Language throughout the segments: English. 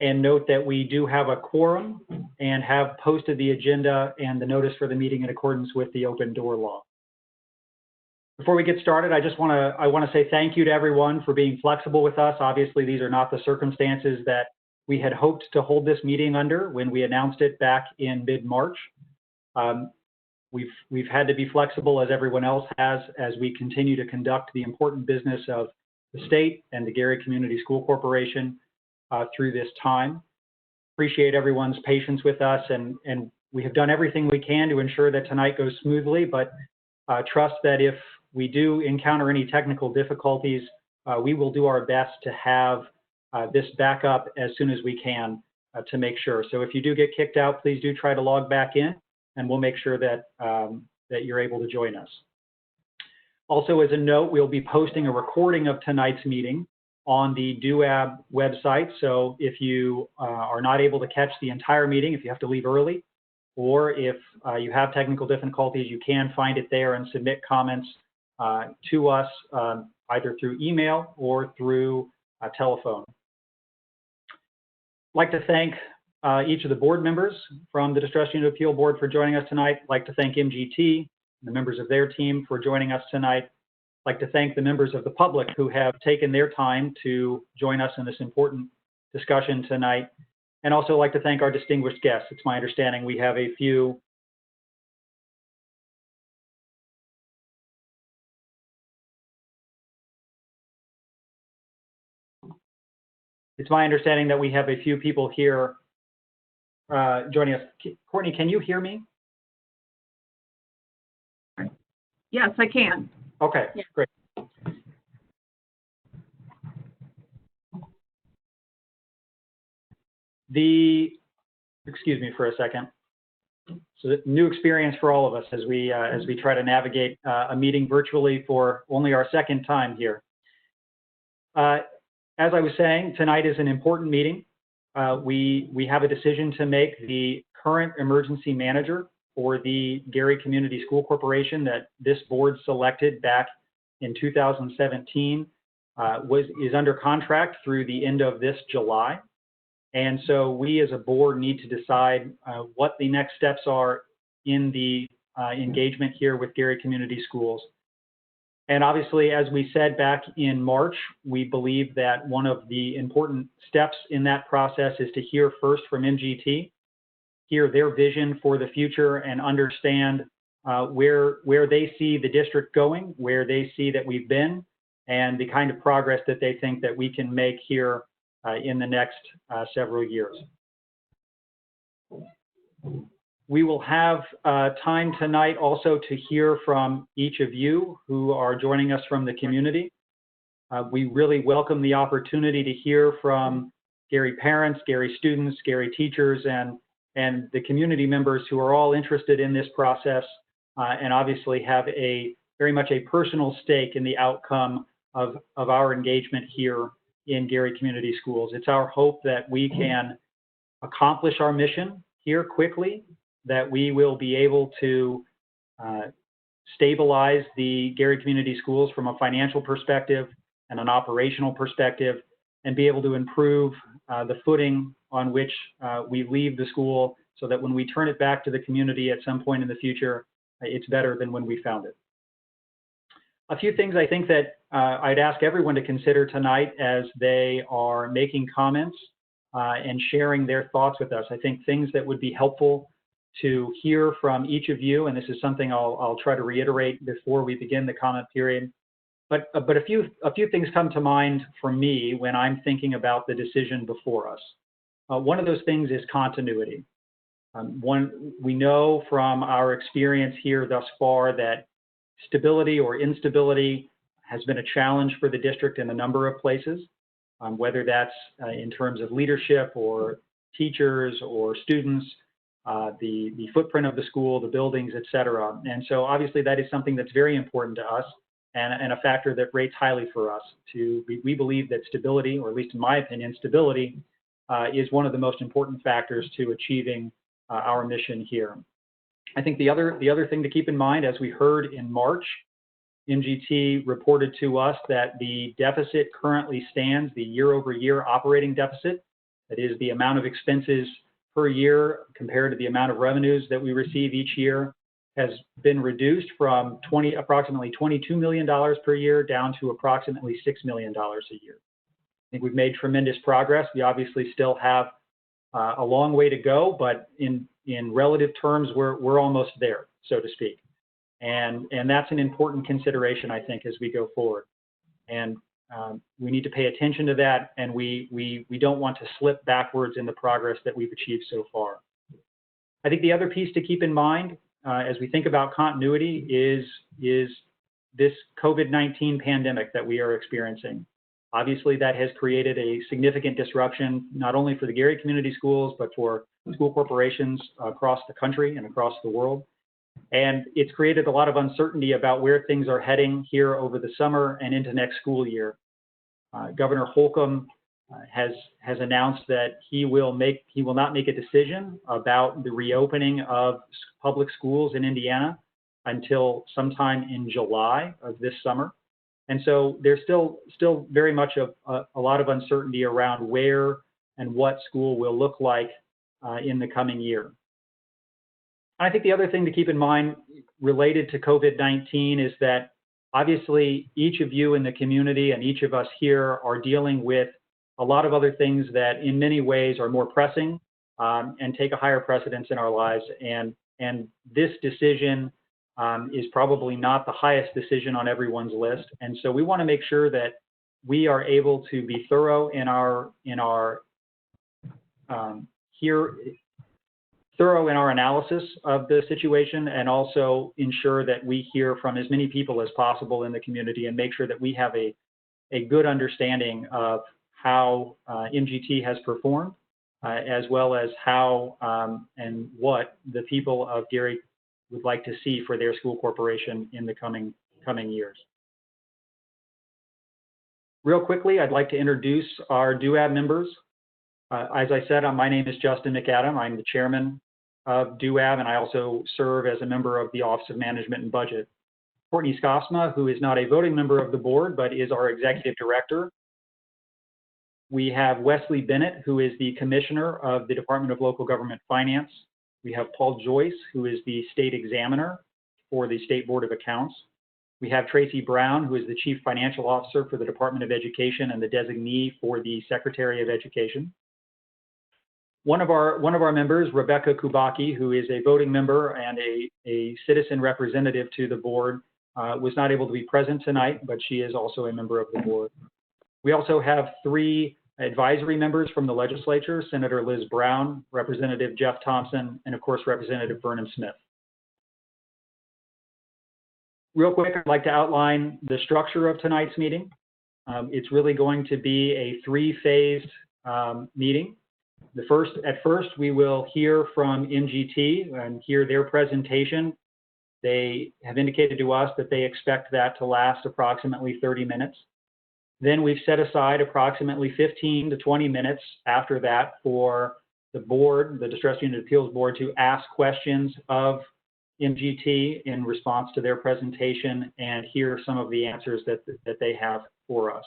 and note that we do have a quorum and have posted the agenda and the notice for the meeting in accordance with the open door law. Before we get started, I want to say thank you to everyone for being flexible with us. Obviously, these are not the circumstances that we had hoped to hold this meeting under when we announced it back in mid-March. We've had to be flexible, as everyone else has, as we continue to conduct the important business of the state and the Gary Community School Corporation through this time. Appreciate everyone's patience with us, and we have done everything we can to ensure that tonight goes smoothly, but trust that if we do encounter any technical difficulties, we will do our best to have this back up as soon as we can to make sure. So if you do get kicked out, please do try to log back in, and we'll make sure that, that you're able to join us. Also, as a note, we'll be posting a recording of tonight's meeting on the DUAB website. So if you are not able to catch the entire meeting, if you have to leave early, or if you have technical difficulties, you can find it there and submit comments to us either through email or through telephone. I'd like to thank each of the board members from the Distress Unit Appeal Board for joining us tonight. I'd like to thank MGT, the members of their team, for joining us tonight. I'd like to thank the members of the public who have taken their time to join us in this important discussion tonight. And also like to thank our distinguished guests. It's my understanding we have a few people here joining us. Courtney, can you hear me? Yes, I can. Okay, yeah. Great. Excuse me for a second. So new experience for all of us as we try to navigate a meeting virtually for only our second time here. As I was saying, tonight is an important meeting. We have a decision to make. The current emergency manager for the Gary Community School Corporation that this board selected back in 2017 is under contract through the end of this July. And so we as a board need to decide what the next steps are in the engagement here with Gary Community Schools. And obviously, as we said back in March, we believe that one of the important steps in that process is to hear first from MGT, hear their vision for the future, and understand where they see the district going, where they see that we've been, and the kind of progress that they think that we can make here in the next several years. We will have time tonight also to hear from each of you who are joining us from the community. We really welcome the opportunity to hear from Gary parents, Gary students, Gary teachers, and the community members who are all interested in this process and obviously have very much a personal stake in the outcome of our engagement here in Gary Community Schools. It's our hope that we can accomplish our mission here quickly, that we will be able to stabilize the Gary Community Schools from a financial perspective and an operational perspective, and be able to improve the footing on which we leave the school so that when we turn it back to the community at some point in the future, it's better than when we found it. A few things I think that I'd ask everyone to consider tonight as they are making comments and sharing their thoughts with us. I think things that would be helpful to hear from each of you, and this is something I'll try to reiterate before we begin the comment period. But a few things come to mind for me when I'm thinking about the decision before us. One of those things is continuity. We know from our experience here thus far that stability or instability has been a challenge for the district in a number of places, whether that's in terms of leadership or teachers or students, the footprint of the school, the buildings, et cetera. And so obviously that is something that's very important to us and a factor that rates highly for us. We believe that stability, or at least in my opinion, stability is one of the most important factors to achieving our mission here. I think the other thing to keep in mind, as we heard in March, MGT reported to us that the deficit currently stands, the year-over-year operating deficit That is the amount of expenses per year compared to the amount of revenues that we receive each year has been reduced from approximately $22 million per year down to approximately $6 million a year. I think we've made tremendous progress. We obviously still have a long way to go, but in relative terms, we're almost there, so to speak. And that's an important consideration, I think, as we go forward. And we need to pay attention to that, and we don't want to slip backwards in the progress that we've achieved so far. I think the other piece to keep in mind as we think about continuity is this COVID-19 pandemic that we are experiencing. Obviously, that has created a significant disruption, not only for the Gary Community Schools, but for school corporations across the country and across the world. And it's created a lot of uncertainty about where things are heading here over the summer and into next school year. Governor Holcomb has announced that he will not make a decision about the reopening of public schools in Indiana until sometime in July of this summer. And so there's still very much a lot of uncertainty around where and what school will look like in the coming year. I think the other thing to keep in mind related to COVID-19 is that obviously each of you in the community and each of us here are dealing with a lot of other things that in many ways are more pressing and take a higher precedence in our lives. And this decision is probably not the highest decision on everyone's list. And so we want to make sure that we are able to be thorough in our analysis of the situation, and also ensure that we hear from as many people as possible in the community and make sure that we have a good understanding of how MGT has performed, as well as how and what the people of Gary would like to see for their school corporation in the coming years. Real quickly, I'd like to introduce our DUAB members. As I said, my name is Justin McAdam. I'm the chairman of DUAB, and I also serve as a member of the Office of Management and Budget. Courtney Skosma, who is not a voting member of the board, but is our executive director. We have Wesley Bennett, who is the commissioner of the Department of Local Government Finance. We have Paul Joyce, who is the state examiner for the State Board of Accounts. We have Tracy Brown, who is the chief financial officer for the Department of Education and the designee for the Secretary of Education. One of our members, Rebecca Kubaki, who is a voting member and a citizen representative to the board, was not able to be present tonight, but she is also a member of the board. We also have 3 advisory members from the legislature: Senator Liz Brown, Representative Jeff Thompson, and of course, Representative Vernon Smith. Real quick, I'd like to outline the structure of tonight's meeting. It's really going to be a 3-phased meeting. At first, we will hear from MGT and hear their presentation. They have indicated to us that they expect that to last approximately 30 minutes. Then we've set aside approximately 15 to 20 minutes after that for the board, the Distress Unit Appeals Board, to ask questions of MGT in response to their presentation and hear some of the answers that they have for us.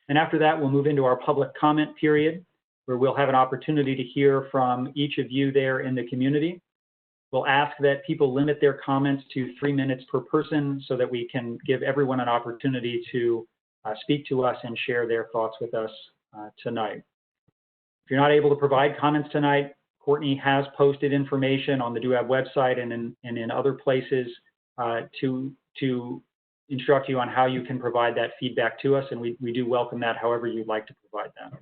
And after that, we'll move into our public comment period, where we'll have an opportunity to hear from each of you there in the community. We'll ask that people limit their comments to 3 minutes per person so that we can give everyone an opportunity to speak to us and share their thoughts with us tonight. If you're not able to provide comments tonight, Courtney has posted information on the DUAB website and in other places to instruct you on how you can provide that feedback to us, and we do welcome that however you'd like to provide that.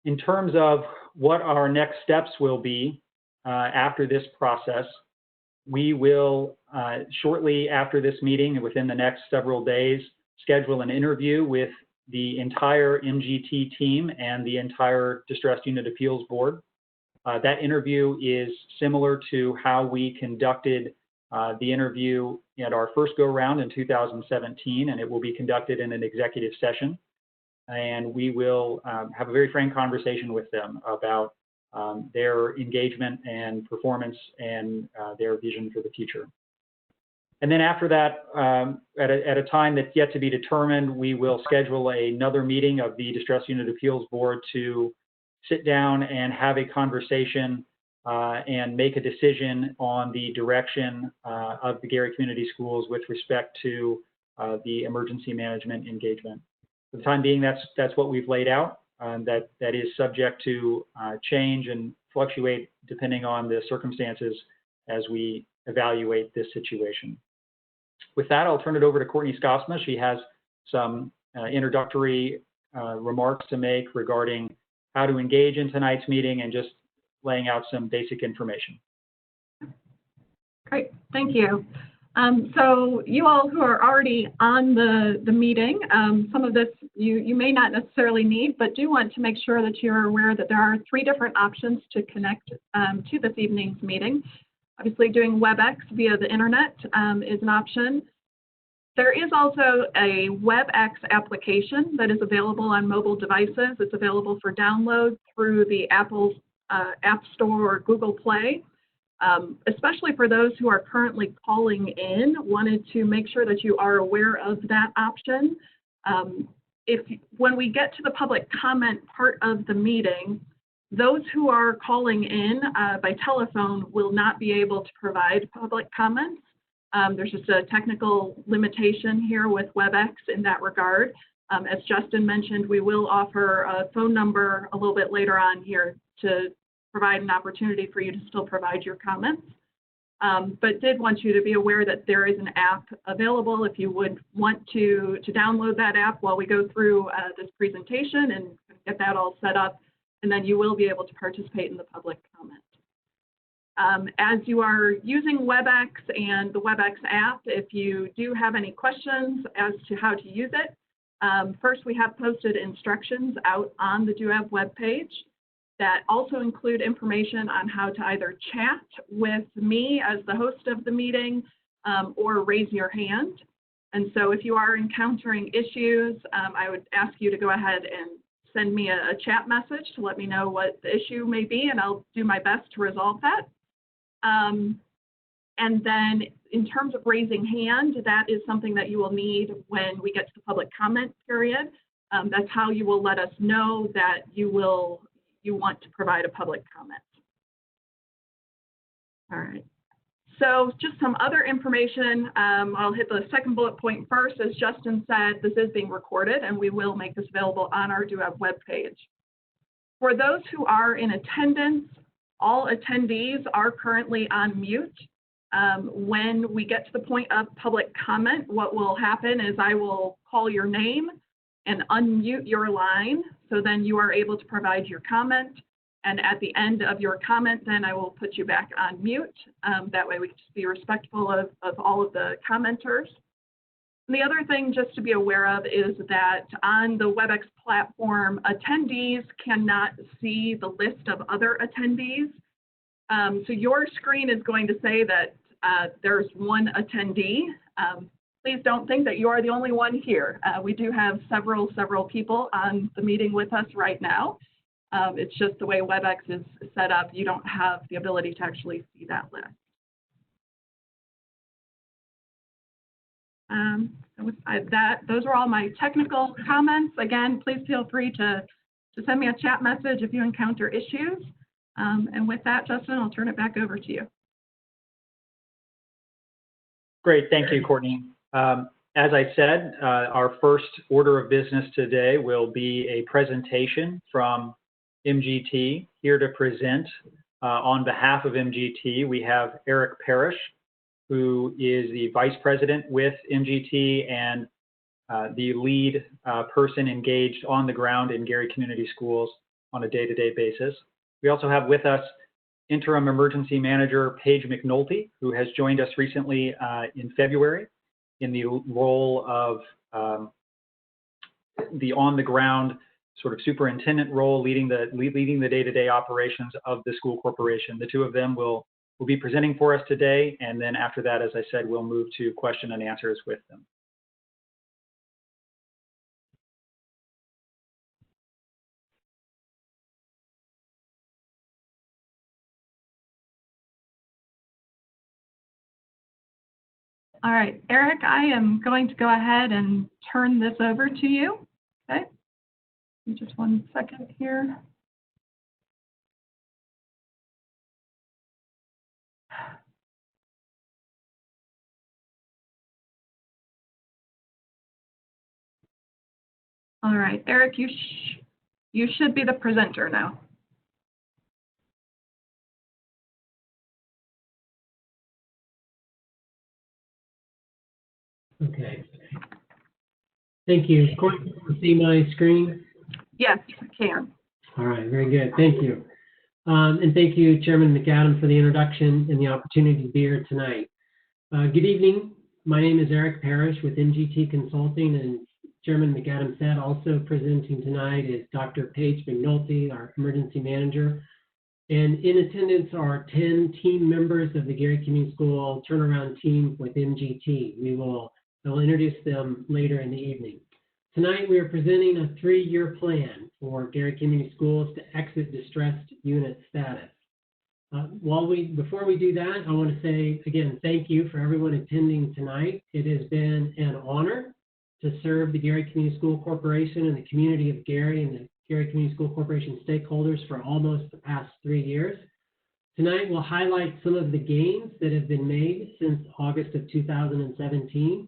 In terms of what our next steps will be after this process, we will shortly after this meeting and within the next several days schedule an interview with the entire MGT team and the entire Distressed Unit Appeals Board. That interview is similar to how we conducted the interview at our first go-round in 2017, and it will be conducted in an executive session. And we will have a very frank conversation with them about their engagement and performance and their vision for the future. And then after that, at a time that's yet to be determined, we will schedule another meeting of the Distress Unit Appeals Board to sit down and have a conversation and make a decision on the direction of the Gary Community Schools with respect to the emergency management engagement. For the time being, that's what we've laid out. That is subject to change and fluctuate depending on the circumstances as we evaluate this situation. With that, I'll turn it over to Courtney Skosma. She has some introductory remarks to make regarding how to engage in tonight's meeting and just laying out some basic information. Great, thank you. So you all who are already on the meeting, some of this you may not necessarily need, but do want to make sure that you're aware that there are 3 different options to connect to this evening's meeting. Obviously, doing WebEx via the internet is an option. There is also a WebEx application that is available on mobile devices. It's available for download through the Apple App Store or Google Play. Especially for those who are currently calling in, wanted to make sure that you are aware of that option. When we get to the public comment part of the meeting, those who are calling in by telephone will not be able to provide public comments. There's just a technical limitation here with WebEx in that regard. As Justin mentioned, we will offer a phone number a little bit later on here to provide an opportunity for you to still provide your comments. But did want you to be aware that there is an app available if you would want to download that app while we go through this presentation and get that all set up, and then you will be able to participate in the public comment. As you are using WebEx and the WebEx app, if you do have any questions as to how to use it, first we have posted instructions out on the DUAB webpage that also include information on how to either chat with me as the host of the meeting or raise your hand. And so if you are encountering issues, I would ask you to go ahead and send me a chat message to let me know what the issue may be, and I'll do my best to resolve that. And then in terms of raising hand, that is something that you will need when we get to the public comment period. That's how you will let us know that you want to provide a public comment. All right. So just some other information. I'll hit the second bullet point first. As Justin said, this is being recorded and we will make this available on our DUAB webpage. For those who are in attendance, all attendees are currently on mute. When we get to the point of public comment, what will happen is I will call your name and unmute your line, so then you are able to provide your comment. And at the end of your comment, then I will put you back on mute. That way we can just be respectful of all of the commenters. And the other thing just to be aware of is that on the WebEx platform, attendees cannot see the list of other attendees. So your screen is going to say that there's one attendee. Please don't think that you are the only one here. We do have several people on the meeting with us right now. It's just the way WebEx is set up, you don't have the ability to actually see that list. So with that, those are all my technical comments. Again, please feel free to send me a chat message if you encounter issues. And with that, Justin, I'll turn it back over to you. Great, thank you, Courtney. As I said, our first order of business today will be a presentation from MGT. Here to present on behalf of MGT, we have Eric Parrish, who is the Vice President with MGT and the lead person engaged on the ground in Gary Community Schools on a day-to-day basis. We also have with us Interim Emergency Manager Paige McNulty, who has joined us recently in February in the role of the on-the-ground sort of superintendent role, leading the day-to-day operations of the school corporation. The two of them will be presenting for us today, and then after that, as I said, we'll move to question and answers with them. All right, Eric, I am going to go ahead and turn this over to you. Okay, just 1 second here. All right, Eric, you should be the presenter now. Okay. Thank you. Courtney, can you see my screen? Yes, I can. All right, very good. Thank you. And thank you, Chairman McAdam, for the introduction and the opportunity to be here tonight. Good evening. My name is Eric Parrish with MGT Consulting, and Chairman McAdam said also presenting tonight is Dr. Paige McNulty, our emergency manager. And in attendance are 10 team members of the Gary Community School turnaround team with MGT. I'll introduce them later in the evening. Tonight, we are presenting a 3-year plan for Gary Community Schools to exit distressed unit status. Before we do that, I want to say, again, thank you for everyone attending tonight. It has been an honor to serve the Gary Community School Corporation and the community of Gary and the Gary Community School Corporation stakeholders for almost the past 3 years. Tonight, we'll highlight some of the gains that have been made since August of 2017.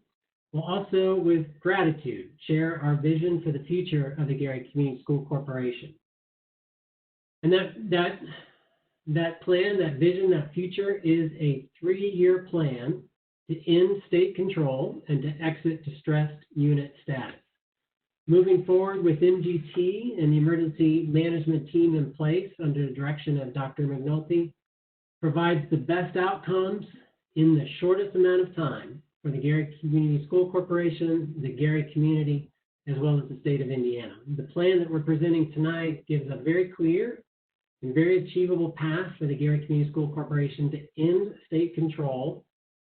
We'll also, with gratitude, share our vision for the future of the Gary Community School Corporation. And that plan, that vision, that future is a 3-year plan to end state control and to exit distressed unit status. Moving forward with MGT and the emergency management team in place under the direction of Dr. McNulty provides the best outcomes in the shortest amount of time for the Gary Community School Corporation, the Gary community, as well as the state of Indiana. The plan that we're presenting tonight gives a very clear and very achievable path for the Gary Community School Corporation to end state control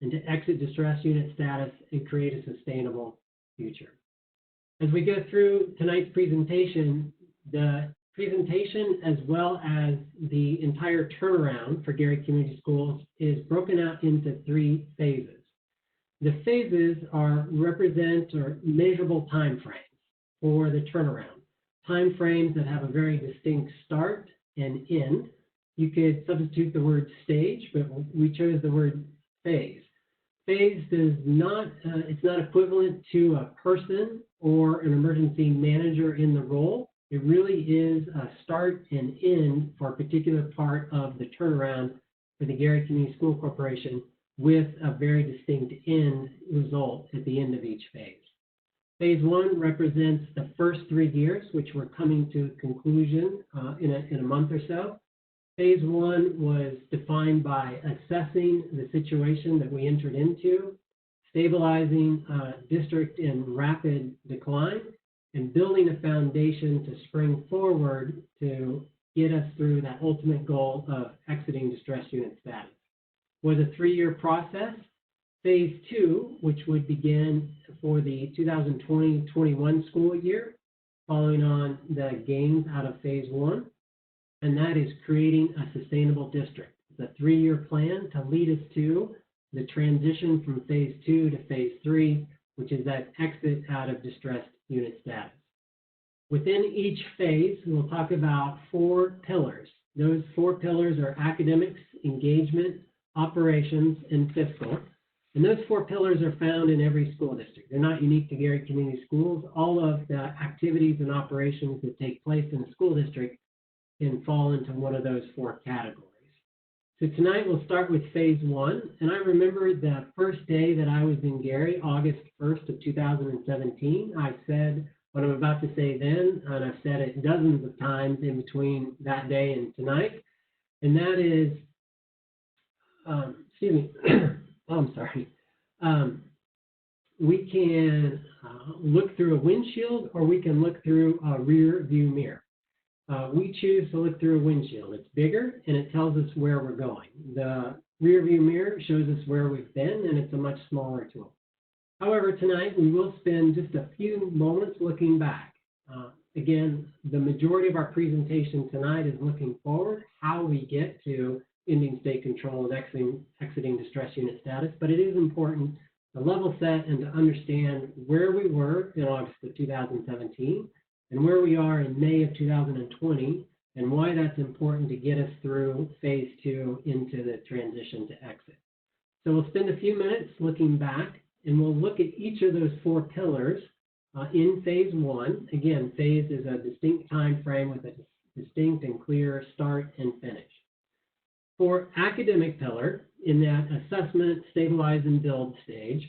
and to exit distressed unit status and create a sustainable future. As we go through tonight's presentation, the presentation as well as the entire turnaround for Gary Community Schools is broken out into 3 phases. The phases represent or measurable time frames for the turnaround, time frames that have a very distinct start and end. You could substitute the word stage, but we chose the word phase. Phase does not, it's not equivalent to a person or an emergency manager in the role. It really is a start and end for a particular part of the turnaround for the Gary Community School Corporation with a very distinct end result at the end of each phase. Phase 1 represents the first 3 years, which we're coming to conclusion in a month or so. Phase 1 was defined by assessing the situation that we entered into, stabilizing a district in rapid decline, and building a foundation to spring forward to get us through that ultimate goal of exiting distressed unit status. It was a 3-year process. Phase 2, which would begin for the 2020-21 school year, following on the gains out of Phase 1, and that is creating a sustainable district. It's a 3-year plan to lead us to the transition from Phase 2 to Phase 3, which is that exit out of distressed unit status. Within each phase, we'll talk about 4 pillars. Those 4 pillars are academics, engagement, operations, and fiscal. And those 4 pillars are found in every school district. They're not unique to Gary Community Schools. All of the activities and operations that take place in a school district can fall into one of those 4 categories. So tonight we'll start with Phase 1. And I remember the first day that I was in Gary, August 1st of 2017, I said what I'm about to say then, and I've said it dozens of times in between that day and tonight, and that is, I'm sorry. We can look through a windshield or we can look through a rear view mirror. We choose to look through a windshield. It's bigger and it tells us where we're going. The rear view mirror shows us where we've been, and it's a much smaller tool. However, tonight we will spend just a few moments looking back. Again, the majority of our presentation tonight is looking forward, how we get to ending state control and exiting distress unit status, but it is important to level set and to understand where we were in August of 2017 and where we are in May of 2020 and why that's important to get us through phase 2 into the transition to exit. So we'll spend a few minutes looking back, and we'll look at each of those 4 pillars in phase 1. Again, phase is a distinct time frame with a distinct and clear start and finish. For academic pillar, in that assessment, stabilize, and build stage,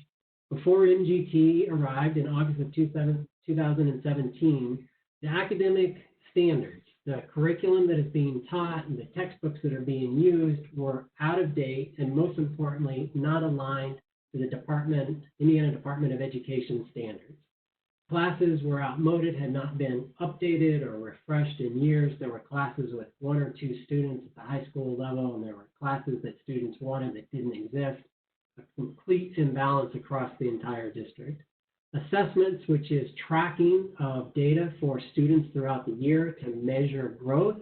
before MGT arrived in August of 2017, the academic standards, the curriculum that is being taught and the textbooks that are being used were out of date and, most importantly, not aligned to the Indiana Department of Education standards. Classes were outmoded, had not been updated or refreshed in years. There were classes with 1 or 2 students at the high school level, and there were classes that students wanted that didn't exist. A complete imbalance across the entire district. Assessments, which is tracking of data for students throughout the year to measure growth,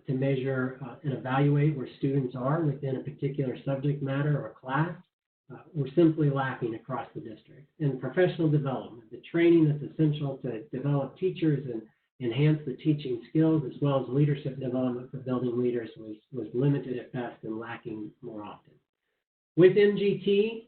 to measure and evaluate where students are within a particular subject matter or class, were simply lacking across the district. And professional development, the training that's essential to develop teachers and enhance the teaching skills, as well as leadership development for building leaders, was limited at best and lacking more often. With MGT,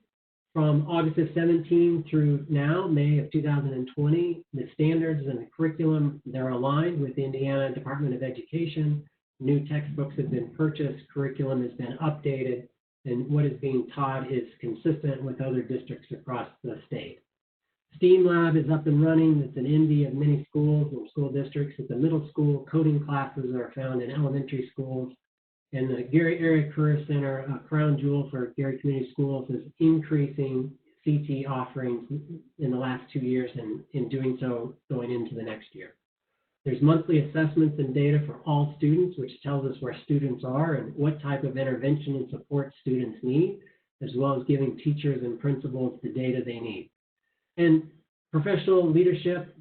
from August of 17 through now, May of 2020, the standards and the curriculum, they're aligned with the Indiana Department of Education. New textbooks have been purchased, curriculum has been updated, and what is being taught is consistent with other districts across the state. STEAM Lab is up and running. It's an envy of many schools and school districts. At the middle school, coding classes are found in elementary schools. And the Gary Area Career Center, a crown jewel for Gary Community Schools, is increasing CT offerings in the last 2 years and in doing so going into the next year. There's monthly assessments and data for all students, which tells us where students are and what type of intervention and support students need, as well as giving teachers and principals the data they need. And professional leadership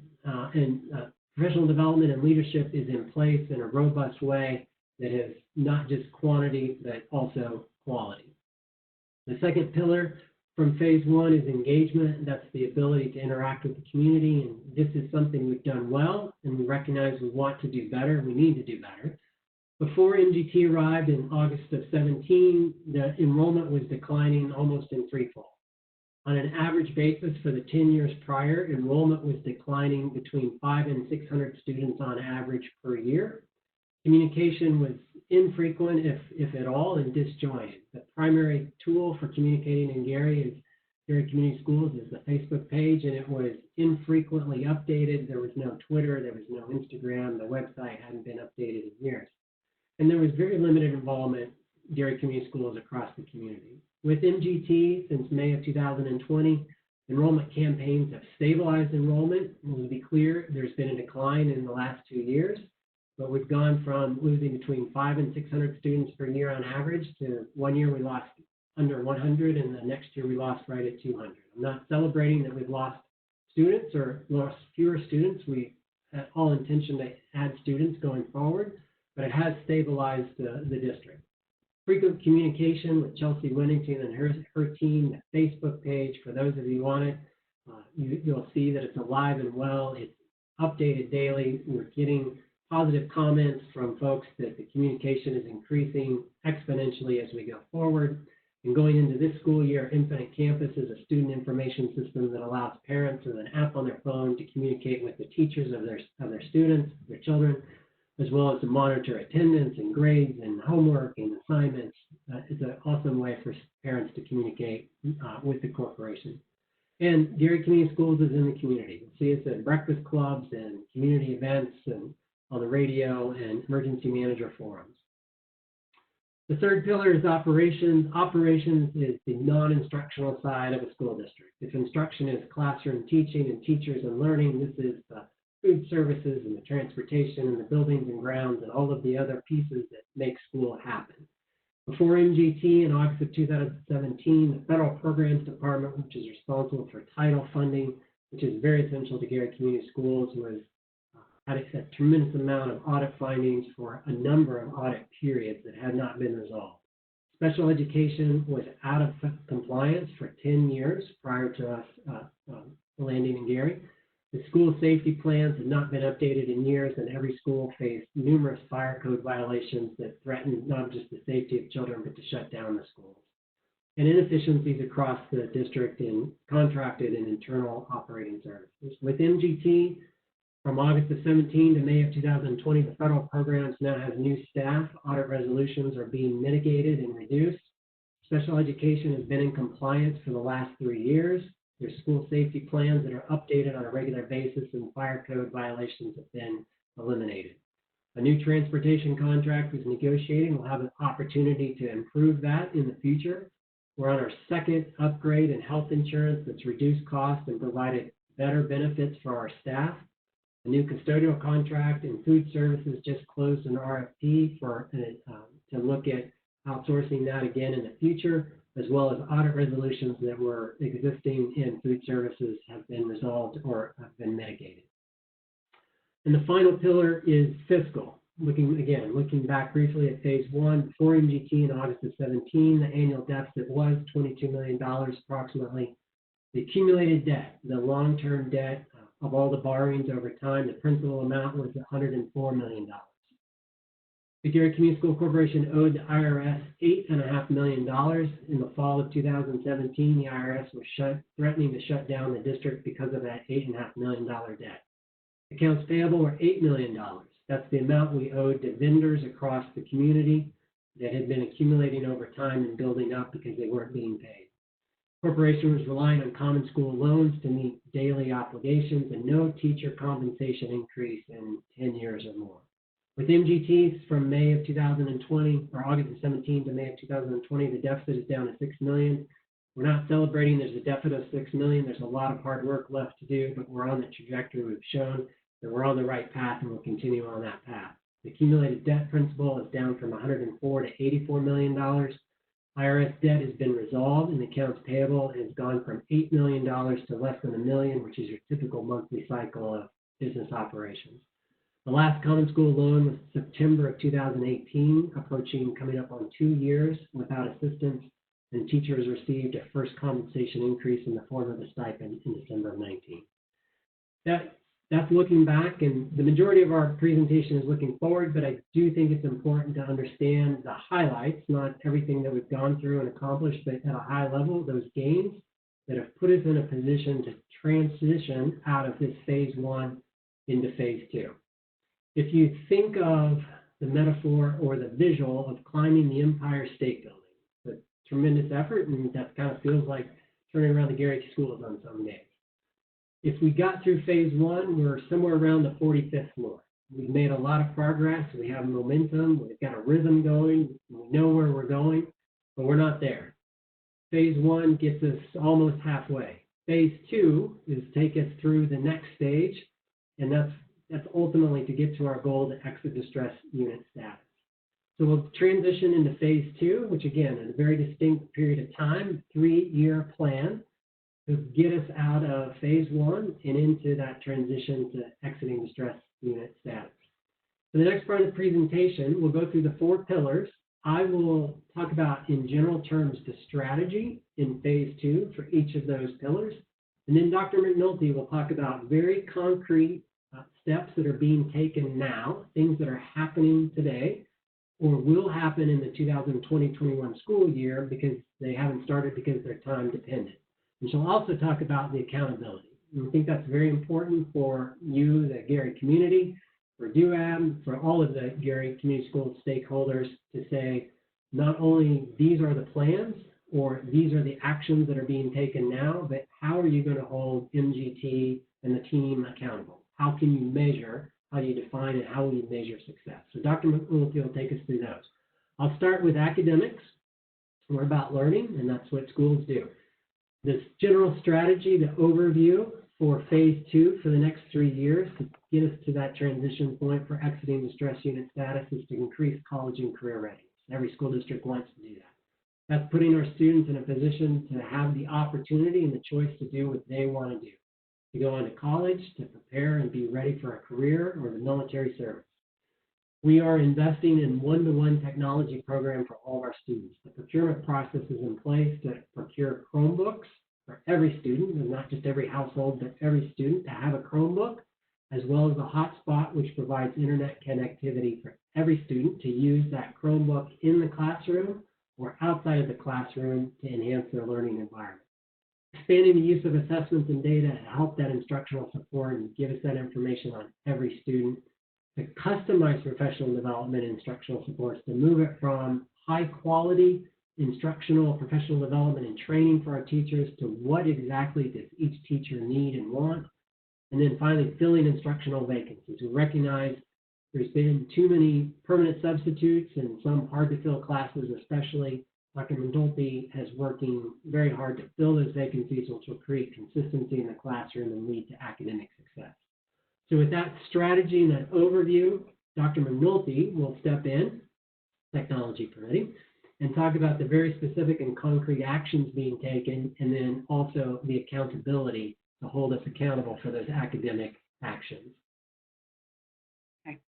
professional development and leadership is in place in a robust way that is not just quantity, but also quality. The second pillar from phase 1 is engagement. That's the ability to interact with the community, and this is something we've done well, and we recognize we want to do better, we need to do better. Before MGT arrived in August of 17, the enrollment was declining almost in threefold. On an average basis for the 10 years prior, enrollment was declining between 500 and 600 students on average per year. Communication was infrequent, if at all, and disjointed. The primary tool for communicating in Gary Community Schools is the Facebook page, and it was infrequently updated. There was no Twitter, there was no Instagram, the website hadn't been updated in years. And there was very limited involvement in Gary Community Schools across the community. With MGT, since May of 2020, enrollment campaigns have stabilized enrollment. And to be clear, there's been a decline in the last 2 years. But we've gone from losing between 500 and 600 students per year on average to 1 year we lost under 100, and the next year we lost right at 200. I'm not celebrating that we've lost students or lost fewer students. We had all intention to add students going forward, but it has stabilized the district. Frequent communication with Chelsea Winnington and her team, the Facebook page, for those of you on it, you'll see that it's alive and well. It's updated daily. We're getting positive comments from folks that the communication is increasing exponentially as we go forward. And going into this school year, Infinite Campus is a student information system that allows parents with an app on their phone to communicate with the teachers of their students, their children, as well as to monitor attendance and grades and homework and assignments. It's an awesome way for parents to communicate with the corporation. And Gary Community Schools is in the community. You'll see us at breakfast clubs and community events and on the radio and emergency manager forums. The third pillar is operations. Operations is the non-instructional side of a school district. If instruction is classroom teaching and teachers and learning, this is the food services and the transportation and the buildings and grounds and all of the other pieces that make school happen. Before MGT in August of 2017, the Federal Programs Department, which is responsible for title funding, which is very essential to Gary Community Schools, had a tremendous amount of audit findings for a number of audit periods that had not been resolved. Special education was out of compliance for 10 years prior to us landing in Gary. The school safety plans had not been updated in years, and every school faced numerous fire code violations that threatened not just the safety of children, but to shut down the schools. And inefficiencies across the district in contracted and internal operating services. With MGT, from August of 17 to May of 2020, the federal programs now have new staff. Audit resolutions are being mitigated and reduced. Special education has been in compliance for the last 3 years. There's school safety plans that are updated on a regular basis, and fire code violations have been eliminated. A new transportation contract is negotiating. We'll have an opportunity to improve that in the future. We're on our second upgrade in health insurance that's reduced costs and provided better benefits for our staff. A new custodial contract in food services just closed an RFP to look at outsourcing that again in the future, as well as audit resolutions that were existing in food services have been resolved or have been mitigated. And the final pillar is fiscal. Looking back briefly at phase one, before MGT in August of 17, the annual deficit was $22 million approximately. The accumulated debt, the long-term debt of all the borrowings over time, the principal amount was $104 million. The Gary Community School Corporation owed the IRS $8.5 million. In the fall of 2017, the IRS was threatening to shut down the district because of that $8.5 million debt. Accounts payable were $8 million. That's the amount we owed to vendors across the community that had been accumulating over time and building up because they weren't being paid. The corporation was relying on common school loans to meet daily obligations and no teacher compensation increase in 10 years or more. With MGTs from May of 2020, or August of 17 to May of 2020, the deficit is down to $6 million. We're not celebrating there's a deficit of $6 million. There's a lot of hard work left to do, but we're on the trajectory. We've shown that we're on the right path, and we'll continue on that path. The accumulated debt principal is down from $104 to $84 million. IRS debt has been resolved, and accounts payable has gone from $8 million to less than $1 million, which is your typical monthly cycle of business operations. The last common school loan was September of 2018, coming up on 2 years without assistance, and teachers received a first compensation increase in the form of a stipend in December of 19. That's looking back, and the majority of our presentation is looking forward, but I do think it's important to understand the highlights, not everything that we've gone through and accomplished, but at a high level, those gains that have put us in a position to transition out of this phase one into phase two. If you think of the metaphor or the visual of climbing the Empire State Building, it's a tremendous effort, and that kind of feels like turning around the Gary schools on some days. If we got through phase one, we're somewhere around the 45th floor. We've made a lot of progress. We have momentum. We've got a rhythm going. We know where we're going, but we're not there. Phase one gets us almost halfway. Phase two is take us through the next stage, and that's ultimately to get to our goal to exit distress unit status. So we'll transition into phase two, which again, is a very distinct period of time, 3-year plan to get us out of phase one and into that transition to exiting distress unit status. For the next part of the presentation, we'll go through the 4 pillars. I will talk about, in general terms, the strategy in phase two for each of those pillars. And then Dr. McNulty will talk about very concrete steps that are being taken now, things that are happening today, or will happen in the 2020-21 school year because they haven't started because they're time dependent. And she'll also talk about the accountability. And I think that's very important for you, the Gary community, for DUAB, for all of the Gary Community School stakeholders to say, not only these are the plans or these are the actions that are being taken now, but how are you going to hold MGT and the team accountable? How can you measure, how do you define it, how will you measure success? So Dr. McNulty will take us through those. I'll start with academics. We're about learning, and that's what schools do. This general strategy, the overview for phase two for the next 3 years to get us to that transition point for exiting distress unit status is to increase college and career readiness. Every school district wants to do that. That's putting our students in a position to have the opportunity and the choice to do what they want to do, to go on to college, to prepare and be ready for a career or the military service. We are investing in one-to-one technology program for all of our students. The procurement process is in place to procure Chromebooks for every student, and not just every household, but every student to have a Chromebook, as well as a hotspot, which provides internet connectivity for every student to use that Chromebook in the classroom or outside of the classroom to enhance their learning environment. Expanding the use of assessments and data to help that instructional support and give us that information on every student. To customize professional development and instructional supports, to move it from high quality instructional professional development and training for our teachers to what exactly does each teacher need and want. And then finally, filling instructional vacancies. We recognize there's been too many permanent substitutes and some hard to fill classes, especially. Dr. Mendolfi is working very hard to fill those vacancies, which will create consistency in the classroom and lead to academic success. So with that strategy and that overview, Dr. Mendolfi will step in, technology permitting, and talk about the very specific and concrete actions being taken, and then also the accountability to hold us accountable for those academic actions. Okay.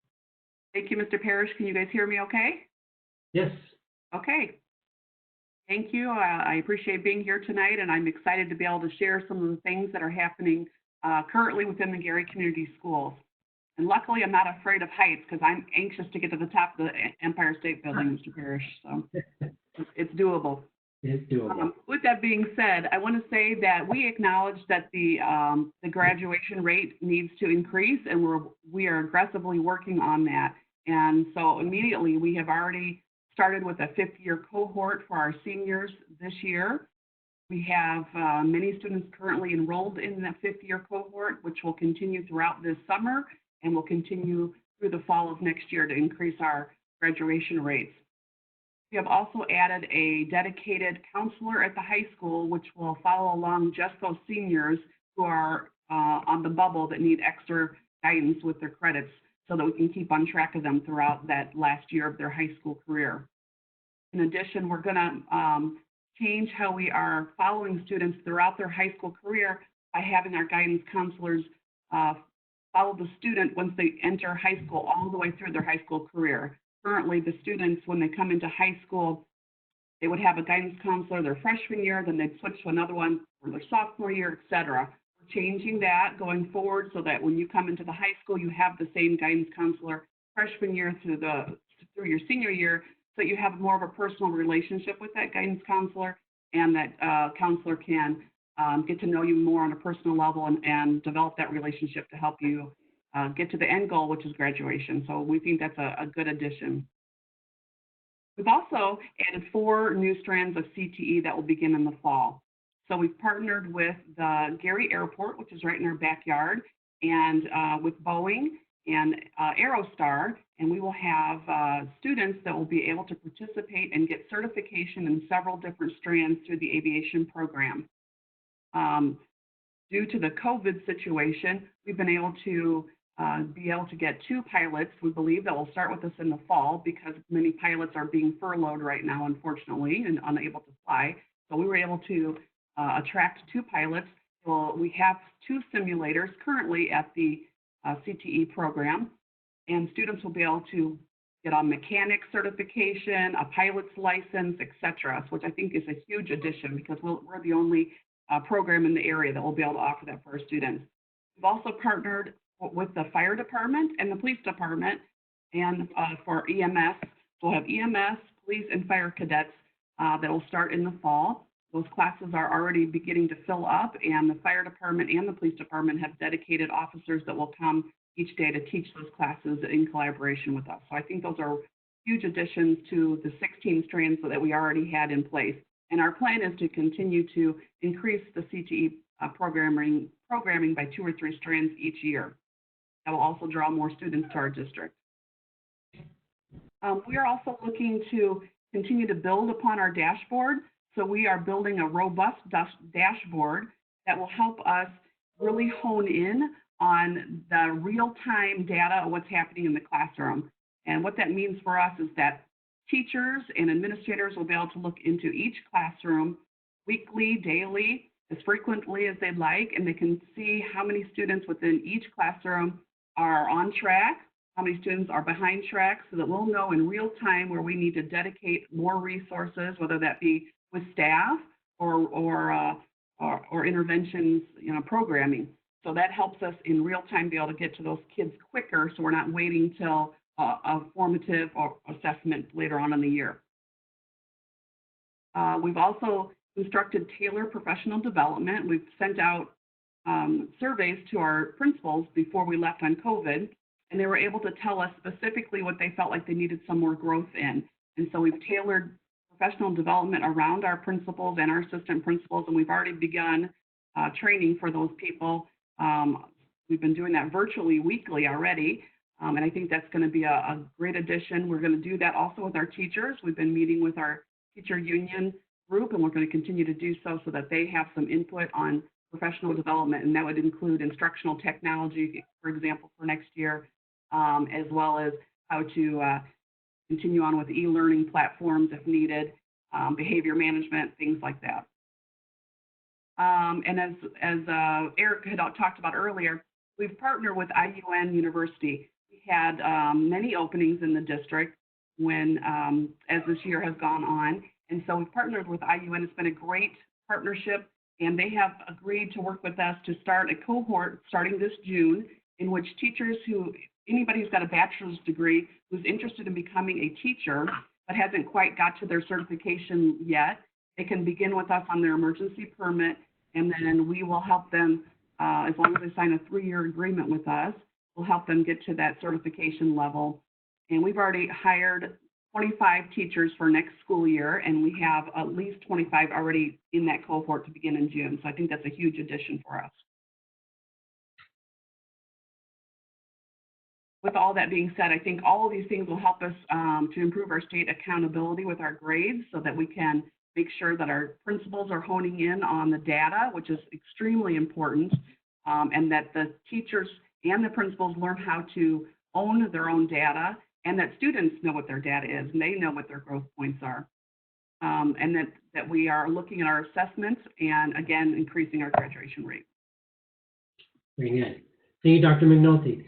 Thank you, Mr. Parrish. Can you guys hear me okay? Yes. Okay. Thank you. I appreciate being here tonight, and I'm excited to be able to share some of the things that are happening currently within the Gary Community Schools. And luckily, I'm not afraid of heights because I'm anxious to get to the top of the Empire State Building, Mr. Parrish. So it's doable. It's doable. With that being said, I want to say that we acknowledge that the graduation rate needs to increase, and we are aggressively working on that. And so immediately, we have already started with a fifth-year cohort for our seniors this year. We have many students currently enrolled in that fifth-year cohort, which will continue throughout this summer and will continue through the fall of next year to increase our graduation rates. We have also added a dedicated counselor at the high school, which will follow along just those seniors who are on the bubble that need extra guidance with their credits so that we can keep on track of them throughout that last year of their high school career. In addition, we're going to change how we are following students throughout their high school career by having our guidance counselors follow the student once they enter high school all the way through their high school career. Currently, the students, when they come into high school, they would have a guidance counselor their freshman year, then they'd switch to another one for their sophomore year, et cetera. We're changing that going forward so that when you come into the high school, you have the same guidance counselor freshman year through your senior year, so you have more of a personal relationship with that guidance counselor, and that counselor can get to know you more on a personal level and develop that relationship to help you get to the end goal, which is graduation. So we think that's a good addition. We've also added 4 new strands of CTE that will begin in the fall. So we've partnered with the Gary Airport, which is right in our backyard, and with Boeing and Aerostar, and we will have students that will be able to participate and get certification in several different strands through the aviation program. Due to the COVID situation, we've been able to get 2 pilots, we believe, that will start with us in the fall because many pilots are being furloughed right now, unfortunately, and unable to fly. So we were able to attract 2 pilots. Well, we have 2 simulators currently at the CTE program, and students will be able to get a mechanic certification, a pilot's license, et cetera, which I think is a huge addition because we're the only program in the area that will be able to offer that for our students. We've also partnered with the fire department and the police department, and for EMS, we'll have EMS, police, and fire cadets that will start in the fall. Those classes are already beginning to fill up, and the fire department and the police department have dedicated officers that will come each day to teach those classes in collaboration with us. So I think those are huge additions to the 16 strands that we already had in place. And our plan is to continue to increase the CTE programming by 2 or 3 strands each year. That will also draw more students to our district. We are also looking to continue to build upon our dashboard. So we are building a robust dashboard that will help us really hone in on the real-time data of what's happening in the classroom. And what that means for us is that teachers and administrators will be able to look into each classroom weekly, daily, as frequently as they'd like, and they can see how many students within each classroom are on track how many students are behind track so that we'll know in real time where we need to dedicate more resources, whether that be with staff or interventions, programming. So that helps us in real time be able to get to those kids quicker, so we're not waiting till a formative or assessment later on in the year. We've also instructed tailored professional development. We've sent out surveys to our principals before we left on COVID, and they were able to tell us specifically what they felt like they needed some more growth in. And so we've tailored professional development around our principals and our assistant principals, and we've already begun training for those people. We've been doing that virtually weekly already, and I think that's going to be a great addition. We're going to do that also with our teachers. We've been meeting with our teacher union group, and we're going to continue to do so that they have some input on professional development, and that would include instructional technology, for example, for next year, as well as how to continue on with e-learning platforms if needed, behavior management, things like that. And as Eric had talked about earlier, we've partnered with IUN University. We had many openings in the district as this year has gone on, and so we've partnered with IUN. It's been a great partnership, and they have agreed to work with us to start a cohort starting this June, in which anybody who's got a bachelor's degree who's interested in becoming a teacher but hasn't quite got to their certification yet, they can begin with us on their emergency permit, and then we will help them, as long as they sign a 3-year agreement with us, we'll help them get to that certification level. And we've already hired 25 teachers for next school year, and we have at least 25 already in that cohort to begin in June. So I think that's a huge addition for us. With all that being said, I think all of these things will help us to improve our state accountability with our grades so that we can make sure that our principals are honing in on the data, which is extremely important, and that the teachers and the principals learn how to own their own data, and that students know what their data is and they know what their growth points are, and that we are looking at our assessments and, again, increasing our graduation rate. Very good. Thank you, Dr. McNulty.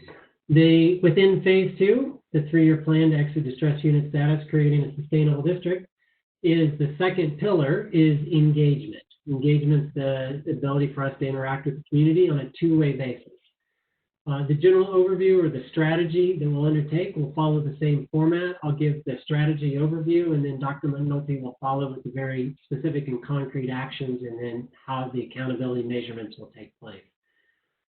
Within phase 2, the 3-year plan to exit distress unit status, creating a sustainable district, is the second pillar is engagement. Engagement is the ability for us to interact with the community on a 2-way basis. The general overview or the strategy that we'll undertake will follow the same format. I'll give the strategy overview, and then Dr. McNulty will follow with the very specific and concrete actions, and then how the accountability measurements will take place.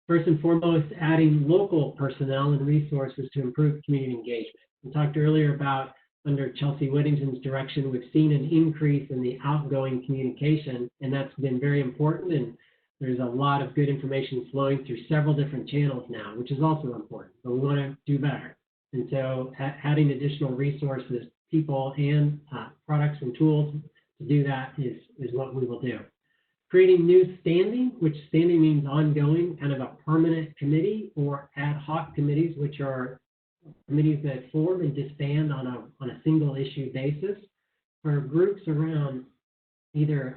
First and foremost, adding local personnel and resources to improve community engagement. We talked earlier about, under Chelsea Whittington's direction, we've seen an increase in the outgoing communication, and that's been very important, and there's a lot of good information flowing through several different channels now, which is also important, but we want to do better. And so adding additional resources, people, and products and tools to do that is what we will do. Creating new standing, which standing means ongoing, kind of a permanent committee, or ad hoc committees, which are committees that form and disband on a single issue basis for groups around either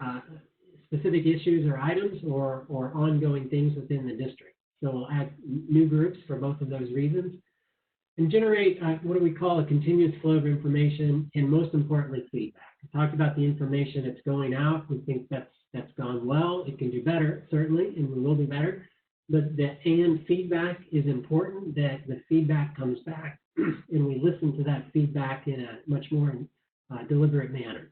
specific issues or items or ongoing things within the district. So we'll add new groups for both of those reasons, and generate what do we call a continuous flow of information, and most importantly, feedback. We talked about the information that's going out. We think that's gone well. It can do better, certainly, and we will do better. But the feedback is important, that the feedback comes back and we listen to that feedback in a much more deliberate manner.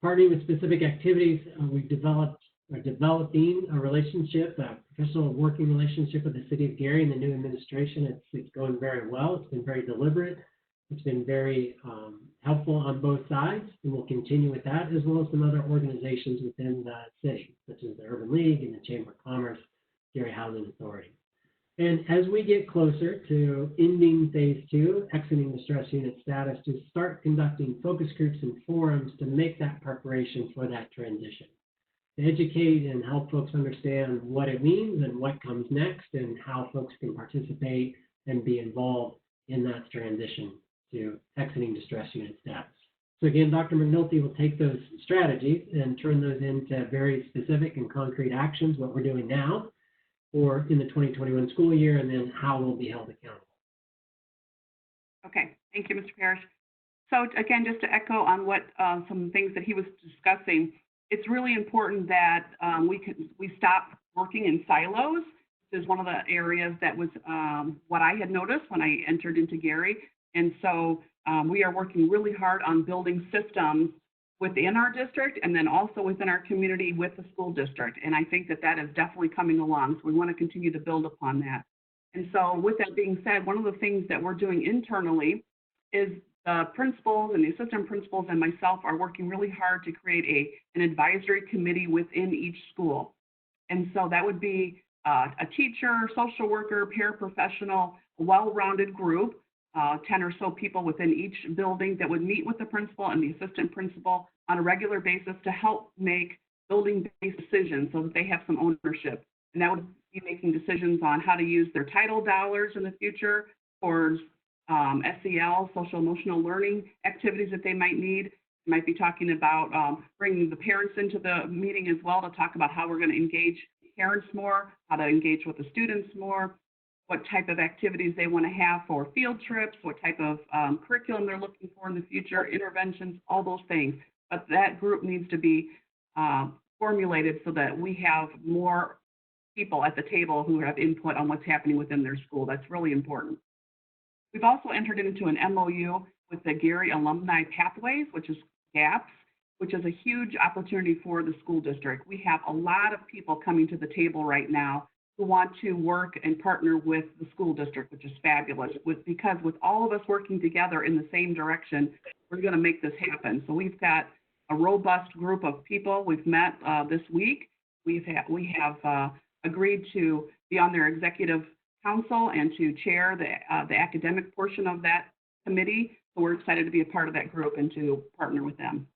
Partnering with specific activities, we've developing a relationship, a professional working relationship with the City of Gary and the new administration. It's going very well. It's been very deliberate. It's been very helpful on both sides, and we'll continue with that, as well as some other organizations within the city, such as the Urban League and the Chamber of Commerce, Gary Housing Authority. And as we get closer to ending phase 2, exiting the stress unit status, to start conducting focus groups and forums to make that preparation for that transition, to educate and help folks understand what it means and what comes next, and how folks can participate and be involved in that transition to exiting distress unit status. So again, Dr. McNulty will take those strategies and turn those into very specific and concrete actions, what we're doing now or in the 2021 school year, and then how we'll be held accountable. Okay, thank you, Mr. Parrish. So again, just to echo on what some things that he was discussing, it's really important that we stop working in silos. This is one of the areas that was what I had noticed when I entered into Gary. And so we are working really hard on building systems within our district and then also within our community with the school district. And I think that that is definitely coming along. So we want to continue to build upon that. And so with that being said, one of the things that we're doing internally is the principals and the assistant principals and myself are working really hard to create an advisory committee within each school. And so that would be a teacher, social worker, paraprofessional, well-rounded group, 10 or so people within each building that would meet with the principal and the assistant principal on a regular basis to help make building-based decisions so that they have some ownership. And that would be making decisions on how to use their title dollars in the future towards SEL, social emotional learning activities that they might need. Might be talking about bringing the parents into the meeting as well to talk about how we're going to engage parents more, how to engage with the students more, what type of activities they want to have for field trips, what type of curriculum they're looking for in the future, interventions, all those things. But that group needs to be formulated so that we have more people at the table who have input on what's happening within their school. That's really important. We've also entered into an MOU with the Gary Alumni Pathways, which is GAPS, which is a huge opportunity for the school district. We have a lot of people coming to the table right now who want to work and partner with the school district, which is fabulous, because with all of us working together in the same direction, we're going to make this happen. So we've got a robust group of people. We've met this week. We have agreed to be on their executive council and to chair the academic portion of that committee. So we're excited to be a part of that group and to partner with them.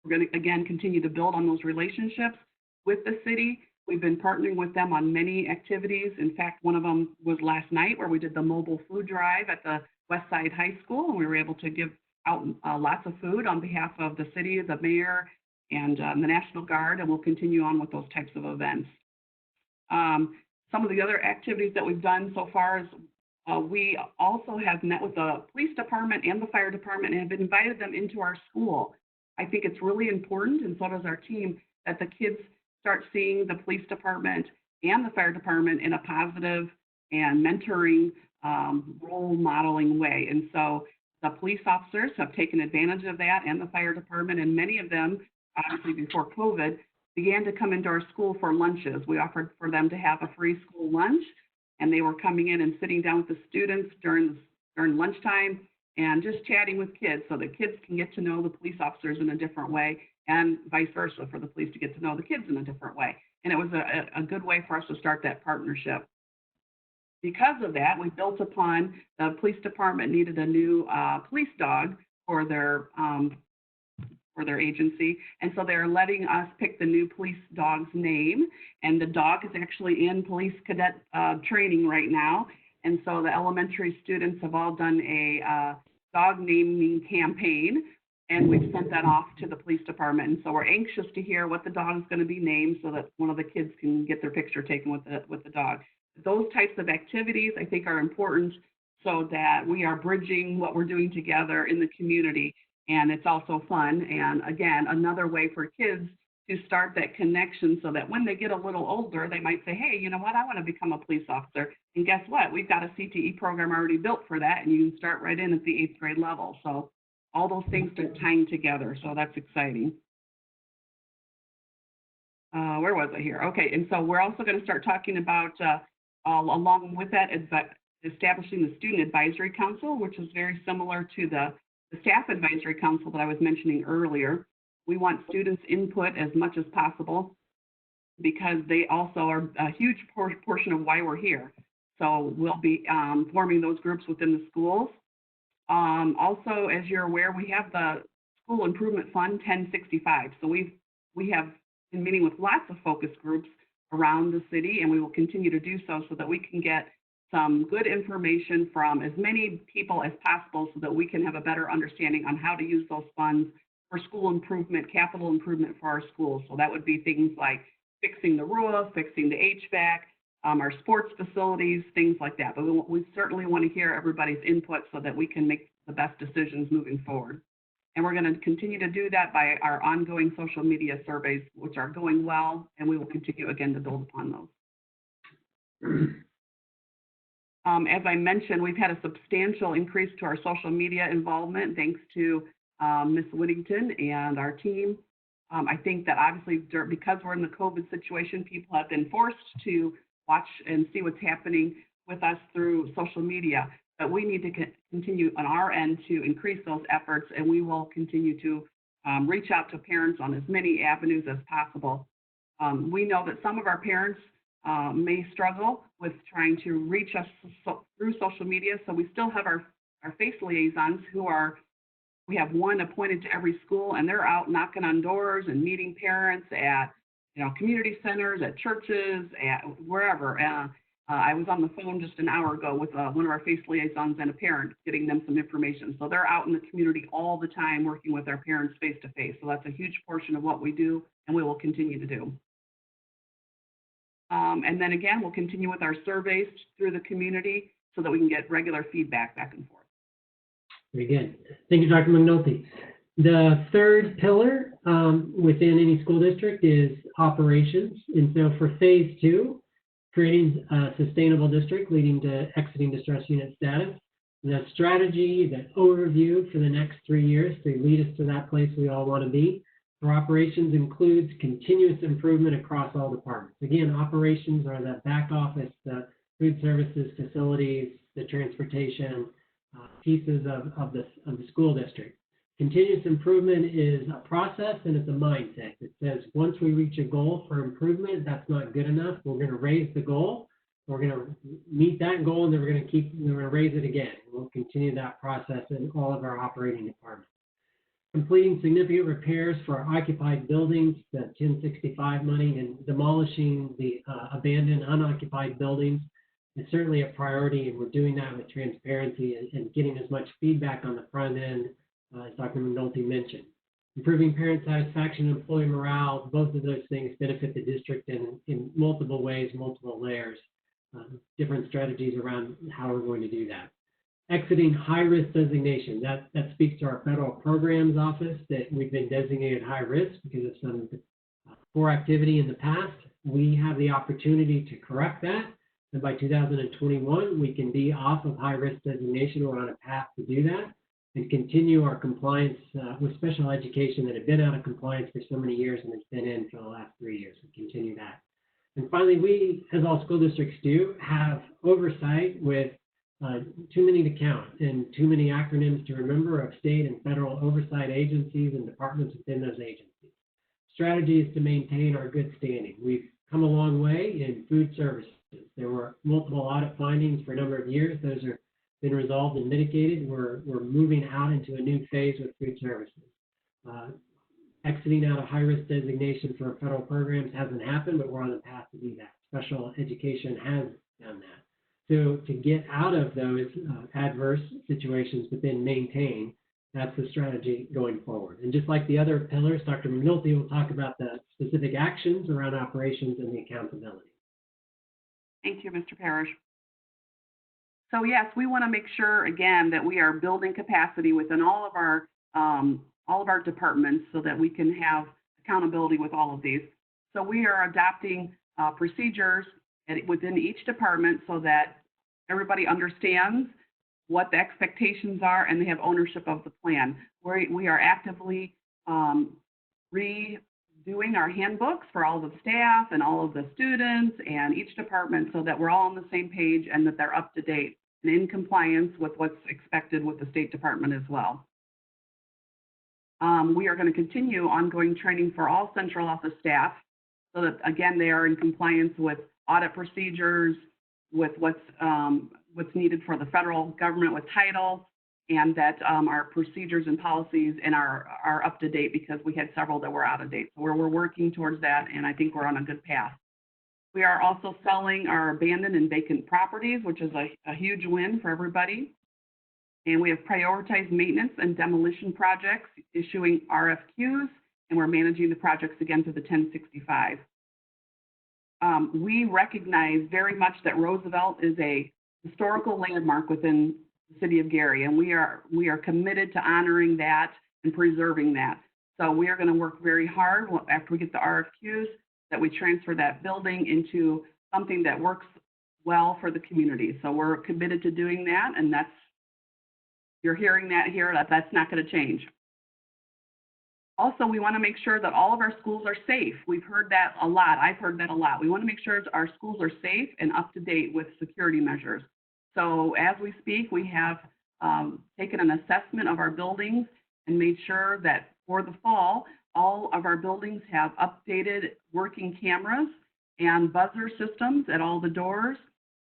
We're going to, again, continue to build on those relationships with the city. We've been partnering with them on many activities. In fact, one of them was last night where we did the mobile food drive at the Westside High School, and we were able to give out lots of food on behalf of the city, the mayor, and the National Guard, and we'll continue on with those types of events. Some of the other activities that we've done so far is we also have met with the police department and the fire department and have invited them into our school. I think it's really important, and so does our team, that the kids start seeing the police department and the fire department in a positive and mentoring role modeling way. And so the police officers have taken advantage of that, and the fire department, and many of them, obviously before COVID, began to come into our school for lunches. We offered for them to have a free school lunch, and they were coming in and sitting down with the students during lunchtime and just chatting with kids so that kids can get to know the police officers in a different way, and vice versa, for the police to get to know the kids in a different way. And it was a good way for us to start that partnership. Because of that, we built upon the police department needed a new police dog for their agency, and so they're letting us pick the new police dog's name, and the dog is actually in police cadet training right now. And so the elementary students have all done a dog naming campaign, and we've sent that off to the police department. And so we're anxious to hear what the dog is going to be named so that one of the kids can get their picture taken with the dog. Those types of activities, I think, are important so that we are bridging what we're doing together in the community. And it's also fun. And again, another way for kids to start that connection so that when they get a little older, they might say, hey, you know what, I want to become a police officer. And guess what? We've got a CTE program already built for that, and you can start right in at the 8th grade level. So all those things are tying together. So that's exciting. Where was I here? Okay, and so we're also going to start talking about, along with that, establishing the Student Advisory Council, which is very similar to the Staff Advisory Council that I was mentioning earlier. We want students' input as much as possible because they also are a huge portion of why we're here. So we'll be forming those groups within the schools. Also, as you're aware, we have the School Improvement Fund 1065. So we have been meeting with lots of focus groups around the city, and we will continue to do so that we can get some good information from as many people as possible so that we can have a better understanding on how to use those funds for school improvement, capital improvement for our schools. So that would be things like fixing the roof, fixing the HVAC, our sports facilities, things like that. But we certainly want to hear everybody's input so that we can make the best decisions moving forward. And we're going to continue to do that by our ongoing social media surveys, which are going well, and we will continue again to build upon those. As I mentioned, we've had a substantial increase to our social media involvement thanks to Ms. Whittington and our team. I think that obviously because we're in the COVID situation, people have been forced to watch and see what's happening with us through social media. But we need to continue on our end to increase those efforts, and we will continue to reach out to parents on as many avenues as possible. We know that some of our parents may struggle with trying to reach us through social media, so we still have our face liaisons we have one appointed to every school, and they're out knocking on doors and meeting parents at community centers, at churches, at wherever. I was on the phone just an hour ago with one of our face liaisons and a parent, getting them some information. So they're out in the community all the time working with our parents face to face. So that's a huge portion of what we do, and we will continue to do. And then again, we'll continue with our surveys through the community so that we can get regular feedback back and forth. Very good. Thank you, Dr. McNulty. The third pillar within any school district is operations. And so for phase 2, creating a sustainable district leading to exiting distress unit status, the strategy, the overview for the next 3 years to lead us to that place we all want to be for operations includes continuous improvement across all departments. Again, operations are the back office, the food services, facilities, the transportation, pieces of the school district. Continuous improvement is a process and it's a mindset. It says once we reach a goal for improvement, that's not good enough. We're going to raise the goal. We're going to meet that goal, and then we're going to raise it again. We'll continue that process in all of our operating departments. Completing significant repairs for our occupied buildings, the 1065 money, and demolishing the abandoned, unoccupied buildings is certainly a priority, and we're doing that with transparency and getting as much feedback on the front end, as Dr. McNulty mentioned. Improving parent satisfaction and employee morale, both of those things benefit the district in multiple ways, multiple layers, different strategies around how we're going to do that. Exiting high-risk designation, that speaks to our federal programs office that we've been designated high risk because of some poor activity in the past. We have the opportunity to correct that. And by 2021, we can be off of high-risk designation. We're on a path to do that and continue our compliance with special education that had been out of compliance for so many years and has been in for the last 3 years. We continue that. And finally, we, as all school districts do, have oversight with too many to count and too many acronyms to remember of state and federal oversight agencies and departments within those agencies. Strategy is to maintain our good standing. We've come a long way in food services. There were multiple audit findings for a number of years. Those are been resolved and mitigated. We're moving out into a new phase with food services. Exiting out of high-risk designation for federal programs hasn't happened, but we're on the path to do that. Special education has done that. So to get out of those adverse situations but then maintain, that's the strategy going forward. And just like the other pillars, Dr. McNulty will talk about the specific actions around operations and the accountability. Thank you, Mr. Parrish. So yes, we want to make sure again that we are building capacity within all of our departments so that we can have accountability with all of these. So we are adopting procedures within each department so that everybody understands what the expectations are and they have ownership of the plan. We are actively redoing our handbooks for all the staff and all of the students and each department so that we're all on the same page and that they're up to date and in compliance with what's expected with the State Department as well. We are going to continue ongoing training for all central office staff so that, again, they are in compliance with audit procedures, with what's needed for the federal government with title, and that our procedures and policies are up to date because we had several that were out of date. So we're working towards that, and I think we're on a good path. We are also selling our abandoned and vacant properties, which is a huge win for everybody. And we have prioritized maintenance and demolition projects, issuing RFQs, and we're managing the projects again through the 1065. we recognize very much that Roosevelt is a historical landmark within the city of Gary, and we are committed to honoring that and preserving that. So we are going to work very hard after we get the RFQs that we transfer that building into something that works well for the community. So we're committed to doing that, and you're hearing that here, that's not going to change. Also, we want to make sure that all of our schools are safe. We've heard that a lot. I've heard that a lot. We want to make sure our schools are safe and up to date with security measures. So as we speak, we have taken an assessment of our buildings and made sure that for the fall, all of our buildings have updated working cameras and buzzer systems at all the doors,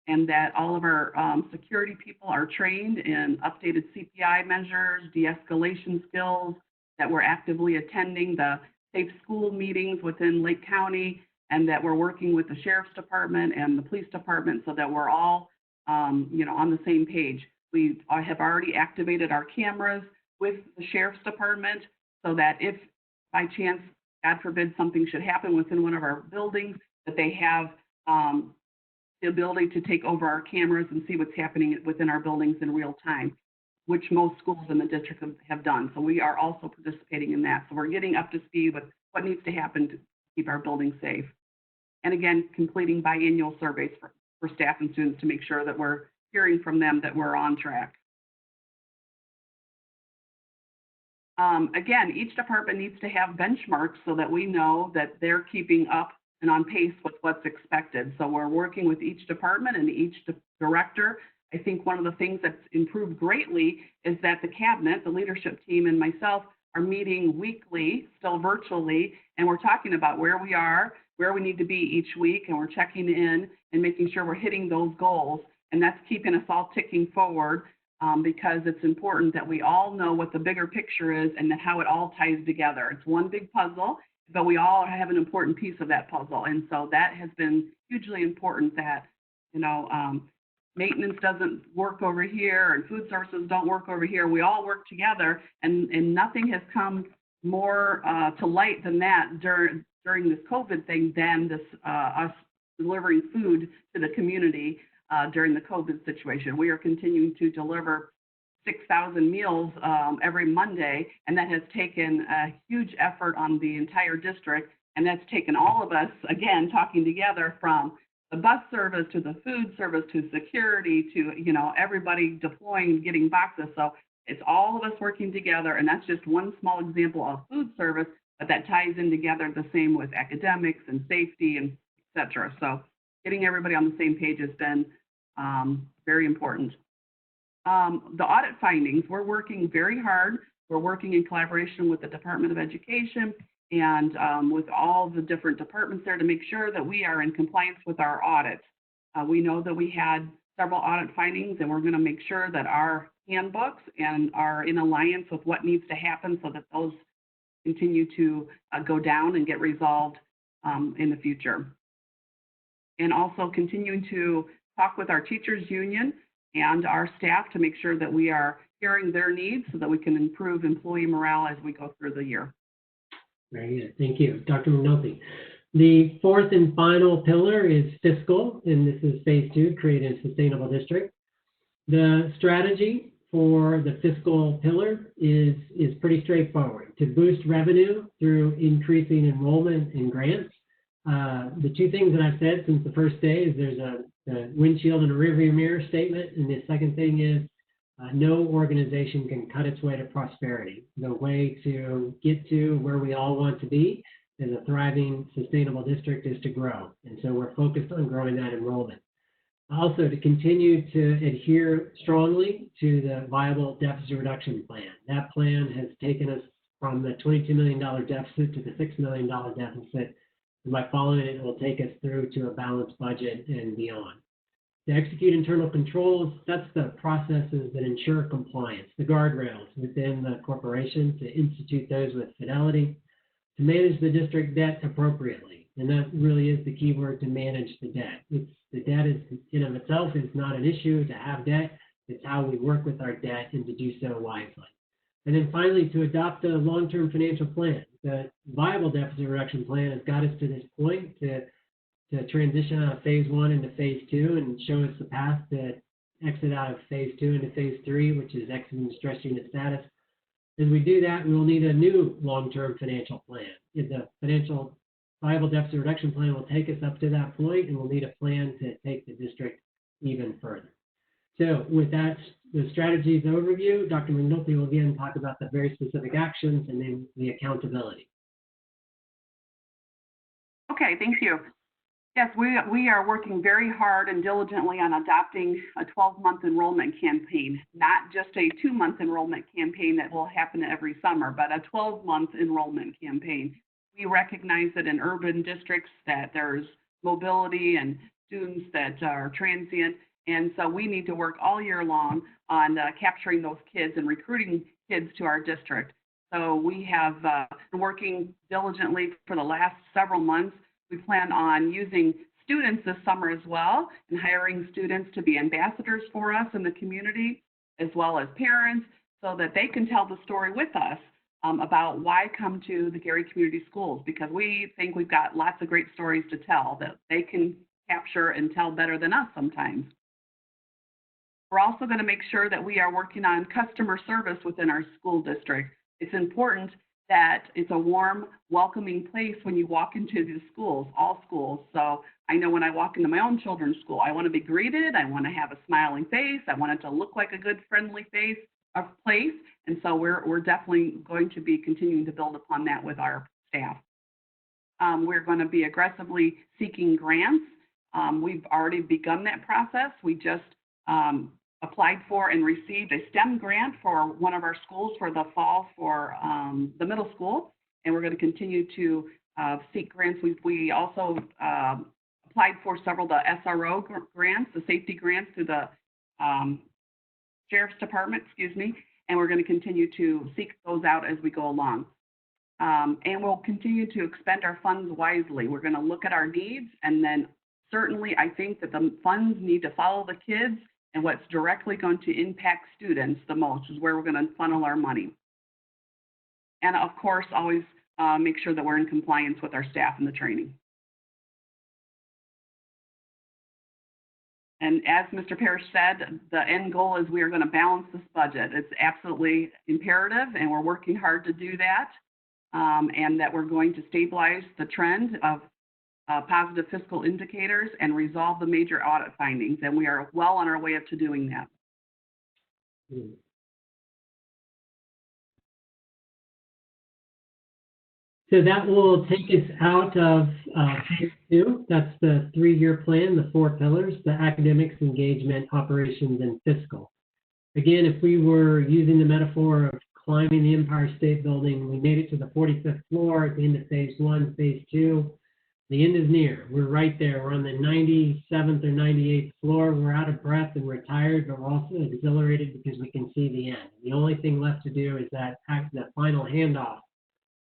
and that all of our security people are trained in updated CPI measures, de-escalation skills, that we're actively attending the safe school meetings within Lake County, and that we're working with the Sheriff's Department and the Police Department so that we're all on the same page. We have already activated our cameras with the Sheriff's Department so that if by chance, God forbid, something should happen within one of our buildings, that they have the ability to take over our cameras and see what's happening within our buildings in real time, which most schools in the district have done. So we are also participating in that. So we're getting up to speed with what needs to happen to keep our buildings safe. And again, completing biannual surveys for staff and students to make sure that we're hearing from them that we're on track. Again, each department needs to have benchmarks so that we know that they're keeping up and on pace with what's expected. So we're working with each department and each director. I think one of the things that's improved greatly is that the cabinet, the leadership team, and myself are meeting weekly, still virtually, and we're talking about where we are, where we need to be each week, and we're checking in and making sure we're hitting those goals. And that's keeping us all ticking forward because it's important that we all know what the bigger picture is and that how it all ties together. It's one big puzzle, but we all have an important piece of that puzzle. And so that has been hugely important that, maintenance doesn't work over here and food services don't work over here. We all work together, and nothing has come more to light than that during this COVID thing than this us delivering food to the community during the COVID situation. We are continuing to deliver 6,000 meals every Monday, and that has taken a huge effort on the entire district, and that's taken all of us, again, talking together from the bus service to the food service to security to, everybody deploying, getting boxes. So it's all of us working together, and that's just one small example of food service, but that ties in together the same with academics and safety and et cetera. So getting everybody on the same page has been very important. The audit findings, we're working very hard. We're working in collaboration with the Department of Education and with all the different departments there to make sure that we are in compliance with our audits. We know that we had several audit findings, and we're going to make sure that our handbooks and are in alliance with what needs to happen so that those continue to go down and get resolved in the future. And also continuing to talk with our teachers union and our staff to make sure that we are hearing their needs so that we can improve employee morale as we go through the year. Very good. Thank you. Dr. McNulty. The fourth and final pillar is fiscal, and this is phase 2, create a sustainable district. The strategy for the fiscal pillar is pretty straightforward: to boost revenue through increasing enrollment in grants. The two things that I've said since the first day is there's a windshield and a rearview mirror statement, and the second thing is no organization can cut its way to prosperity. The way to get to where we all want to be as a thriving, sustainable district is to grow. And so we're focused on growing that enrollment. Also, to continue to adhere strongly to the viable deficit reduction plan. That plan has taken us from the $22 million deficit to the $6 million deficit. And by following it, it will take us through to a balanced budget and beyond. To execute internal controls, that's the processes that ensure compliance, the guardrails within the corporation, to institute those with fidelity, to manage the district debt appropriately. And that really is the key word, to manage the debt. The debt is, in of itself is not an issue to have debt. It's how we work with our debt and to do so wisely. And then finally, to adopt a long-term financial plan. The viable deficit reduction plan has got us to this point to to transition out of phase 1 into phase 2 and show us the path to exit out of phase 2 into phase 3, which is exiting the stress unit status. As we do that, we will need a new long-term financial plan. The financial viable deficit reduction plan will take us up to that point, and we'll need a plan to take the district even further. So with that, the strategies overview, Dr. McNulty will again talk about the very specific actions and then the accountability. Okay, thank you. Yes, we are working very hard and diligently on adopting a 12-month enrollment campaign, not just a 2-month enrollment campaign that will happen every summer, but a 12-month enrollment campaign. We recognize that in urban districts that there's mobility and students that are transient, and so we need to work all year long on capturing those kids and recruiting kids to our district. So we have been working diligently for the last several months. We plan on using students this summer as well and hiring students to be ambassadors for us in the community, as well as parents, so that they can tell the story with us about why come to the Gary Community Schools, because we think we've got lots of great stories to tell that they can capture and tell better than us sometimes. We're also going to make sure that we are working on customer service within our school district. It's important that it's a warm, welcoming place when you walk into the schools, all schools. So I know when I walk into my own children's school, I want to be greeted, I want to have a smiling face, I want it to look like a good, friendly place. And so we're definitely going to be continuing to build upon that with our staff. We're going to be aggressively seeking grants. We've already begun that process. We just applied for and received a STEM grant for one of our schools for the fall for the middle school, and we're going to continue to seek grants. We also applied for several of the SRO grants, the safety grants through the Sheriff's Department, and we're going to continue to seek those out as we go along. And we'll continue to expend our funds wisely. We're going to look at our needs, and then certainly I think that the funds need to follow the kids, and what's directly going to impact students the most is where we're going to funnel our money. And of course, always make sure that we're in compliance with our staff and the training. And as Mr. Parrish said, the end goal is we are going to balance this budget. It's absolutely imperative, and we're working hard to do that, and that we're going to stabilize the trend of positive fiscal indicators and resolve the major audit findings. And we are well on our way up to doing that. So that will take us out of phase 2. That's the 3-year plan, the 4 pillars, the academics, engagement, operations, and fiscal. Again, if we were using the metaphor of climbing the Empire State Building, we made it to the 45th floor at the end of phase 1, phase 2. The end is near. We're right there. We're on the 97th or 98th floor. We're out of breath and we're tired, but we're also exhilarated because we can see the end. The only thing left to do is that final handoff,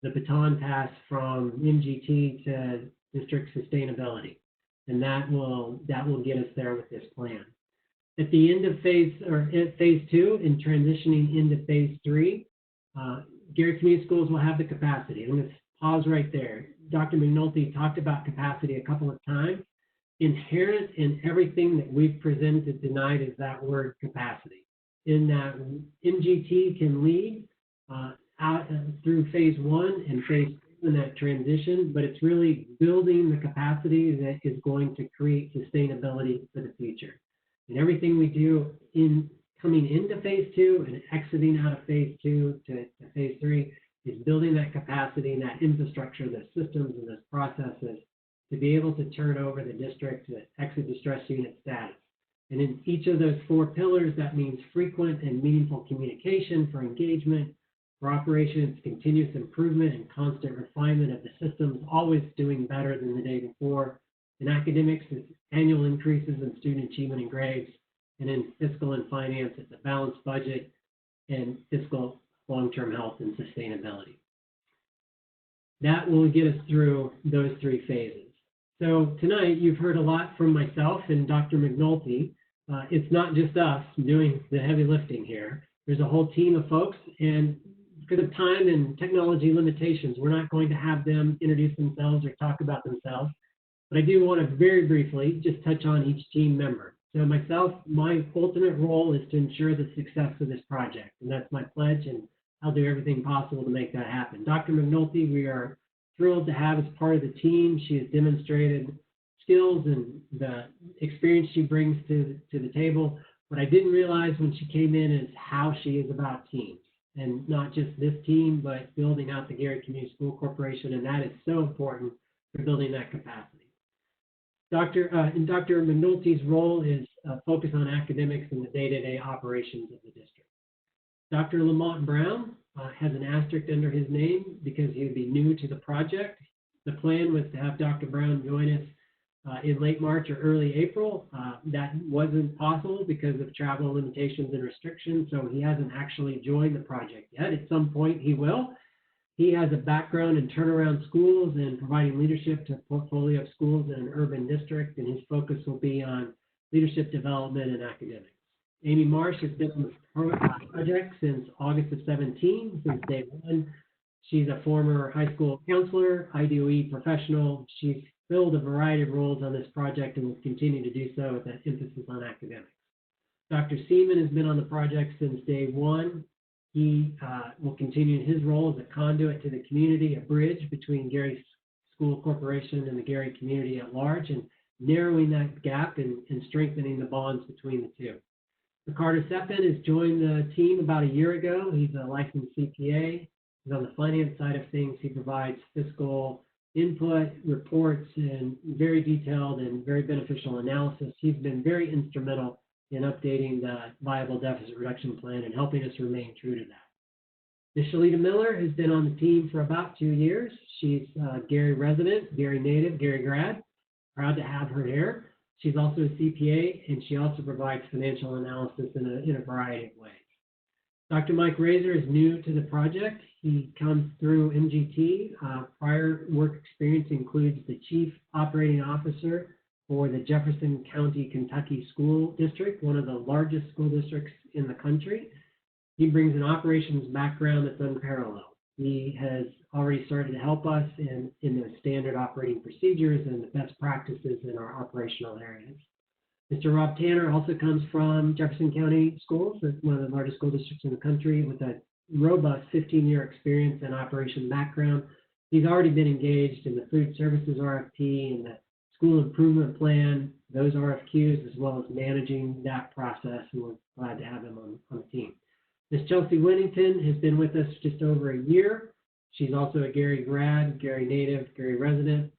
the baton pass from MGT to district sustainability, and that will get us there with this plan. At the end of phase 2 and transitioning into phase 3, Gary Community Schools will have the capacity. I'm going to pause right there. Dr. McNulty talked about capacity a couple of times. Inherent in everything that we've presented tonight is that word capacity. In that MGT can lead out through phase 1 and phase 2 in that transition, but it's really building the capacity that is going to create sustainability for the future. And everything we do in coming into phase 2 and exiting out of phase 2 to phase 3 is building that capacity and that infrastructure, the systems and those processes to be able to turn over the district to exit distress unit status. And in each of those 4 pillars, that means frequent and meaningful communication for engagement, for operations, continuous improvement and constant refinement of the systems, always doing better than the day before. In academics, it's annual increases in student achievement and grades. And in fiscal and finance, it's a balanced budget and fiscal long-term health and sustainability. That will get us through those 3 phases. So tonight, you've heard a lot from myself and Dr. McNulty. It's not just us doing the heavy lifting here. There's a whole team of folks, and because of time and technology limitations, we're not going to have them introduce themselves or talk about themselves. But I do want to very briefly just touch on each team member. So myself, my ultimate role is to ensure the success of this project, and that's my pledge, and I'll do everything possible to make that happen. Dr. McNulty, we are thrilled to have as part of the team. She has demonstrated skills and the experience she brings to the table. What I didn't realize when she came in is how she is about teams, and not just this team, but building out the Gary Community School Corporation, and that is so important for building that capacity. Dr. McNulty's role is focused on academics and the day-to-day operations of the district. Dr. Lamont Brown has an asterisk under his name because he would be new to the project. The plan was to have Dr. Brown join us in late March or early April. That wasn't possible because of travel limitations and restrictions, so he hasn't actually joined the project yet. At some point he will. He has a background in turnaround schools and providing leadership to a portfolio of schools in an urban district, and his focus will be on leadership development and academics. Amy Marsh has been on the project since August of 17, since day one. She's a former high school counselor, IDOE professional. She's filled a variety of roles on this project and will continue to do so with an emphasis on academics. Dr. Seaman has been on the project since day one. He will continue in his role as a conduit to the community, a bridge between Gary School Corporation and the Gary community at large, and narrowing that gap and strengthening the bonds between the two. Ricardo Seppin has joined the team about a year ago. He's a licensed CPA. He's on the finance side of things. He provides fiscal input, reports, and very detailed and very beneficial analysis. He's been very instrumental in updating the viable deficit reduction plan and helping us remain true to that. Ms. Shalita Miller has been on the team for about 2 years. She's a Gary resident, Gary native, Gary grad. Proud to have her here. She's also a CPA, and she also provides financial analysis in a variety of ways. Dr. Mike Razor is new to the project. He comes through MGT. Prior work experience includes the Chief Operating Officer for the Jefferson County, Kentucky School District, one of the largest school districts in the country. He brings an operations background that's unparalleled. He has already started to help us in the standard operating procedures and the best practices in our operational areas. Mr. Rob Tanner also comes from Jefferson County Schools, one of the largest school districts in the country, with a robust 15-year experience and operation background. He's already been engaged in the food services RFP and the school improvement plan, those RFQs, as well as managing that process, and we're glad to have him on the team. Ms. Chelsea Winnington has been with us just over a year. She's also a Gary grad, Gary native, Gary resident.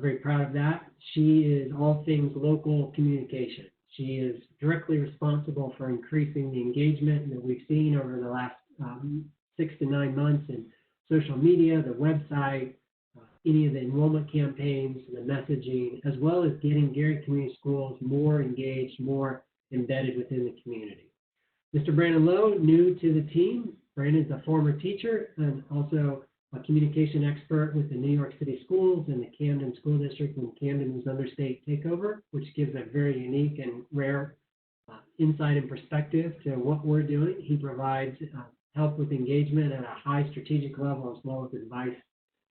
Very proud of that. She is all things local communication. She is directly responsible for increasing the engagement that we've seen over the last 6 to 9 months in social media, the website, any of the enrollment campaigns, the messaging, as well as getting Gary Community Schools more engaged, more embedded within the community. Mr. Brandon Lowe, new to the team. Brandon's a former teacher and also a communication expert with the New York City Schools and the Camden School District when Camden was under state takeover, which gives a very unique and rare insight and perspective to what we're doing. He provides help with engagement at a high strategic level, as well as advice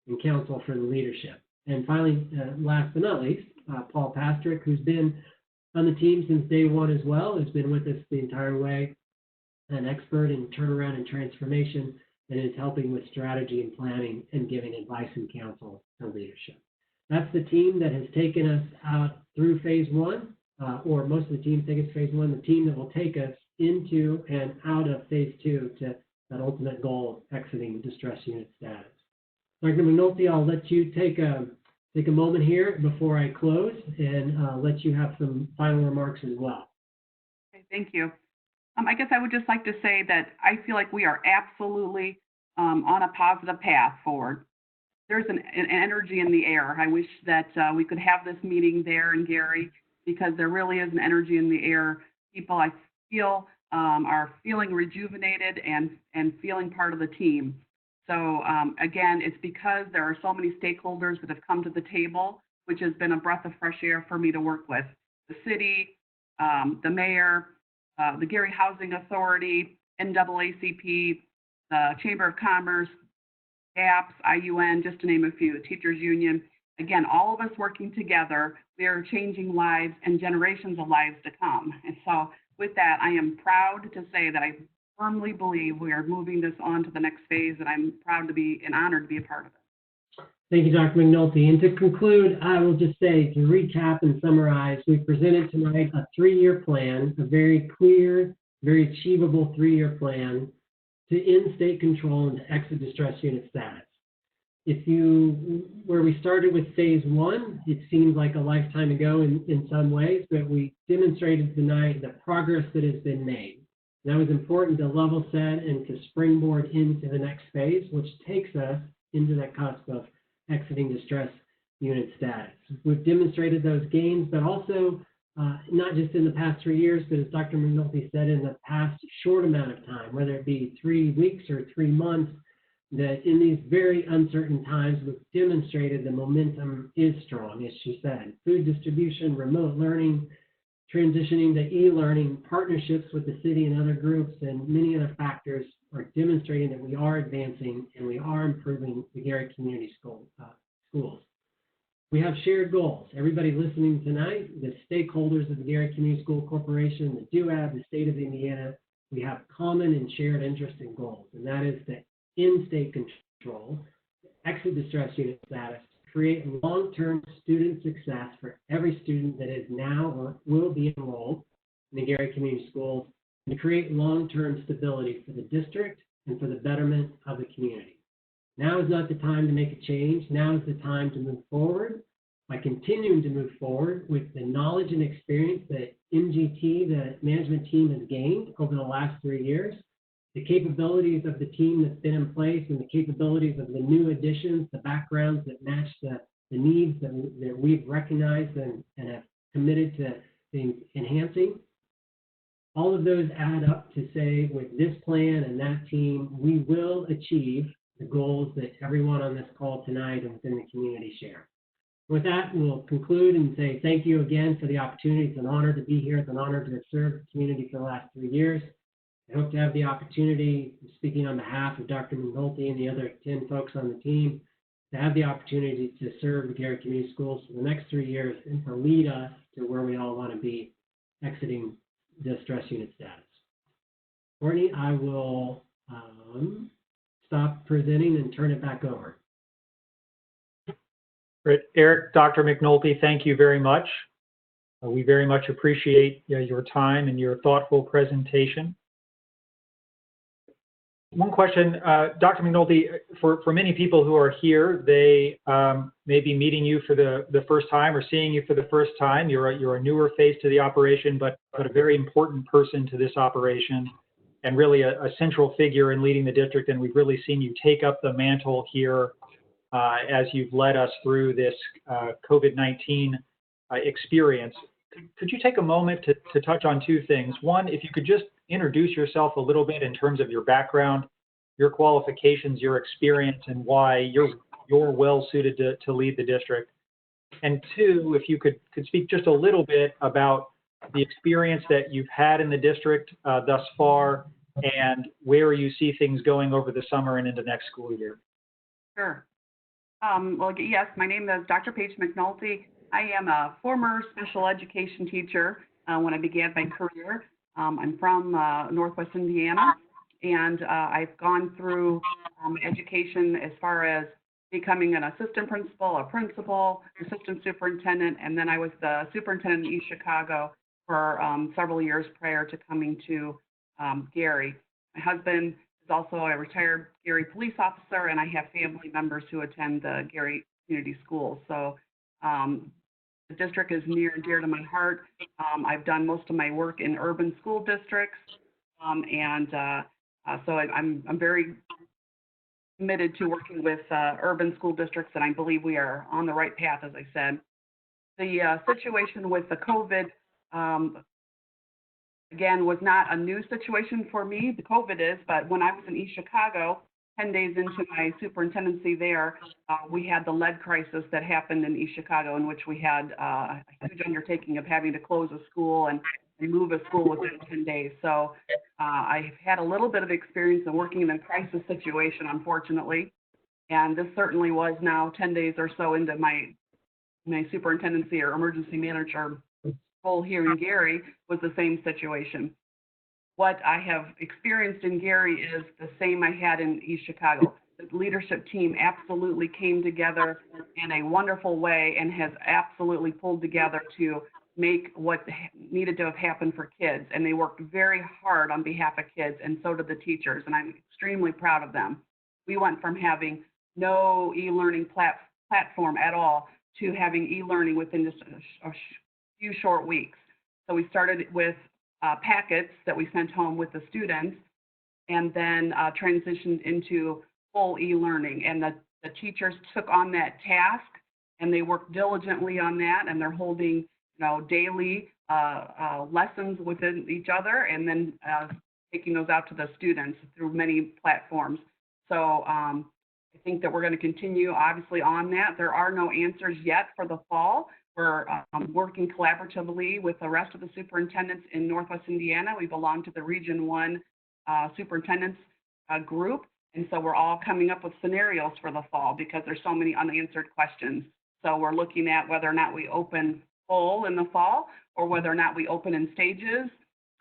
and counsel for the leadership. And finally, last but not least, Paul Pastrick, who's been on the team since day one as well, has been with us the entire way, an expert in turnaround and transformation, and is helping with strategy and planning and giving advice and counsel to leadership. That's the team that has taken us out through phase one, or most of the teams take us phase one, the team that will take us into and out of phase two to that ultimate goal of exiting distress unit status. Dr. McNulty, I'll let you take a moment here before I close and let you have some final remarks as well. Okay, thank you. I guess I would just like to say that I feel like we are absolutely on a positive path forward. There's an energy in the air. I wish that we could have this meeting there in Gary, because there really is an energy in the air. People, I feel, are feeling rejuvenated and feeling part of the team. So again, it's because there are so many stakeholders that have come to the table, which has been a breath of fresh air for me to work with. The city, the mayor, the Gary Housing Authority, NAACP, the Chamber of Commerce, GAPS, IUN, just to name a few, Teachers Union. again, all of us working together, we are changing lives and generations of lives to come. And so with that, I am proud to say that I firmly believe we are moving this on to the next phase, and I'm proud to be and honored to be a part of it. Thank you, Dr. McNulty. And to conclude, I will just say, to recap and summarize, we presented tonight a 3-year plan, a very clear, very achievable 3-year plan to end state control and to exit distress unit status. Where we started with phase 1, it seems like a lifetime ago in some ways, but we demonstrated tonight the progress that has been made. That was important to level set and to springboard into the next phase, which takes us into that cusp of exiting distress unit status. We've demonstrated those gains, but also not just in the past 3 years, but as Dr. McNulty said, in the past short amount of time, whether it be 3 weeks or 3 months, that in these very uncertain times, we've demonstrated the momentum is strong, as she said. Food distribution, remote learning, transitioning to e-learning, partnerships with the city and other groups, and many other factors are demonstrating that we are advancing and we are improving the Gary Community schools. We have shared goals. Everybody listening tonight, the stakeholders of the Gary Community School Corporation, the DUAB, the state of Indiana, we have common and shared interest and goals, and that is to end state control, exit distress unit status, create long-term student success for every student that is now or will be enrolled in the Gary Community Schools, and to create long-term stability for the district and for the betterment of the community. Now is not the time to make a change. Now is the time to move forward by continuing to move forward with the knowledge and experience that MGT, the management team, has gained over the last 3 years, the capabilities of the team that's been in place, and the capabilities of the new additions, the backgrounds that match the needs that we've recognized and have committed to enhancing. All of those add up to say, with this plan and that team, we will achieve the goals that everyone on this call tonight and within the community share. With that, we'll conclude and say thank you again for the opportunity. It's an honor to be here. It's an honor to have served the community for the last 3 years. I hope to have the opportunity, speaking on behalf of Dr. McNulty and the other 10 folks on the team, to have the opportunity to serve the Gary Community Schools for the next 3 years and to lead us to where we all want to be, exiting distress unit status. Courtney, I will stop presenting and turn it back over. Great. Eric, Dr. McNulty, thank you very much. We very much appreciate your time and your thoughtful presentation. One question, Dr. McNulty, for many people who are here, they may be meeting you for the first time or seeing you for the first time. You're a newer face to the operation, but a very important person to this operation and really a central figure in leading the district. And we've really seen you take up the mantle here as you've led us through this COVID-19 experience. Could you take a moment to touch on 2 things? One, if you could just introduce yourself a little bit in terms of your background, your qualifications, your experience, and why you're well suited to lead the district. And 2, if you could speak just a little bit about the experience that you've had in the district thus far and where you see things going over the summer and into next school year. Sure. Well, yes, my name is Dr. Paige McNulty. I am a former special education teacher when I began my career. I'm from Northwest Indiana, and I've gone through education as far as becoming an assistant principal, a principal, assistant superintendent, and then I was the superintendent in East Chicago for several years prior to coming to Gary. My husband is also a retired Gary police officer, and I have family members who attend the Gary Community Schools. So the district is near and dear to my heart. I've done most of my work in urban school districts, so I'm very committed to working with urban school districts, and I believe we are on the right path, as I said. The situation with the COVID, again, was not a new situation for me. The COVID is, but when I was in East Chicago, 10 days into my superintendency there, we had the lead crisis that happened in East Chicago, in which we had a huge undertaking of having to close a school and move a school within 10 days. So I've had a little bit of experience in working in a crisis situation, unfortunately. And this certainly was now 10 days or so into my my superintendency or emergency manager role here in Gary was the same situation. What I have experienced in Gary is the same I had in East Chicago. The leadership team absolutely came together in a wonderful way and has absolutely pulled together to make what needed to have happened for kids. And they worked very hard on behalf of kids, and so did the teachers, and I'm extremely proud of them. We went from having no e-learning platform at all to having e-learning within just a few short weeks. So we started with packets that we sent home with the students, and then transitioned into full e-learning. And the teachers took on that task, and they worked diligently on that, and they're holding daily lessons within each other, and then taking those out to the students through many platforms. So I think that we're going to continue, obviously, on that. There are no answers yet for the fall. We're working collaboratively with the rest of the superintendents in Northwest Indiana. We belong to the Region 1 superintendents group, and so we're all coming up with scenarios for the fall because there's so many unanswered questions. So we're looking at whether or not we open full in the fall, or whether or not we open in stages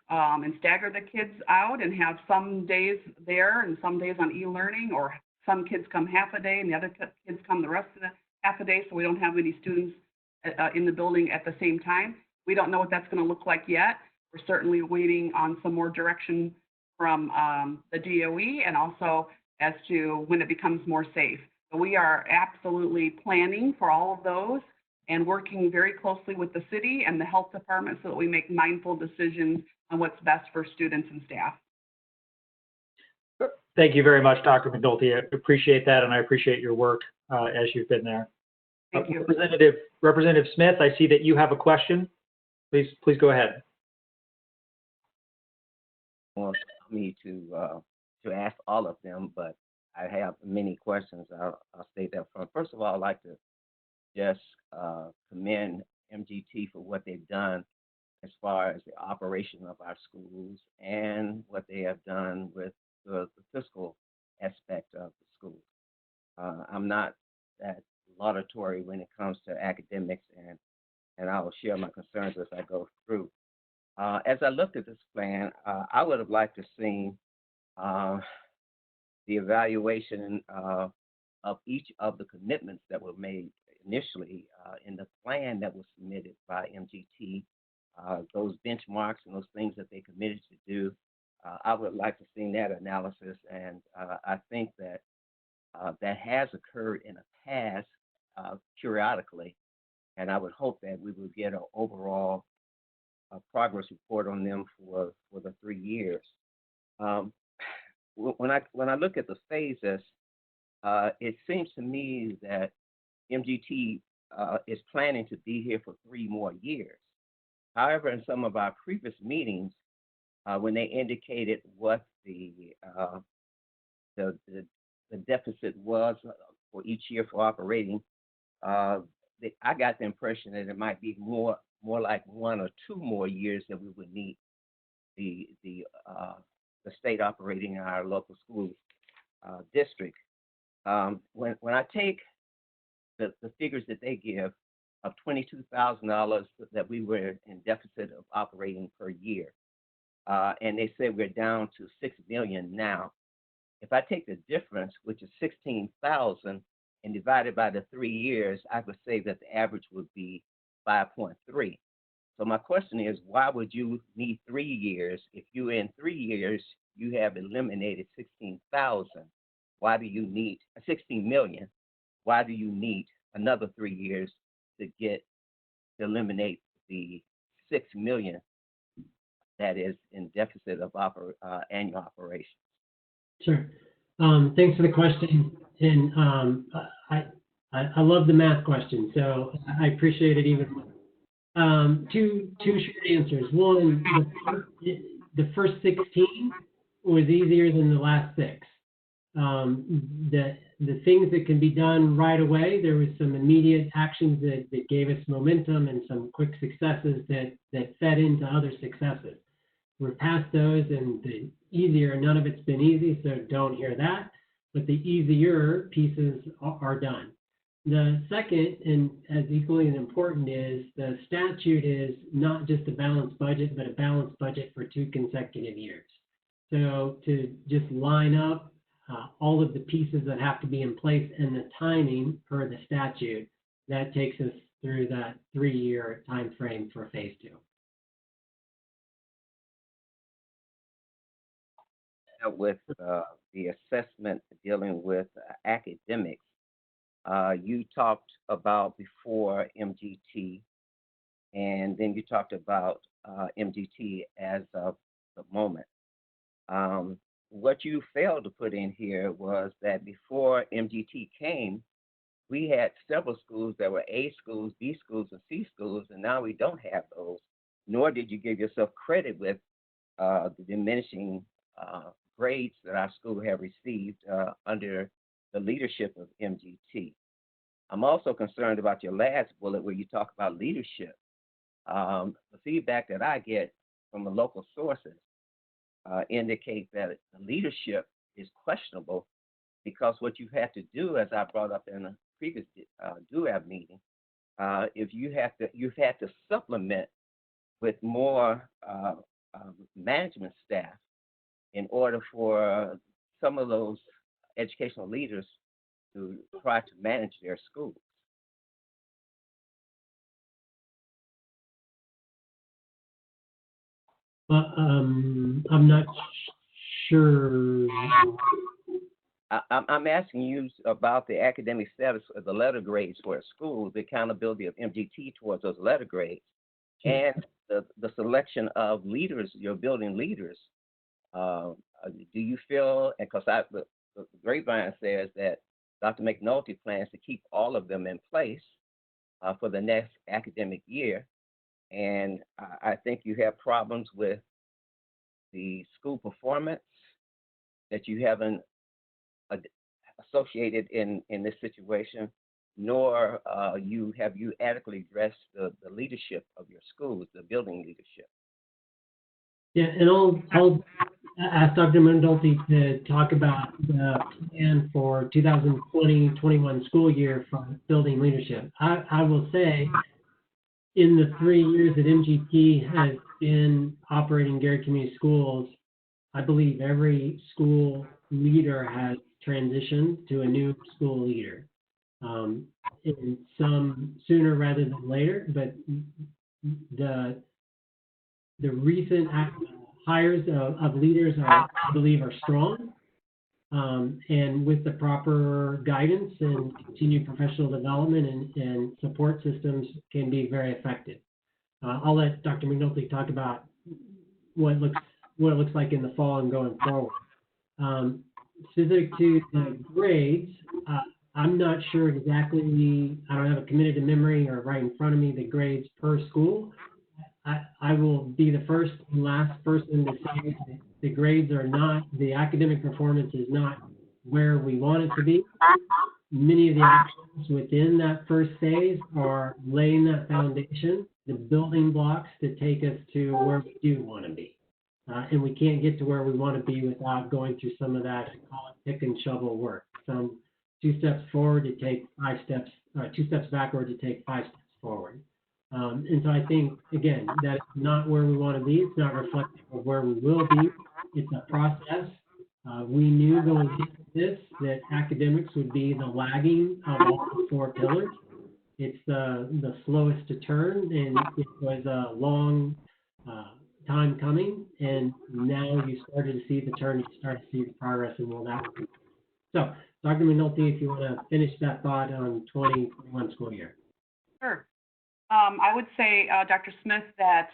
and stagger the kids out and have some days there and some days on e-learning, or some kids come half a day and the other kids come the rest of the half a day, so we don't have any students in the building at the same time. We don't know what that's going to look like yet. We're certainly waiting on some more direction from the DOE, and also as to when it becomes more safe. But we are absolutely planning for all of those and working very closely with the city and the health department so that we make mindful decisions on what's best for students and staff. Thank you very much, Dr. McNulty. I appreciate that, and I appreciate your work as you've been there. Thank you. Representative Smith, I see that you have a question. Please go ahead. Want me to ask all of them, but I have many questions. I'll state that from. First of all, I'd like to just commend MGT for what they've done as far as the operation of our schools and what they have done with the fiscal aspect of the schools. I'm not that laudatory when it comes to academics, and I will share my concerns as I go through. As I looked at this plan, I would have liked to see the evaluation of each of the commitments that were made initially in the plan that was submitted by MGT, those benchmarks and those things that they committed to do. I would like to see that analysis, and I think that that has occurred in the past periodically, and I would hope that we will get an overall progress report on them for the 3 years. When I look at the phases, it seems to me that MGT is planning to be here for 3 more years. However, in some of our previous meetings, when they indicated what the deficit was for each year for operating, I got the impression that it might be more like 1 or 2 more years that we would need the state operating our local school district. When I take the figures that they give of $22,000 that we were in deficit of operating per year, and they say we're down to $6 million now. If I take the difference, which is $16,000, and divide it by the 3 years, I would say that the average would be 5.3. So my question is, why would you need 3 years if you in 3 years you have eliminated 16,000? Why do you need 16 million? Why do you need another 3 years to eliminate the 6 million that is in deficit of annual operations? Sure. Thanks for the question, and I love the math question, so I appreciate it even more. Two short answers. One, the first 16 was easier than the last 6. The things that can be done right away, there was some immediate actions that gave us momentum and some quick successes that fed into other successes. We're past those, and the easier, none of it's been easy, so don't hear that, but the easier pieces are done. The second, and as equally as important, is the statute is not just a balanced budget, but a balanced budget for 2 consecutive years. So to just line up all of the pieces that have to be in place and the timing per the statute, that takes us through that 3-year time frame for phase 2. With the assessment dealing with academics, you talked about before MGT, and then you talked about MGT as of the moment. What you failed to put in here was that before MGT came, we had several schools that were A schools, B schools, and C schools, and now we don't have those, nor did you give yourself credit with the diminishing grades that our school have received under the leadership of MGT. I'm also concerned about your last bullet where you talk about leadership. The feedback that I get from the local sources indicate that the leadership is questionable because what you've had to do, as I brought up in a previous DUAB meeting, if you've had to supplement with more management staff in order for some of those educational leaders to try to manage their schools. I'm not sure. I'm asking you about the academic status of the letter grades for a school, the accountability of MGT towards those letter grades, and the selection of leaders, your building leaders. Do you feel, because the grapevine says that Dr. McNulty plans to keep all of them in place for the next academic year, and I think you have problems with the school performance that you haven't associated in this situation, nor have you adequately addressed the leadership of your schools, the building leadership. Yeah, and I'll ask Dr. McNulty to talk about the plan for 2020-21 school year for building leadership. I will say, in the 3 years that MGT has been operating Garrett Community Schools, I believe every school leader has transitioned to a new school leader. In some sooner rather than later, but the recent hires of leaders I believe are strong, and with the proper guidance and continued professional development and support systems can be very effective. I'll let Dr. McNulty talk about what it looks like in the fall and going forward. Specific to the grades, I'm not sure exactly, I don't have a committed to memory or right in front of me the grades per school. I will be the first and last person to say that the grades are not, the academic performance is not where we want it to be. Many of the actions within that first phase are laying that foundation, the building blocks to take us to where we do want to be. And we can't get to where we want to be without going through some of that, call it pick and shovel work. Some 2 steps forward to take 5 steps, 2 steps backward to take 5 steps forward. And so I think, again, that's not where we want to be. It's not reflective of where we will be. It's a process. We knew going into this that academics would be the lagging of all the 4 pillars. It's the slowest to turn, and it was a long time coming, and now you started to see the turn, you start to see the progress, and will that be. So, Dr. McNulty, if you want to finish that thought on 2021 school year. Sure. I would say, Dr. Smith, that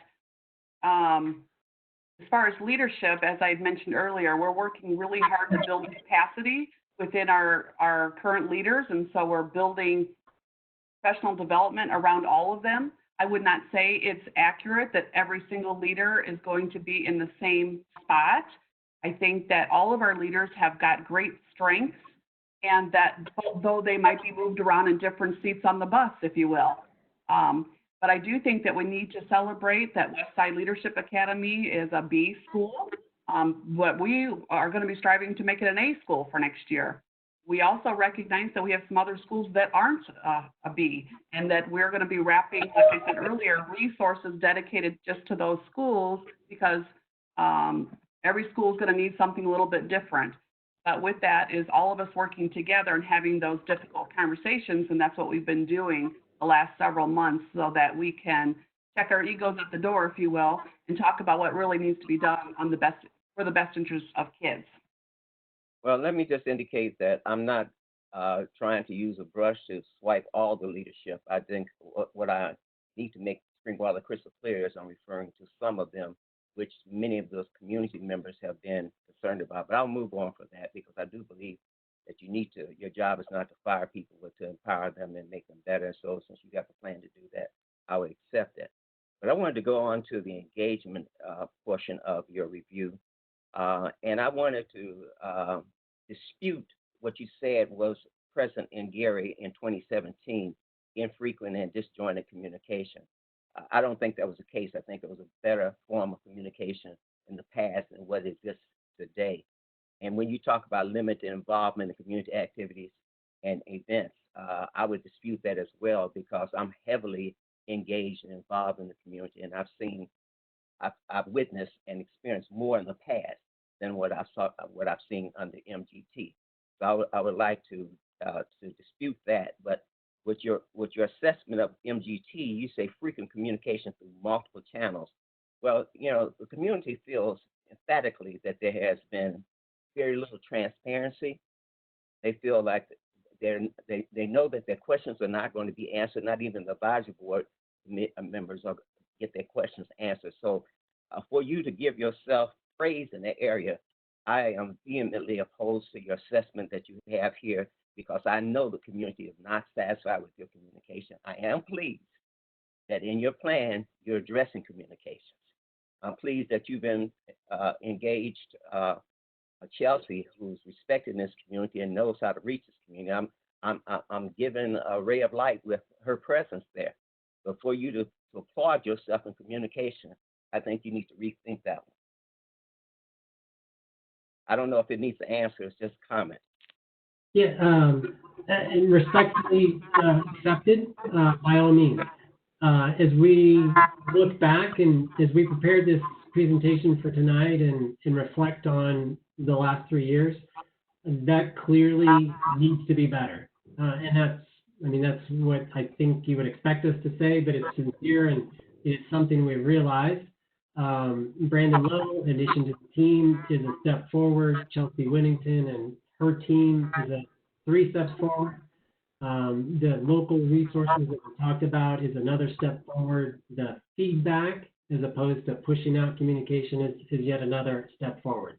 as far as leadership, as I had mentioned earlier, we're working really hard to build capacity within our current leaders, and so we're building professional development around all of them. I would not say it's accurate that every single leader is going to be in the same spot. I think that all of our leaders have got great strengths, and that though they might be moved around in different seats on the bus, if you will. But I do think that we need to celebrate that Westside Leadership Academy is a B school, but we are going to be striving to make it an A school for next year. We also recognize that we have some other schools that aren't a B, and that we're going to be wrapping, like I said earlier, resources dedicated just to those schools, because every school is going to need something a little bit different. But with that is all of us working together and having those difficult conversations, and that's what we've been doing the last several months, so that we can check our egos at the door, if you will, and talk about what really needs to be done on for the best interest of kids. Well, let me just indicate that I'm not trying to use a brush to swipe all the leadership. I think what I need to make Springwater crystal clear is I'm referring to some of them, which many of those community members have been concerned about. But I'll move on from that, because I do believe that your job is not to fire people, but to empower them and make them better. So since you got the plan to do that, I would accept that. But I wanted to go on to the engagement portion of your review. And I wanted to dispute what you said was present in Gary in 2017, infrequent and disjointed communication. I don't think that was the case. I think it was a better form of communication in the past than what exists today. And when you talk about limited involvement in community activities and events, I would dispute that as well, because I'm heavily engaged and involved in the community, and I've witnessed and experienced more in the past than what I've seen under MGT. So I would like to dispute that. But with your assessment of MGT, you say frequent communication through multiple channels. Well, the community feels emphatically that there has been very little transparency. They feel like they know that their questions are not going to be answered. Not even the advisory board members are get their questions answered. So for you to give yourself praise in that area, I am vehemently opposed to your assessment that you have here, because I know the community is not satisfied with your communication. I am pleased that in your plan, you're addressing communications. I'm pleased that you've been engaged Chelsea, who's respected in this community and knows how to reach this community. I'm given a ray of light with her presence there. But for you to applaud yourself in communication, I think you need to rethink that one. I don't know if it needs an answer, it's just a comment. Yeah, and respectfully accepted, by all means. As we look back and as we prepared this presentation for tonight and reflect on the last 3 years, that clearly needs to be better. And that's what I think you would expect us to say, but it's sincere and it's something we've realized. Brandon Lowe, in addition to the team, is a step forward. Chelsea Whittington and her team is a 3 steps forward. The local resources that we talked about is another step forward. The feedback, as opposed to pushing out communication, is yet another step forward.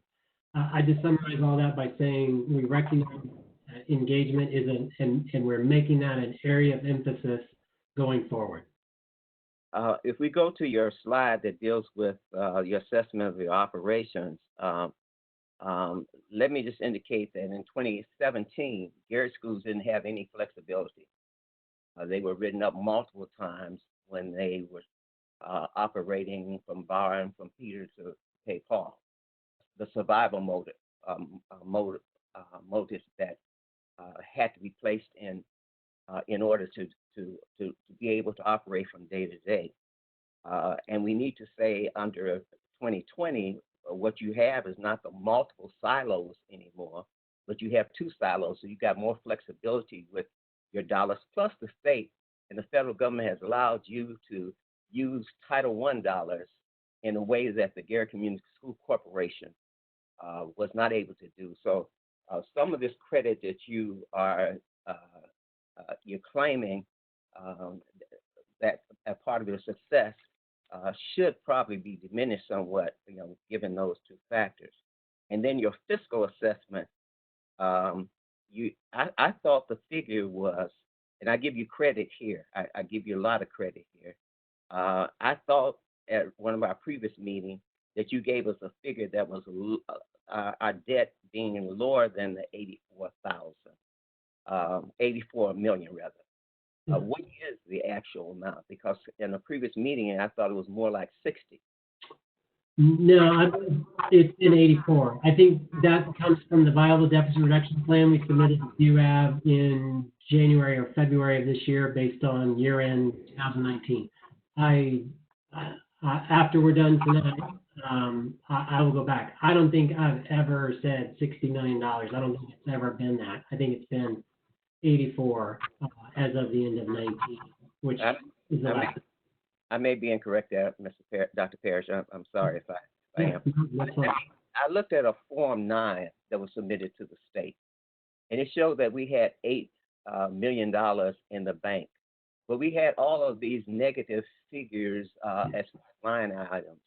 I just summarize all that by saying we recognize engagement and we're making that an area of emphasis going forward. If we go to your slide that deals with your assessment of your operations, let me just indicate that in 2017, Gary schools didn't have any flexibility. They were written up multiple times when they were operating from borrowing from Peter to pay Paul. The survival motives that had to be placed in order to be able to operate from day to day. And we need to say under 2020, what you have is not the multiple silos anymore, but you have 2 silos. So you got more flexibility with your dollars, plus the state and the federal government has allowed you to use Title I dollars in a way that the Gary Community School Corporation was not able to do. So some of this credit that you're claiming that a part of your success should probably be diminished somewhat, given those 2 factors. And then your fiscal assessment, I thought the figure was, and I give you credit here, I give you a lot of credit here. I thought at one of our previous meetings that you gave us a figure that was our debt being lower than the 84 million rather. What is the actual amount? Because in a previous meeting, I thought it was more like 60. No, it's in 84. I think that comes from the viable deficit reduction plan we submitted to DUAB in January or February of this year based on year-end 2019. After we're done tonight, I will go back. I don't think I've ever said $60 million. I don't think it's ever been that. I think it's been 84 as of the end of 19, which is the last. I may be incorrect there, Dr. Parrish. I'm sorry if I am. I looked at a Form 9 that was submitted to the state, and it showed that we had $8 million in the bank, but we had all of these negative figures as line items.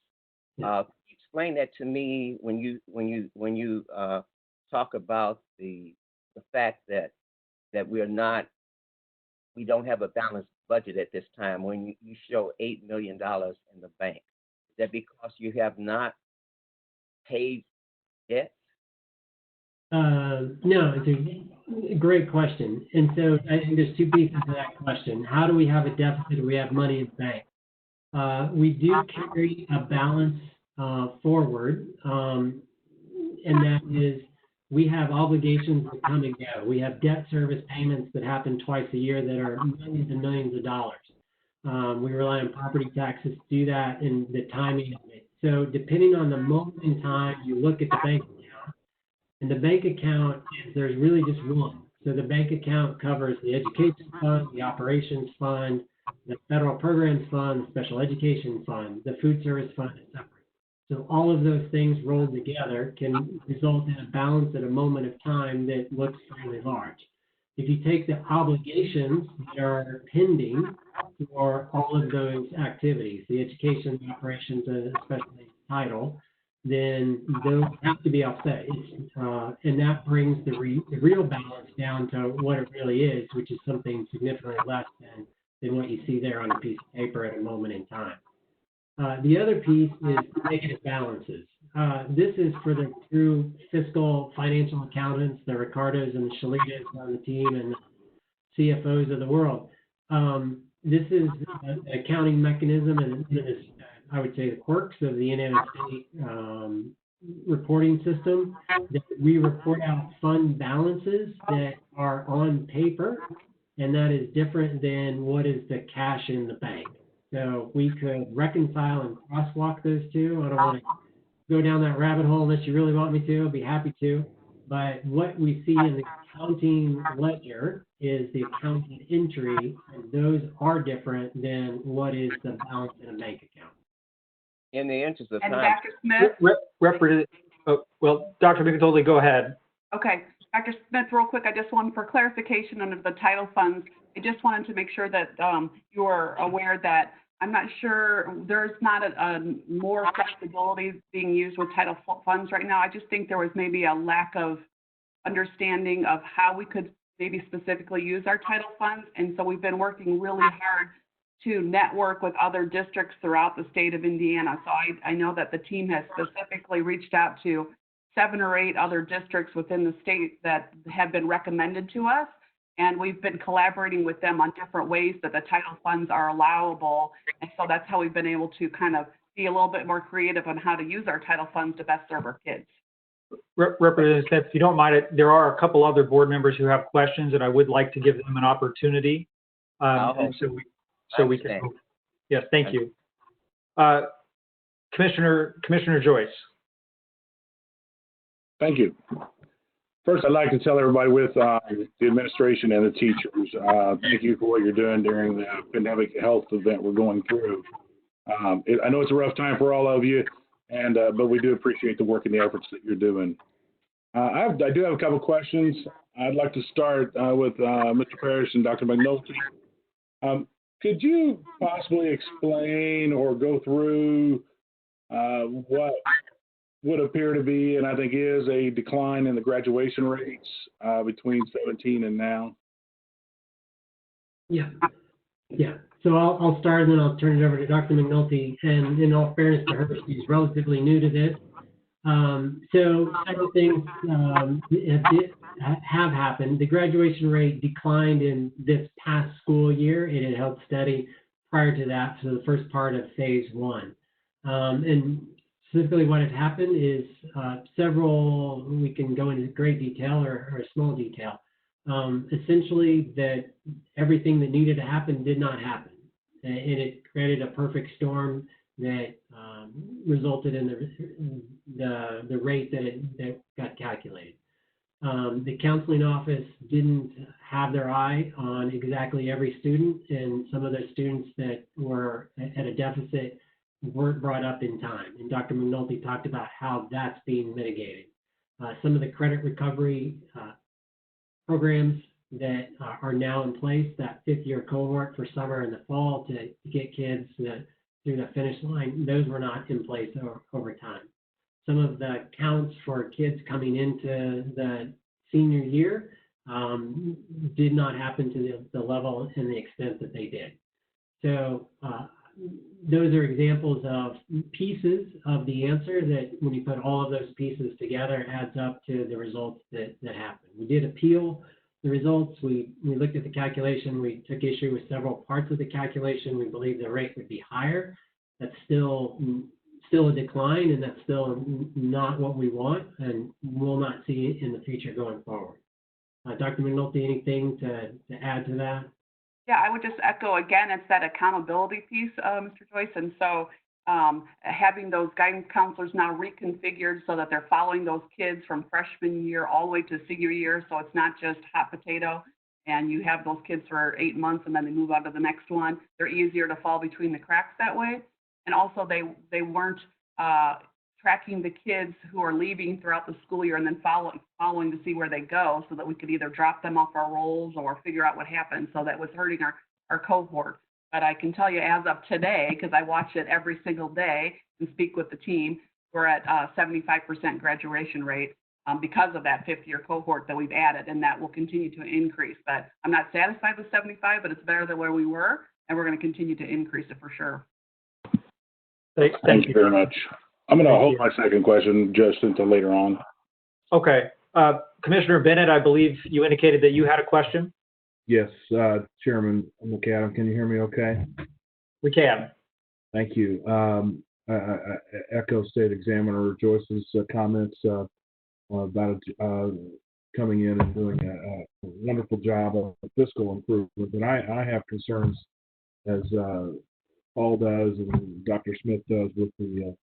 Explain that to me when you talk about the fact that we don't have a balanced budget at this time when you show $8 million in the bank. Is that because you have not paid debt? No, it's a great question. And so I think there's two pieces to that question. How do we have a deficit if we have money in the bank? We do carry a balance forward, and that is we have obligations that come and go. We have debt service payments that happen twice a year that are millions and millions of dollars. We rely on property taxes to do that and the timing of it. So depending on the moment in time, you look at the bank account. And the bank account, there's really just one. So the bank account covers the education fund, the operations fund, the federal programs fund, the special education fund, the food service fund is separate. So all of those things rolled together can result in a balance at a moment of time that looks fairly large. If you take the obligations that are pending for all of those activities, the education, the operations, and especially title, then those have to be offset. And that brings the real balance down to what it really is, which is something significantly less than what you see there on a piece of paper at a moment in time. The other piece is negative balances. This is for the true fiscal financial accountants, the Ricardos and the Shalitas on the team and the CFOs of the world. This is an accounting mechanism, and this, I would say, the quirks of the Indiana State reporting system, that we report out fund balances that are on paper, and that is different than what is the cash in the bank. So we could reconcile and crosswalk those two. I don't want to go down that rabbit hole unless you really want me to. I'd be happy to. But what we see in the accounting ledger is the accounting entry, and those are different than what is the balance in a bank account. In the interest of And time. Dr. Smith? Well, Dr. McAndoldi, go ahead. Okay. Dr. Smith, real quick, I just want for clarification under the title funds, I just wanted to make sure that you are aware that I'm not sure there's not a more flexibility being used with title funds right now. I just think there was maybe a lack of understanding of how we could maybe specifically use our title funds. And so we've been working really hard to network with other districts throughout the state of Indiana. So I know that the team has specifically reached out to 7 or 8 other districts within the state that have been recommended to us. And we've been collaborating with them on different ways that the title funds are allowable. And so that's how we've been able to kind of be a little bit more creative on how to use our title funds to best serve our kids. Representative Smith, if you don't mind, there are a couple other board members who have questions, and I would like to give them an opportunity. And so we can. Yes, thank you. Commissioner Joyce. Thank you. First, I'd like to tell everybody with the administration and the teachers, thank you for what you're doing during the pandemic health event we're going through. I know it's a rough time for all of you, and but we do appreciate the work and the efforts that you're doing. I do have a couple questions. I'd like to start with Mr. Parrish and Dr. McNulty. Could you possibly explain or go through what would appear to be, and I think is, a decline in the graduation rates between 17 and now? Yeah. So I'll start, and then I'll turn it over to Dr. McNulty. And in all fairness to her, she's relatively new to this. So several things have happened. The graduation rate declined in this past school year. It had held steady prior to that, so the first part of phase 1. And Specifically, what had happened is several, we can go into great detail or small detail. Essentially, that everything that needed to happen did not happen. And it created a perfect storm that resulted in the rate that got calculated. The counseling office didn't have their eye on exactly every student, and some of the students that were at a deficit weren't brought up in time. And Dr. McNulty talked about how that's being mitigated. Some of the credit recovery programs that are now in place, that fifth-year cohort for summer and the fall to get kids through the finish line, those were not in place over time. Some of the counts for kids coming into the senior year did not happen to the level and the extent that they did. So those are examples of pieces of the answer that when you put all of those pieces together adds up to the results that happened. We did appeal the results. We looked at the calculation. We took issue with several parts of the calculation. We believe the rate would be higher. That's still a decline, and that's still not what we want and will not see in the future going forward. Dr. McNulty, anything to add to that? Yeah, I would just echo again, it's that accountability piece, Mr. Joyce. And so having those guidance counselors now reconfigured so that they're following those kids from freshman year all the way to senior year. So it's not just hot potato and you have those kids for 8 months and then they move on to the next one. They're easier to fall between the cracks that way. And also they weren't tracking the kids who are leaving throughout the school year and then following to see where they go so that we could either drop them off our rolls or figure out what happened. So that was hurting our cohort. But I can tell you as of today, because I watch it every single day and speak with the team, we're at 75% graduation rate because of that fifth-year cohort that we've added, and that will continue to increase. But I'm not satisfied with 75, but it's better than where we were, and we're going to continue to increase it for sure. Thank you very much. I'm going to hold my second question just until later on. Okay. Commissioner Bennett, I believe you indicated that you had a question. Yes, Chairman McAdam, can you hear me okay? We can. Thank you. I echo State Examiner Joyce's comments about coming in and doing a wonderful job of fiscal improvement. But I have concerns, as Paul does and Dr. Smith does, with the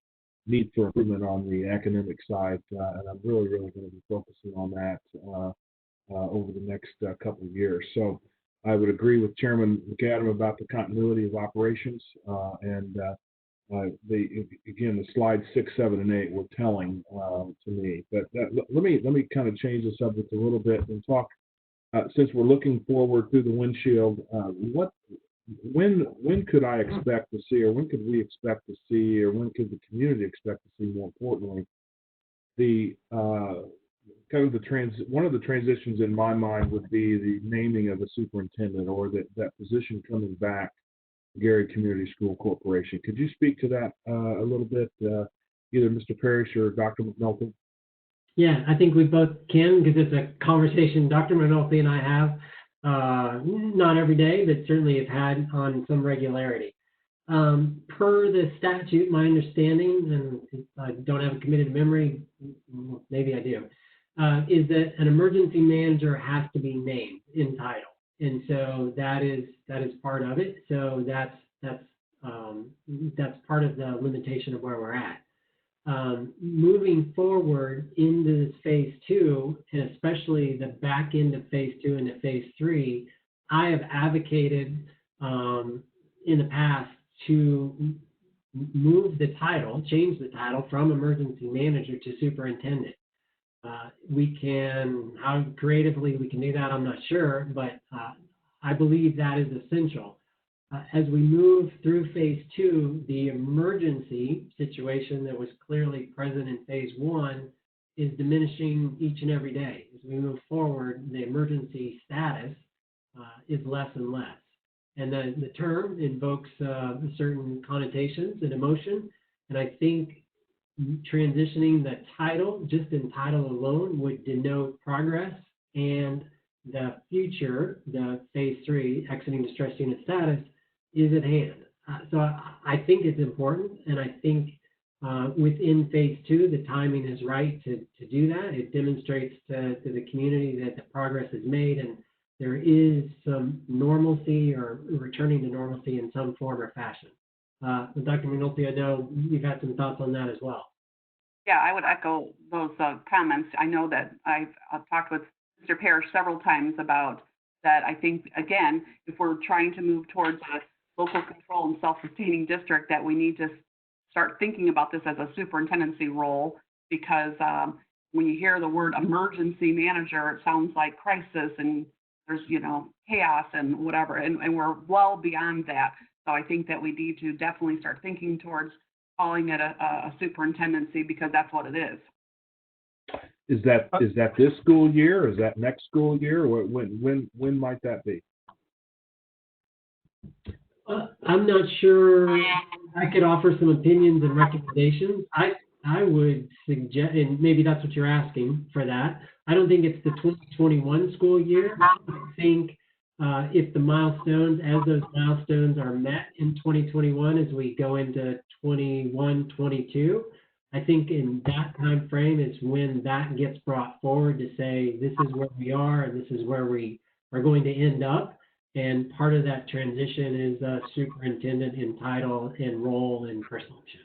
need for improvement on the academic side. And I'm really going to be focusing on that over the next couple of years. So I would agree with Chairman McAdam about the continuity of operations. Again, the slides 6, 7, and 8 were telling to me. But let me kind of change the subject a little bit and talk. Since we're looking forward through the windshield, when could I expect to see, or when could we expect to see, or when could the community expect to see, more importantly, the kind of one of the transitions in my mind would be the naming of a superintendent, or that position coming back to Gary Community School Corporation. Could you speak to that a little bit, either Mr. Parrish or Dr. McNulty? Yeah, I think we both can, because it's a conversation Dr. McNulty and I have, not every day, but certainly have had on some regularity. Per the statute, my understanding, and I don't have a committed memory, maybe I do, is that an emergency manager has to be named in title. And so that is part of it. So that's part of the limitation of where we're at. Moving forward into this phase 2, and especially the back end of phase 2 into phase 3, I have advocated in the past to move the title, change the title from emergency manager to superintendent. We can, how creatively we can do that, I'm not sure, but I believe that is essential. As we move through phase 2, the emergency situation that was clearly present in phase 1 is diminishing each and every day. As we move forward, the emergency status is less and less. And the term invokes certain connotations and emotion, and I think transitioning the title, just in title alone, would denote progress, and the future, the phase 3, exiting distress unit status, is at hand. So I think it's important, and I think within phase 2, the timing is right to do that. It demonstrates to the community that the progress is made and there is some normalcy or returning to normalcy in some form or fashion. Dr. McNulty, I know you've had some thoughts on that as well. Yeah, I would echo those comments. I know that I've talked with Mr. Parrish several times about that. I think, again, if we're trying to move towards a local control and self-sustaining district, that we need to start thinking about this as a superintendency role, because when you hear the word emergency manager, it sounds like crisis and there's, chaos and whatever, and we're well beyond that. So I think that we need to definitely start thinking towards calling it a superintendency, because that's what it is. Is that this school year? Or is that next school year? Or when might that be? I'm not sure. I could offer some opinions and recommendations. I would suggest, and maybe that's what you're asking for that. I don't think it's the 2021 school year. I think if the milestones, as those milestones are met in 2021, as we go into 21, 22, I think in that time frame is when that gets brought forward to say, this is where we are and this is where we are going to end up. And part of that transition is a superintendent in title and role and perception.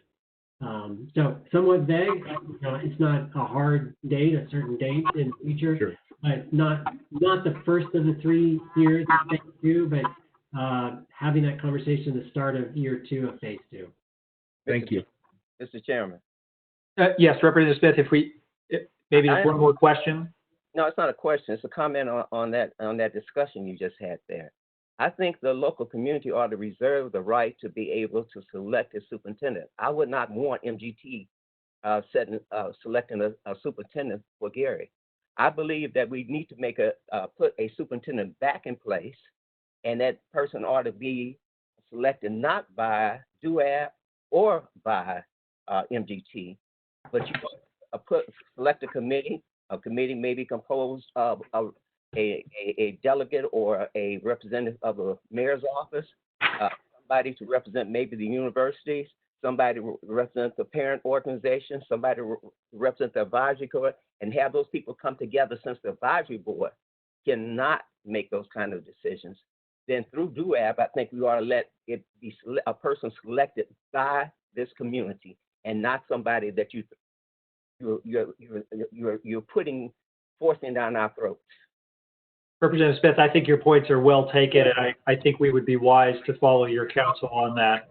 So somewhat vague. It's not a hard date, a certain date in the future, sure. But not the first of the 3 years of phase 2, but having that conversation at the start of year 2 of phase 2. Thank you, Mr. Chairman. Yes, Representative Smith. If maybe just one more question. No, it's not a question. It's a comment on that discussion you just had there. I think the local community ought to reserve the right to be able to select a superintendent. I would not want MGT selecting a superintendent for Gary. I believe that we need to put a superintendent back in place, and that person ought to be selected not by DUAB or by MGT, but you select a committee. A committee may be composed of a delegate or a representative of the mayor's office, somebody to represent maybe the universities, somebody to represent the parent organization, somebody to represent the advisory board, and have those people come together, since the advisory board cannot make those kind of decisions. Then through DUAB, I think we ought to let it be a person selected by this community, and not somebody that you're forcing down our throats. Representative Smith, I think your points are well taken, and I think we would be wise to follow your counsel on that.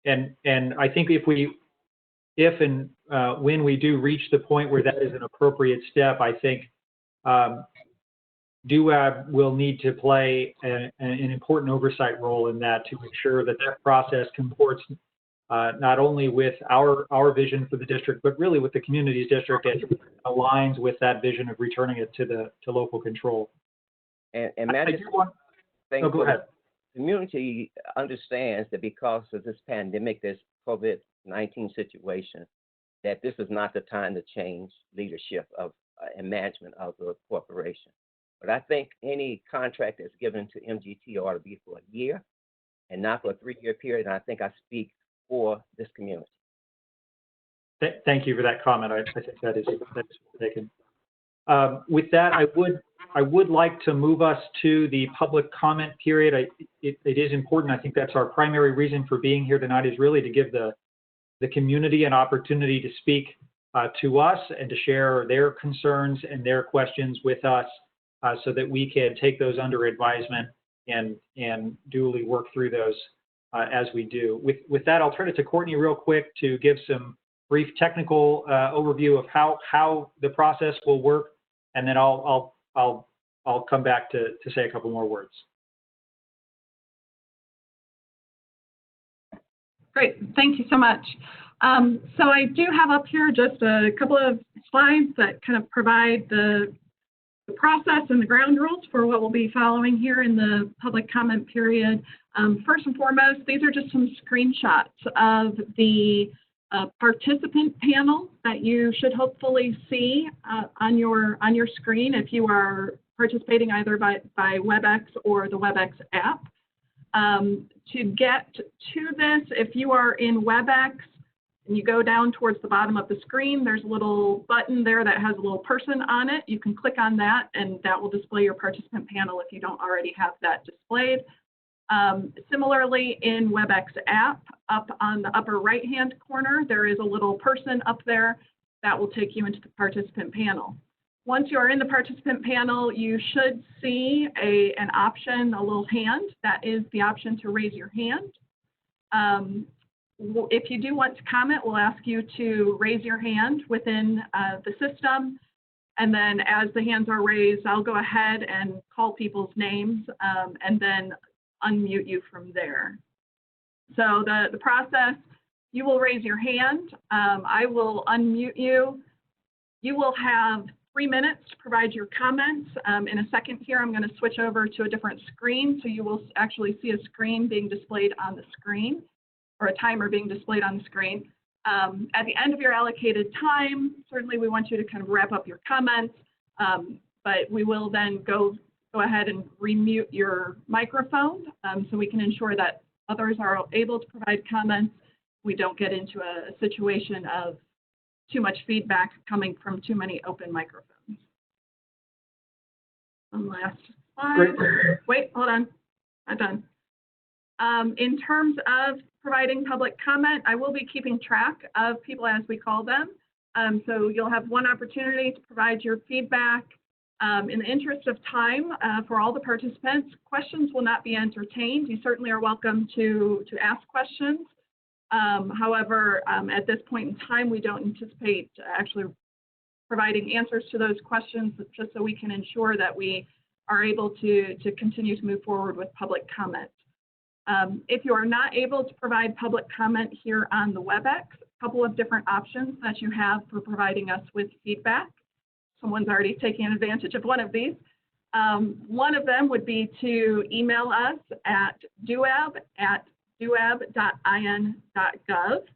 And I think if and when we do reach the point where that is an appropriate step, I think DUAB will need to play an important oversight role in that, to ensure that that process comports not only with our vision for the district, but really with the community's district, and aligns with that vision of returning it to local control. And Matt, go ahead. The community understands that because of this pandemic, this COVID-19 situation, that this is not the time to change leadership and management of the corporation. But I think any contract that's given to MGT ought to be for a year and not for a 3-year period. And I think I speak for this community. Thank you for that comment. I think that is taken. With that, I would like to move us to the public comment period. It is important. I think that's our primary reason for being here tonight, is really to give the community an opportunity to speak to us and to share their concerns and their questions with us, so that we can take those under advisement and duly work through those as we do. With that, I'll turn it to Courtney real quick to give some brief technical overview of how the process will work, and then I'll come back to say a couple more words. Great, thank you so much. So I do have up here just a couple of slides that kind of provide the process and the ground rules for what we'll be following here in the public comment period. First and foremost, these are just some screenshots of the participant panel that you should hopefully see on your screen if you are participating either by WebEx or the WebEx app. To get to this, if you are in WebEx, and you go down towards the bottom of the screen, there's a little button there that has a little person on it. You can click on that, and that will display your participant panel if you don't already have that displayed. Similarly, in WebEx app, up on the upper right-hand corner, there is a little person up there that will take you into the participant panel. Once you are in the participant panel, you should see an option, a little hand. That is the option to raise your hand. If you do want to comment, we'll ask you to raise your hand within the system. And then as the hands are raised, I'll go ahead and call people's names and then unmute you from there. So the process, you will raise your hand. I will unmute you. You will have 3 minutes to provide your comments. In a second here, I'm going to switch over to a different screen. So you will actually see a screen being displayed on the screen, or a timer being displayed on the screen. At the end of your allocated time, certainly we want you to kind of wrap up your comments, but we will then go ahead and remute your microphone so we can ensure that others are able to provide comments. We don't get into a situation of too much feedback coming from too many open microphones. One last slide. Wait, hold on, not done. In terms of providing public comment, I will be keeping track of people as we call them. So you'll have one opportunity to provide your feedback. In the interest of time for all the participants, questions will not be entertained. You certainly are welcome to ask questions. However, at this point in time, we don't anticipate actually providing answers to those questions, just so we can ensure that we are able to continue to move forward with public comment. If you are not able to provide public comment here on the WebEx, a couple of different options that you have for providing us with feedback. Someone's already taking advantage of one of these. One of them would be to email us at duab@duab.in.gov.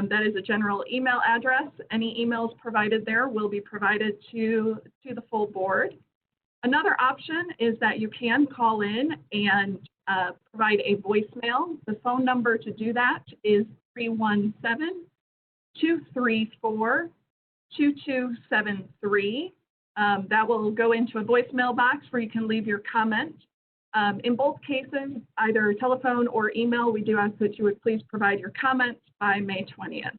That is a general email address. Any emails provided there will be provided to the full board. Another option is that you can call in and provide a voicemail. The phone number to do that is 317-234-2273. That will go into a voicemail box where you can leave your comment. In both cases, either telephone or email, we do ask that you would please provide your comments by May 20th.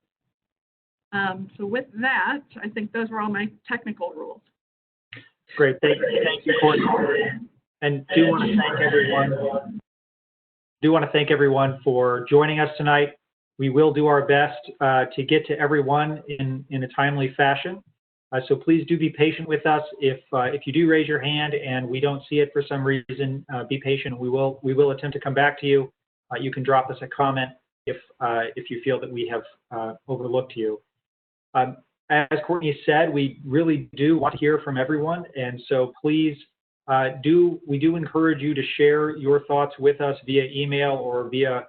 So with that, I think those are all my technical rules. Great, thank you, Courtney. And do want to thank everyone for joining us tonight. We will do our best to get to everyone in a timely fashion. So please do be patient with us. If you do raise your hand and we don't see it for some reason, be patient. We will attempt to come back to you. You can drop us a comment if you feel that we have overlooked you. As Courtney said, we really do want to hear from everyone, and so please we do encourage you to share your thoughts with us via email or via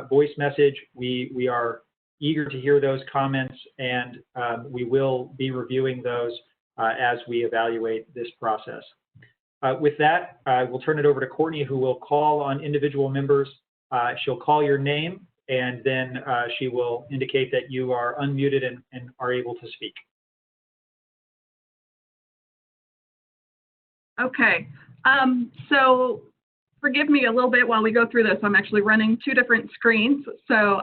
voice message. We are eager to hear those comments, and we will be reviewing those as we evaluate this process. With that, we'll turn it over to Courtney, who will call on individual members. She'll call your name, and then she will indicate that you are unmuted and are able to speak. Okay, so forgive me a little bit while we go through this. I'm actually running two different screens, so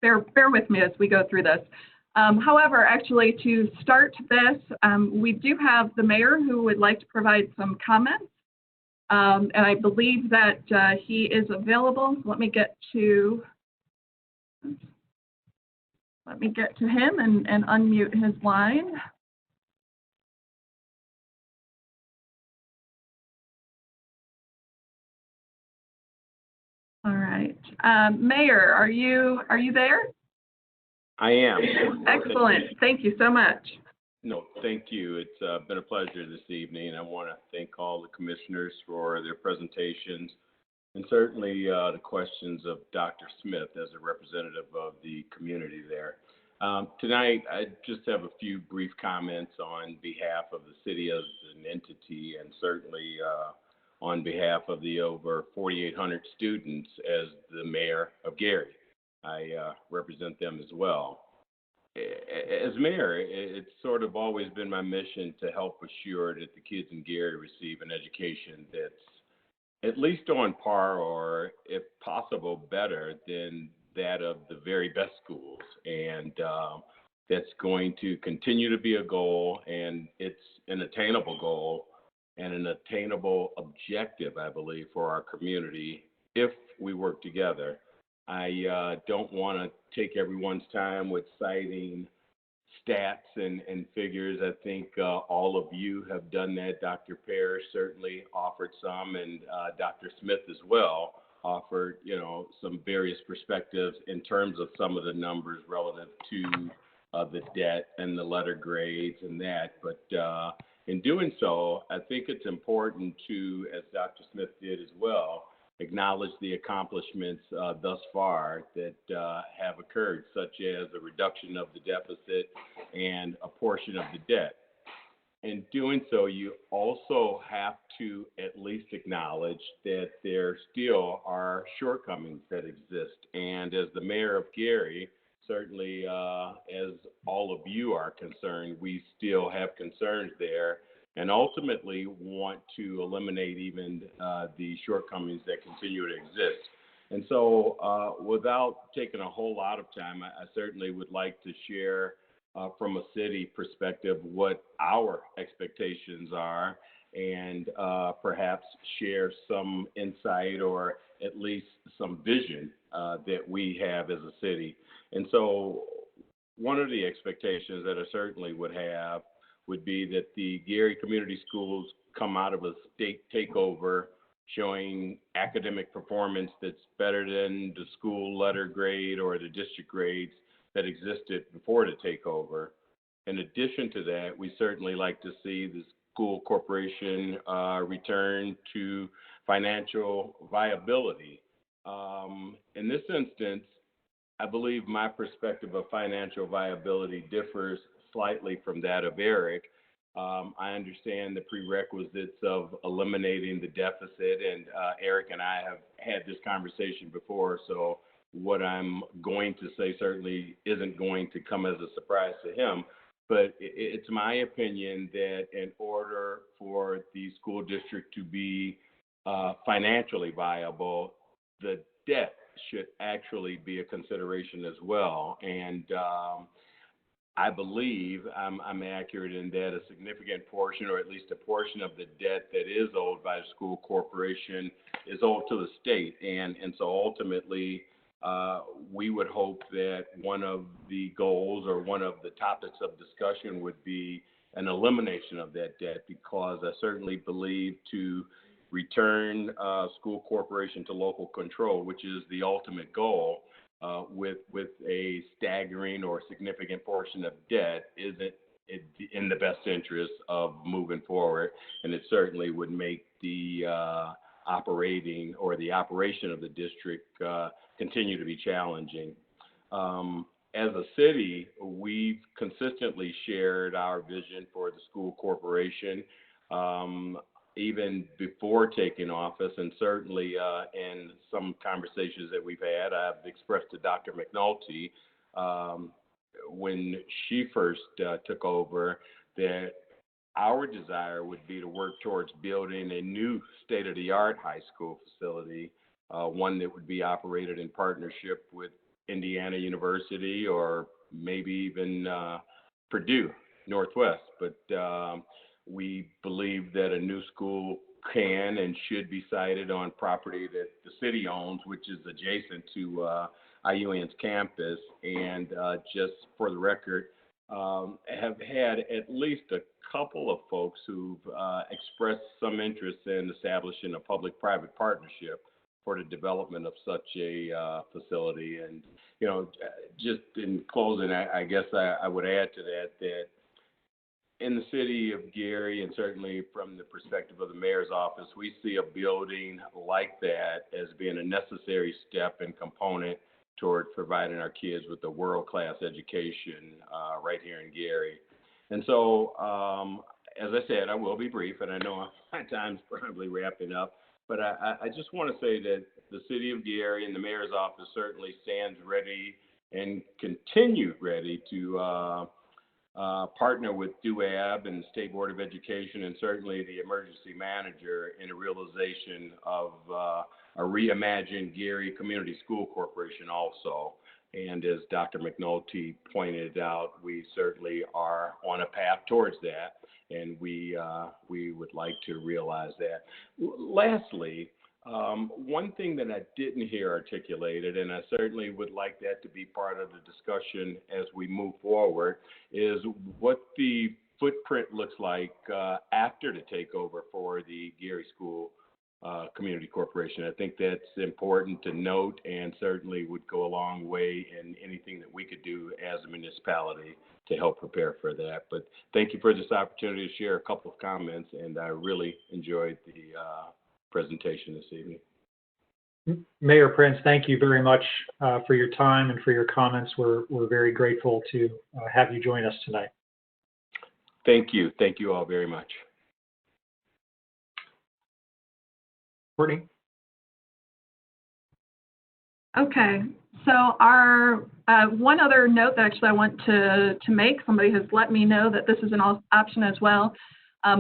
bear with me as we go through this. However, actually, to start this, we do have the mayor who would like to provide some comments, and I believe that he is available. Let me get to him and unmute his line. All right, Mayor, are you there? I am. Excellent. Thank you so much. No, thank you. It's been a pleasure this evening. I want to thank all the commissioners for their presentations, and certainly the questions of Dr. Smith as a representative of the community there. Tonight, I just have a few brief comments on behalf of the city as an entity, and certainly on behalf of the over 4,800 students as the mayor of Gary. I represent them as well. as mayor, it's sort of always been my mission to help assure that the kids in Gary receive an education that's at least on par or, if possible, better than that of the very best schools. And that's going to continue to be a goal, and it's an attainable goal and an attainable objective, I believe, for our community if we work together. I don't want to take everyone's time with citing stats and figures. I think all of you have done that. Dr. Parrish certainly offered some, and Dr. Smith as well offered, some various perspectives in terms of some of the numbers relative to the debt and the letter grades and that. But in doing so, I think it's important to, as Dr. Smith did as well, acknowledge the accomplishments thus far that have occurred, such as a reduction of the deficit and a portion of the debt. In doing so, you also have to at least acknowledge that there still are shortcomings that exist. And as the mayor of Gary, certainly as all of you are concerned, we still have concerns there, and ultimately want to eliminate even the shortcomings that continue to exist. And so without taking a whole lot of time, I certainly would like to share from a city perspective what our expectations are, and perhaps share some insight or at least some vision that we have as a city. And so one of the expectations that I certainly would have would be that the Gary Community Schools come out of a state takeover showing academic performance that's better than the school letter grade or the district grades that existed before the takeover. In addition to that, we certainly like to see the school corporation return to financial viability. In this instance, I believe my perspective of financial viability differs slightly from that of Eric. I understand the prerequisites of eliminating the deficit, and Eric and I have had this conversation before, so what I'm going to say certainly isn't going to come as a surprise to him. But it's my opinion that in order for the school district to be financially viable, the debt should actually be a consideration as well. And I believe I'm accurate in that a significant portion, or at least a portion of the debt that is owed by the school corporation is owed to the state. And so ultimately, we would hope that one of the goals or one of the topics of discussion would be an elimination of that debt, because I certainly believe to return school corporation to local control, which is the ultimate goal, with a staggering or significant portion of debt isn't in the best interest of moving forward, and it certainly would make the operating or the operation of the district continue to be challenging. As a city, we've consistently shared our vision for the school corporation, even before taking office, and certainly in some conversations that we've had, I've expressed to Dr. McNulty when she first took over that our desire would be to work towards building a new state-of-the-art high school facility, one that would be operated in partnership with Indiana University or maybe even Purdue Northwest. But we believe that a new school can and should be sited on property that the city owns, which is adjacent to IUN's campus. And just for the record, have had at least a couple of folks who've expressed some interest in establishing a public-private partnership for the development of such a facility. And, just in closing, I guess I would add to that in the city of Gary, and certainly from the perspective of the mayor's office, we see a building like that as being a necessary step and component toward providing our kids with a world-class education right here in Gary. And so, as I said, I will be brief, and I know my time's probably wrapping up, but I just want to say that the city of Gary and the mayor's office certainly stands ready and continued ready to partner with DUAB and the State Board of Education and certainly the emergency manager in a realization of a reimagined Gary Community School Corporation also. And as Dr. McNulty pointed out, we certainly are on a path towards that, and we would like to realize that. Lastly, one thing that I didn't hear articulated, and I certainly would like that to be part of the discussion as we move forward, is what the footprint looks like after the takeover for the Gary School Community Corporation. I think that's important to note and certainly would go a long way in anything that we could do as a municipality to help prepare for that. But thank you for this opportunity to share a couple of comments, and I really enjoyed the presentation this evening. Mayor Prince, thank you very much for your time and for your comments. We're very grateful to have you join us tonight. Thank you. Thank you all very much. Courtney? Okay, so our one other note that actually I want to make, somebody has let me know that this is an option as well.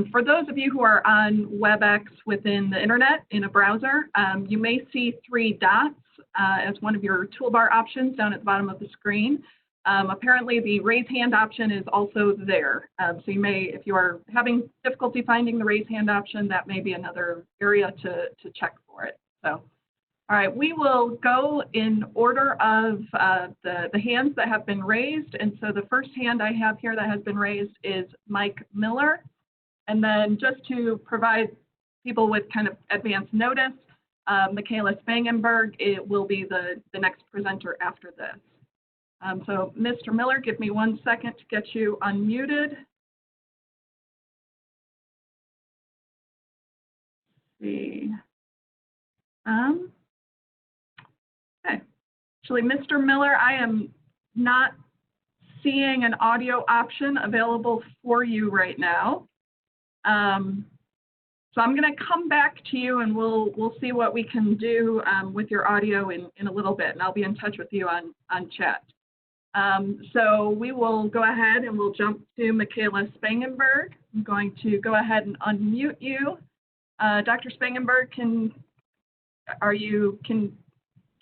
For those of you who are on WebEx within the internet in a browser, you may see 3 dots as one of your toolbar options down at the bottom of the screen. Apparently the raise hand option is also there. So you may, if you are having difficulty finding the raise hand option, that may be another area to check for it. So, all right, we will go in order of the hands that have been raised. And so the first hand I have here that has been raised is Mike Miller. And then just to provide people with kind of advance notice, Michaela Spangenberg, it will be the next presenter after this. So Mr. Miller, give me 1 second to get you unmuted. See. Okay. Actually, Mr. Miller, I am not seeing an audio option available for you right now. So I'm going to come back to you and we'll see what we can do with your audio in a little bit, and I'll be in touch with you on chat. So we will go ahead and we'll jump to Michaela Spangenberg. I'm going to go ahead and unmute you. Dr. Spangenberg, can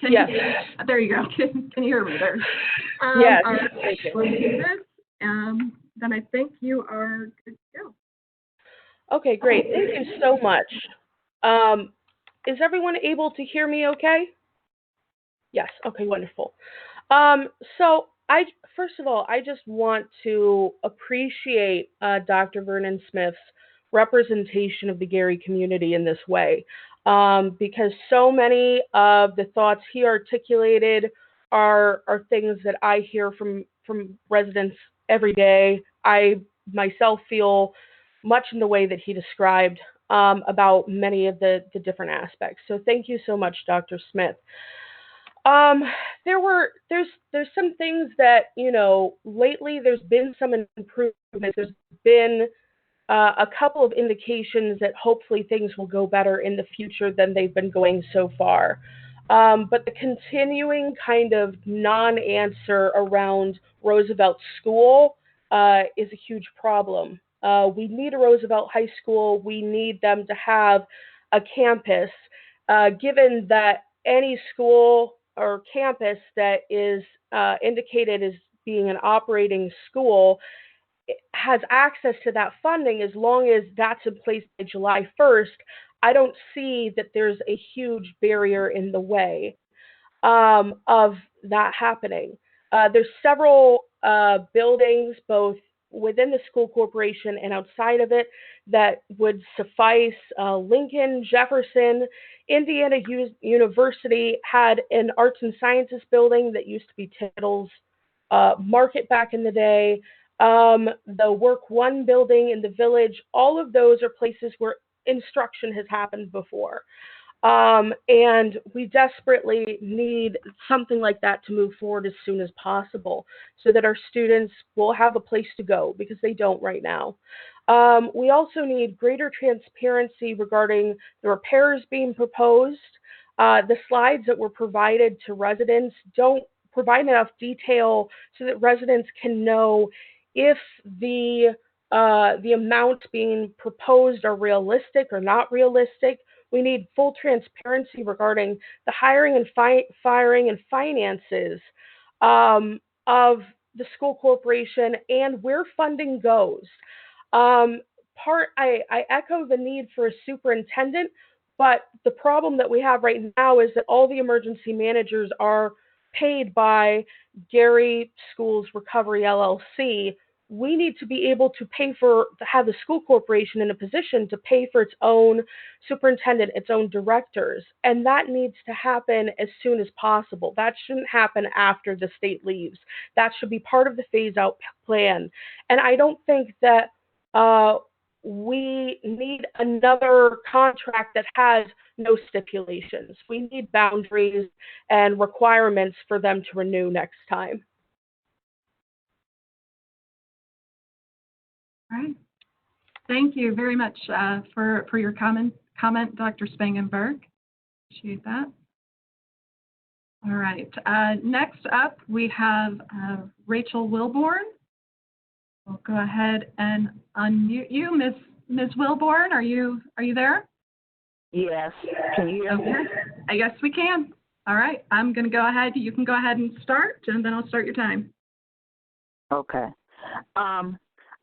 yes. you, there you go. Can you hear me there? Yes. All right, Thank you. let's do this. Then I think you are good to go. Okay, great. Thank you so much. Is everyone able to hear me okay? Yes. Okay, wonderful. So first of all, I just want to appreciate Dr. Vernon Smith's representation of the Gary community in this way, because so many of the thoughts he articulated are things that I hear from residents every day. I myself feel much in the way that he described about many of the different aspects. So thank you so much, Dr. Smith. There's some things that, lately there's been some improvements. There's been a couple of indications that hopefully things will go better in the future than they've been going so far. But the continuing kind of non-answer around Roosevelt School is a huge problem. We need a Roosevelt High School. We need them to have a campus, given that any school or campus that is indicated as being an operating school has access to that funding. As long as that's in place by July 1st, I don't see that there's a huge barrier in the way of that happening. There's several buildings, both within the school corporation and outside of it, that would suffice. Lincoln, Jefferson, Indiana University had an arts and sciences building that used to be Tittle's Market back in the day. The Work One building in the Village, all of those are places where instruction has happened before. And we desperately need something like that to move forward as soon as possible so that our students will have a place to go, because they don't right now. We also need greater transparency regarding the repairs being proposed. The slides that were provided to residents don't provide enough detail so that residents can know if the amounts being proposed are realistic or not realistic. We need full transparency regarding the hiring and firing and finances of the school corporation and where funding goes. I echo the need for a superintendent, but the problem that we have right now is that all the emergency managers are paid by Gary Schools Recovery LLC. We need to be able to have the school corporation in a position to pay for its own superintendent, its own directors. And that needs to happen as soon as possible. That shouldn't happen after the state leaves. That should be part of the phase out plan. And I don't think that we need another contract that has no stipulations. We need boundaries and requirements for them to renew next time. All right. Thank you very much for your comment, Dr. Spangenberg. Appreciate that. All right. Next up, we have Rachel Wilborn. We'll go ahead and unmute you, Ms. Wilborn. Are you there? Yes. Can you hear me? Okay. I guess we can. All right. I'm going to go ahead. You can go ahead and start, and then I'll start your time. Okay.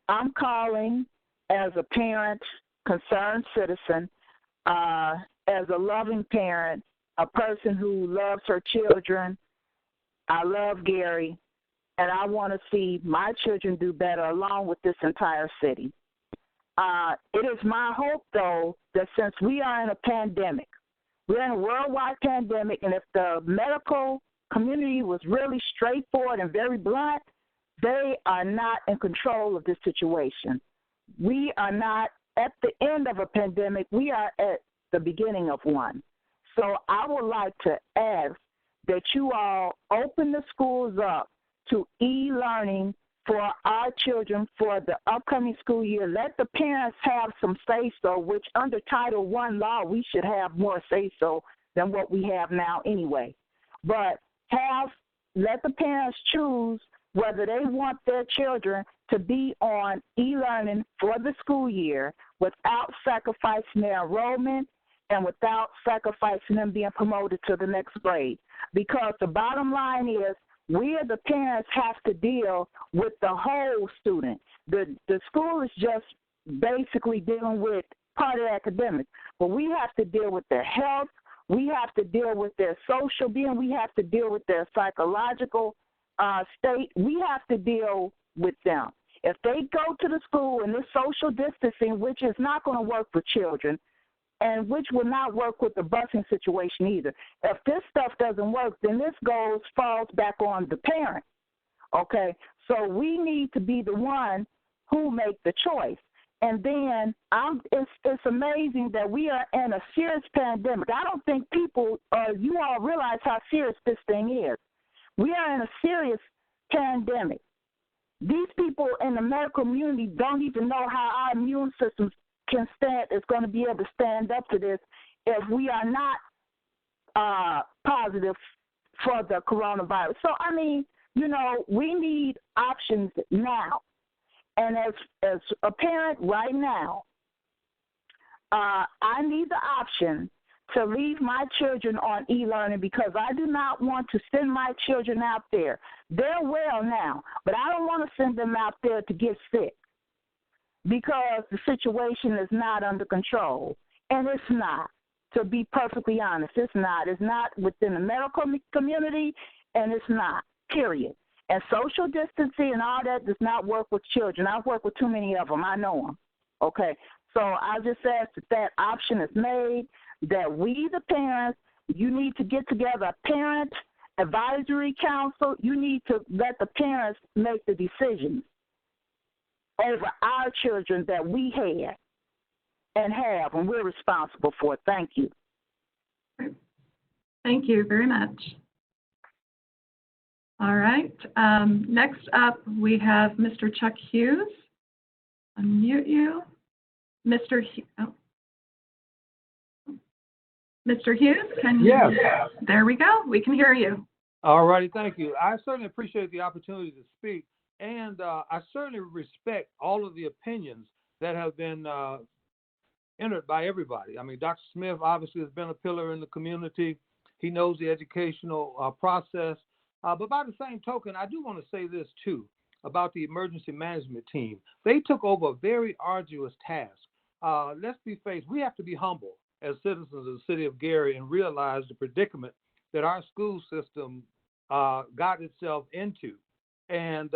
I'm calling as a parent, concerned citizen, as a loving parent, a person who loves her children. I love Gary, and I want to see my children do better along with this entire city. It is my hope, though, that since we are in a pandemic, we're in a worldwide pandemic, and if the medical community was really straightforward and very blunt, they are not in control of this situation. We are not at the end of a pandemic. We are at the beginning of one. So I would like to ask that you all open the schools up to e-learning for our children for the upcoming school year. Let the parents have some say-so, which under Title I law, we should have more say-so than what we have now anyway. But let the parents choose whether they want their children to be on e-learning for the school year without sacrificing their enrollment and without sacrificing them being promoted to the next grade. Because the bottom line is, we as the parents have to deal with the whole student. The school is just basically dealing with part of academics, but we have to deal with their health, we have to deal with their social being, we have to deal with their psychological state. We have to deal with them. If they go to the school and this social distancing, which is not going to work for children, and which will not work with the busing situation either. If this stuff doesn't work, then this falls back on the parent, okay? So we need to be the one who make the choice. And then it's amazing that we are in a serious pandemic. I don't think you all realize how serious this thing is. We are in a serious pandemic. These people in the medical community don't even know how our immune systems is going to be able to stand up to this if we are not positive for the coronavirus. So, I mean, we need options now. And as a parent right now, I need the option to leave my children on e-learning because I do not want to send my children out there. They're well now, but I don't want to send them out there to get sick, because the situation is not under control. And it's not, to be perfectly honest. It's not. It's not within the medical community, and it's not, period. And social distancing and all that does not work with children. I've worked with too many of them. I know them. Okay? So I just ask that option is made, that we, the parents, you need to get together a parent advisory council. You need to let the parents make the decisions over our children that we had and we're responsible for. Thank you. Thank you very much. All right. Next up, we have Mr. Chuck Hughes. Unmute you. Mr. Hughes, can you? Yes. There we go. We can hear you. All righty, thank you. I certainly appreciate the opportunity to speak, and I certainly respect all of the opinions that have been entered by everybody. I mean, Dr. Smith obviously has been a pillar in the community. He knows the educational process. But by the same token, I do want to say this too about the emergency management team. They took over a very arduous task. Let's be faced, we have to be humble as citizens of the city of Gary and realize the predicament that our school system got itself into. And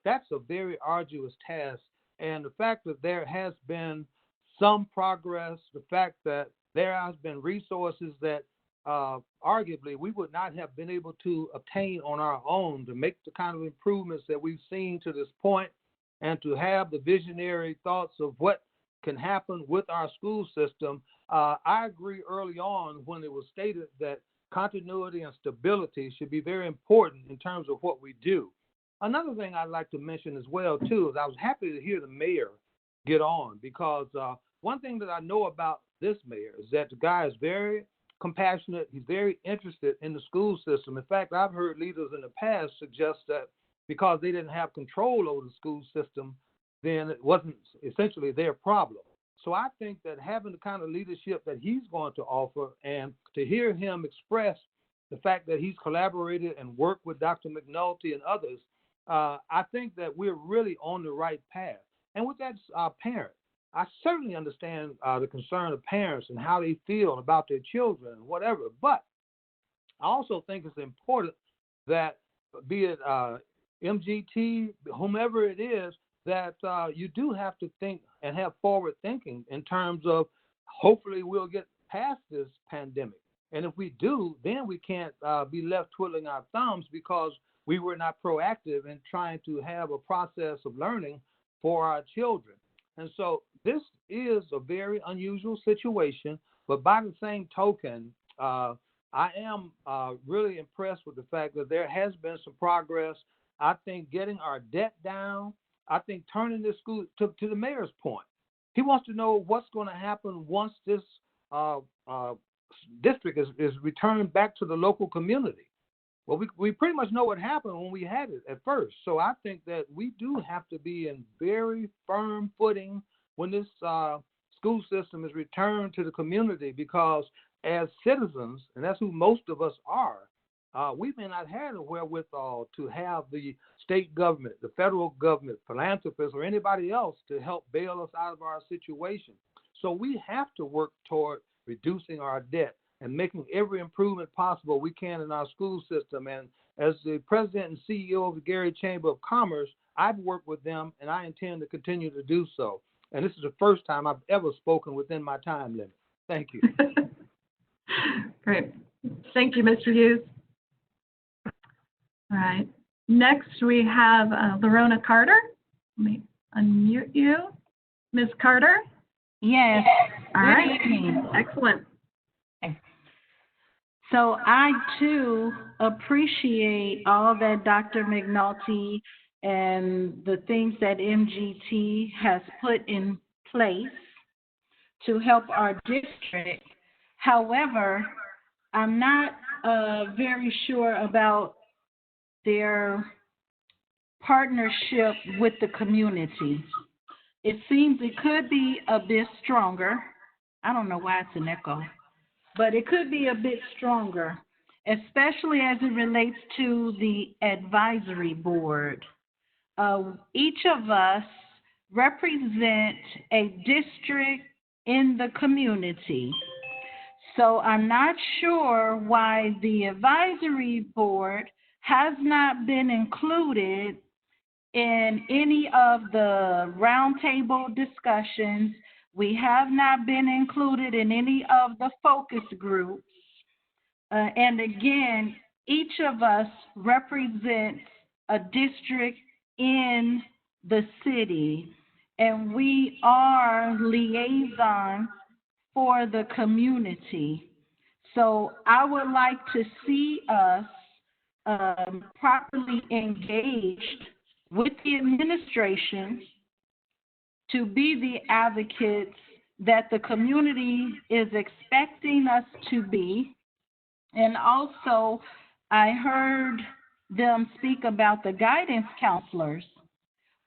that's a very arduous task. And the fact that there has been some progress, the fact that there has been resources that arguably we would not have been able to obtain on our own to make the kind of improvements that we've seen to this point, and to have the visionary thoughts of what can happen with our school system. I agree early on when it was stated that continuity and stability should be very important in terms of what we do. Another thing I'd like to mention as well too is I was happy to hear the mayor get on, because one thing that I know about this mayor is that the guy is very compassionate. He's very interested in the school system. In fact, I've heard leaders in the past suggest that because they didn't have control over the school system, then it wasn't essentially their problem. So I think that having the kind of leadership that he's going to offer, and to hear him express the fact that he's collaborated and worked with Dr. McNulty and others, I think that we're really on the right path. And with that parent, I certainly understand the concern of parents and how they feel about their children and whatever. But I also think it's important that, be it MGT, whomever it is, that you do have to think and have forward thinking in terms of hopefully we'll get past this pandemic. And if we do, then we can't be left twiddling our thumbs because we were not proactive in trying to have a process of learning for our children. And so this is a very unusual situation, but by the same token, I am really impressed with the fact that there has been some progress. I think getting our debt down, I think turning this school to the mayor's point. He wants to know what's going to happen once this district is returned back to the local community. Well, we pretty much know what happened when we had it at first. So I think that we do have to be in very firm footing when this school system is returned to the community, because as citizens, and that's who most of us are, we may not have the wherewithal to have the state government, the federal government, philanthropists, or anybody else to help bail us out of our situation. So we have to work toward reducing our debt and making every improvement possible we can in our school system. And as the president and CEO of the Gary Chamber of Commerce, I've worked with them, and I intend to continue to do so. And this is the first time I've ever spoken within my time limit. Thank you. Great. Thank you, Mr. Hughes. All right. Next, we have Lerona Carter. Let me unmute you. Ms. Carter? Yes. All Good right. evening. Excellent. So I, too, appreciate all that Dr. McNulty and the things that MGT has put in place to help our district. However, I'm not very sure about their partnership with the community. It seems it could be a bit stronger. I don't know why it's an echo, but it could be a bit stronger, especially as it relates to the advisory board. Each of us represent a district in the community. So I'm not sure why the advisory board has not been included in any of the roundtable discussions. We have not been included in any of the focus groups. And again, each of us represents a district in the city, and we are liaisons for the community. So I would like to see us properly engaged with the administration to be the advocates that the community is expecting us to be, and also I heard them speak about the guidance counselors.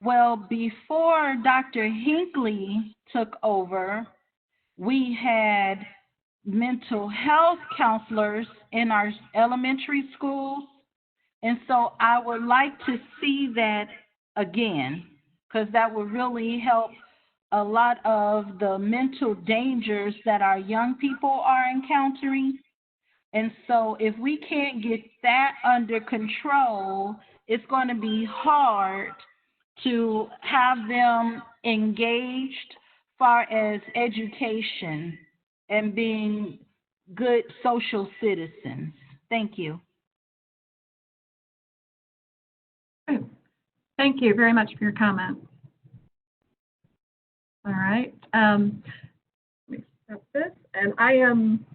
Well, before Dr. Hinckley took over, we had mental health counselors in our elementary schools. And so I would like to see that again, because that would really help a lot of the mental dangers that our young people are encountering. And so if we can't get that under control, it's going to be hard to have them engaged far as education and being good social citizens. Thank you. Thank you very much for your comment. All right. Let me stop this. And I am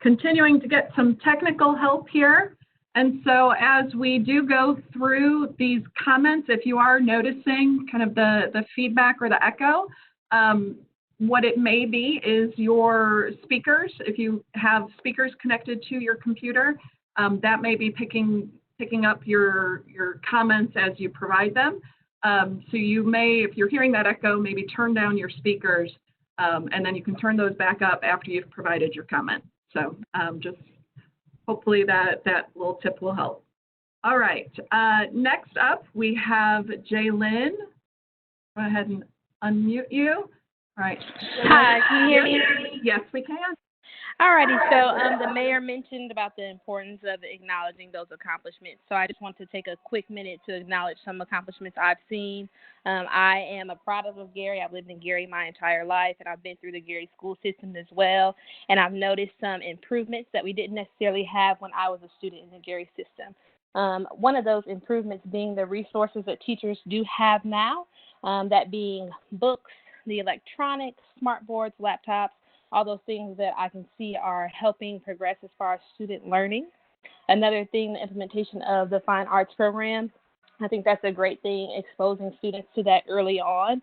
continuing to get some technical help here. And so as we do go through these comments, if you are noticing kind of the feedback or the echo, what it may be is your speakers. If you have speakers connected to your computer, that may be picking up your comments as you provide them. So you may, if you're hearing that echo, maybe turn down your speakers, and then you can turn those back up after you've provided your comment. So just hopefully that little tip will help. All right, next up we have Jaylyn. Go ahead and unmute you. All right. Hi, can you hear me? Yes, we can. Alrighty, so the mayor mentioned about the importance of acknowledging those accomplishments. So I just want to take a quick minute to acknowledge some accomplishments I've seen. I am a product of Gary. I've lived in Gary my entire life, and I've been through the Gary school system as well. And I've noticed some improvements that we didn't necessarily have when I was a student in the Gary system. One of those improvements being the resources that teachers do have now, that being books, the electronics, smart boards, laptops, all those things that I can see are helping progress as far as student learning. Another thing, the implementation of the fine arts program. I think that's a great thing, exposing students to that early on,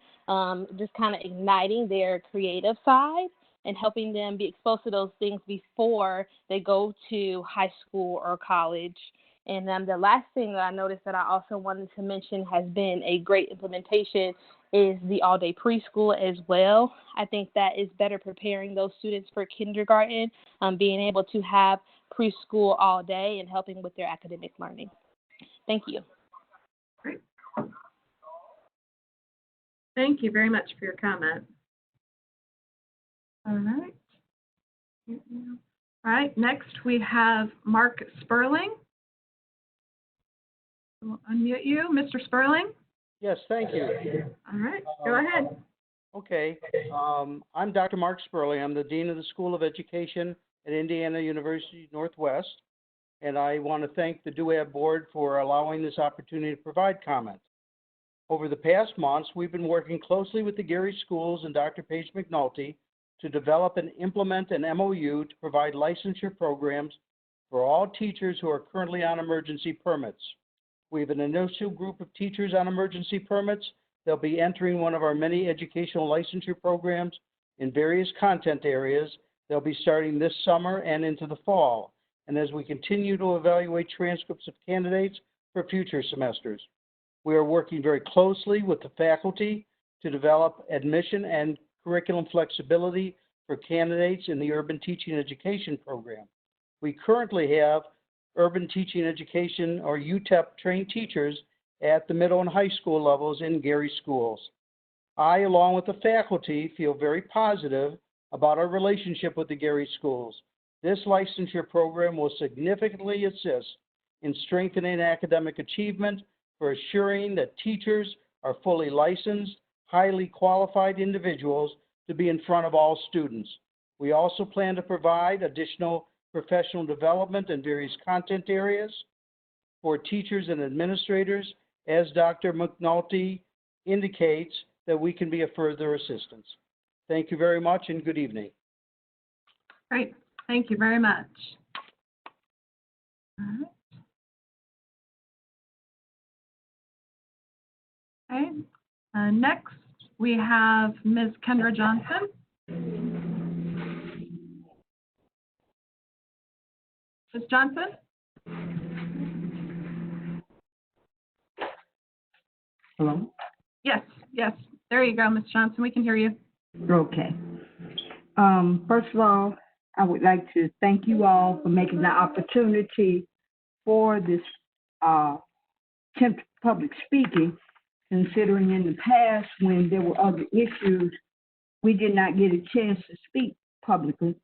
just kind of igniting their creative side and helping them be exposed to those things before they go to high school or college. And the last thing that I noticed that I also wanted to mention has been a great implementation is the all-day preschool as well. I think that is better preparing those students for kindergarten, being able to have preschool all day and helping with their academic learning. Thank you. Great. Thank you very much for your comment. All right. All right, next we have Mark Sperling. We'll unmute you, Mr. Sperling. Yes, thank you. All right, go ahead. Okay, I'm Dr. Mark Sperling. I'm the Dean of the School of Education at Indiana University Northwest, and I want to thank the DUAB board for allowing this opportunity to provide comment. Over the past months, we've been working closely with the Gary schools and Dr. Paige McNulty to develop and implement an MOU to provide licensure programs for all teachers who are currently on emergency permits. We have an initial group of teachers on emergency permits. They'll be entering one of our many educational licensure programs in various content areas. They'll be starting this summer and into the fall. And as we continue to evaluate transcripts of candidates for future semesters, we are working very closely with the faculty to develop admission and curriculum flexibility for candidates in the Urban Teaching Education program. We currently have Urban Teaching Education, or UTEP, trained teachers at the middle and high school levels in Gary schools. I, along with the faculty, feel very positive about our relationship with the Gary schools. This licensure program will significantly assist in strengthening academic achievement for assuring that teachers are fully licensed, highly qualified individuals to be in front of all students. We also plan to provide additional professional development in various content areas for teachers and administrators, as Dr. McNulty indicates that we can be of further assistance. Thank you very much and good evening. Great, thank you very much. All right. Okay, next we have Ms. Kendra Johnson. Ms. Johnson? Hello? Yes, yes. There you go, Ms. Johnson. We can hear you. Okay. First of all, I would like to thank you all for making the opportunity for this attempt public speaking, considering in the past when there were other issues, we did not get a chance to speak publicly.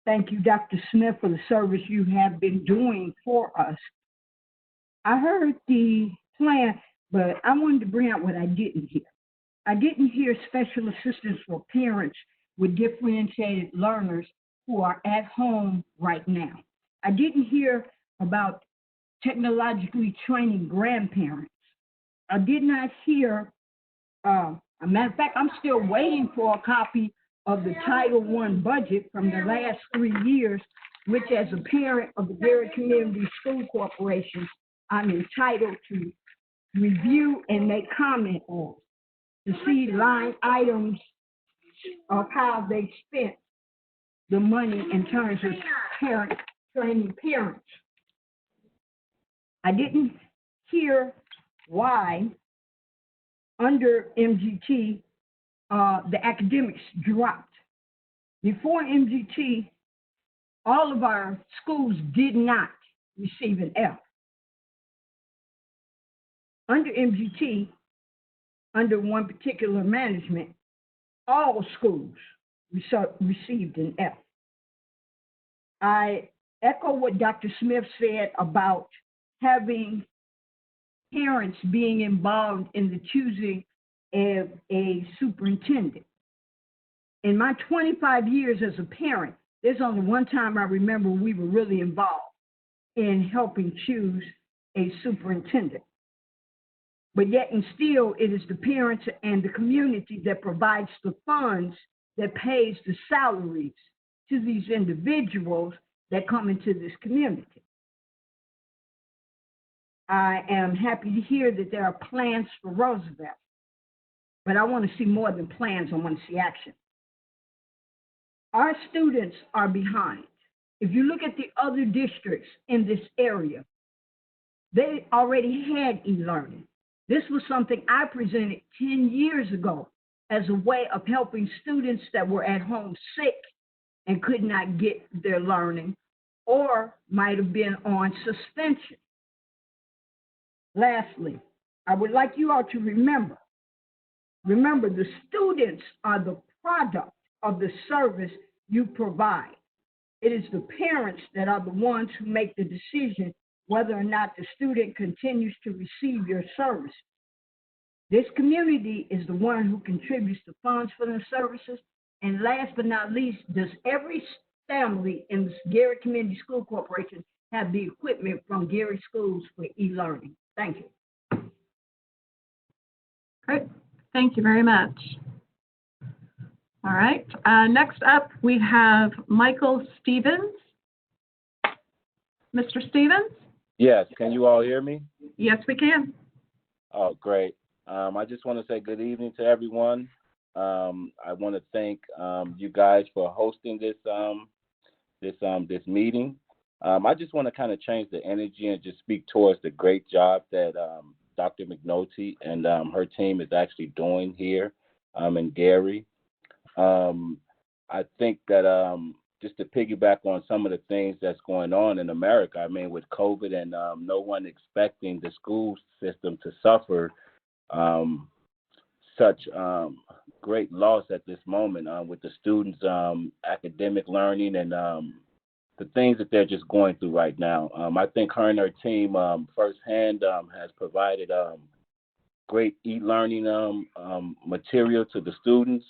Thank you, Dr. Smith, for the service you have been doing for us. I heard the plan, but I wanted to bring out what I didn't hear. I didn't hear special assistance for parents with differentiated learners who are at home right now. I didn't hear about technologically training grandparents. I did not hear, a matter of fact, I'm still waiting for a copy of the Title I budget from the last 3 years, which as a parent of the Gary Community School Corporation, I'm entitled to review and make comment on, to see line items of how they spent the money in terms of parent training parents. I didn't hear why under MGT the academics dropped. Before MGT, all of our schools did not receive an F. Under MGT, under one particular management, all schools received an F. I echo what Dr. Smith said about having parents being involved in the choosing of a superintendent. In my 25 years as a parent, there's only one time I remember we were really involved in helping choose a superintendent. But yet and still, it is the parents and the community that provides the funds that pays the salaries to these individuals that come into this community. I am happy to hear that there are plans for Roosevelt, but I want to see more than plans. I want to see action. Our students are behind. If you look at the other districts in this area, they already had e-learning. This was something I presented 10 years ago as a way of helping students that were at home sick and could not get their learning or might have been on suspension. Lastly, I would like you all to remember the students are the product of the service you provide. It is the parents that are the ones who make the decision whether or not the student continues to receive your service. This community is the one who contributes the funds for the services. And last but not least, does every family in the Gary Community School Corporation have the equipment from Gary Schools for e-learning? Thank you. Great. Thank you very much. All right. Next up, we have Michael Stevens. Mr. Stevens? Yes. Can you all hear me? Yes, we can. Oh, great. I just want to say good evening to everyone. I want to thank you guys for hosting this meeting. I just want to kind of change the energy and just speak towards the great job that Dr. McNulty and her team is actually doing here in Gary. I think that just to piggyback on some of the things that's going on in America, I mean, with COVID and no one expecting the school system to suffer such great loss at this moment with the students' academic learning and the things that they're just going through right now. I think her and her team firsthand has provided great e-learning material to the students,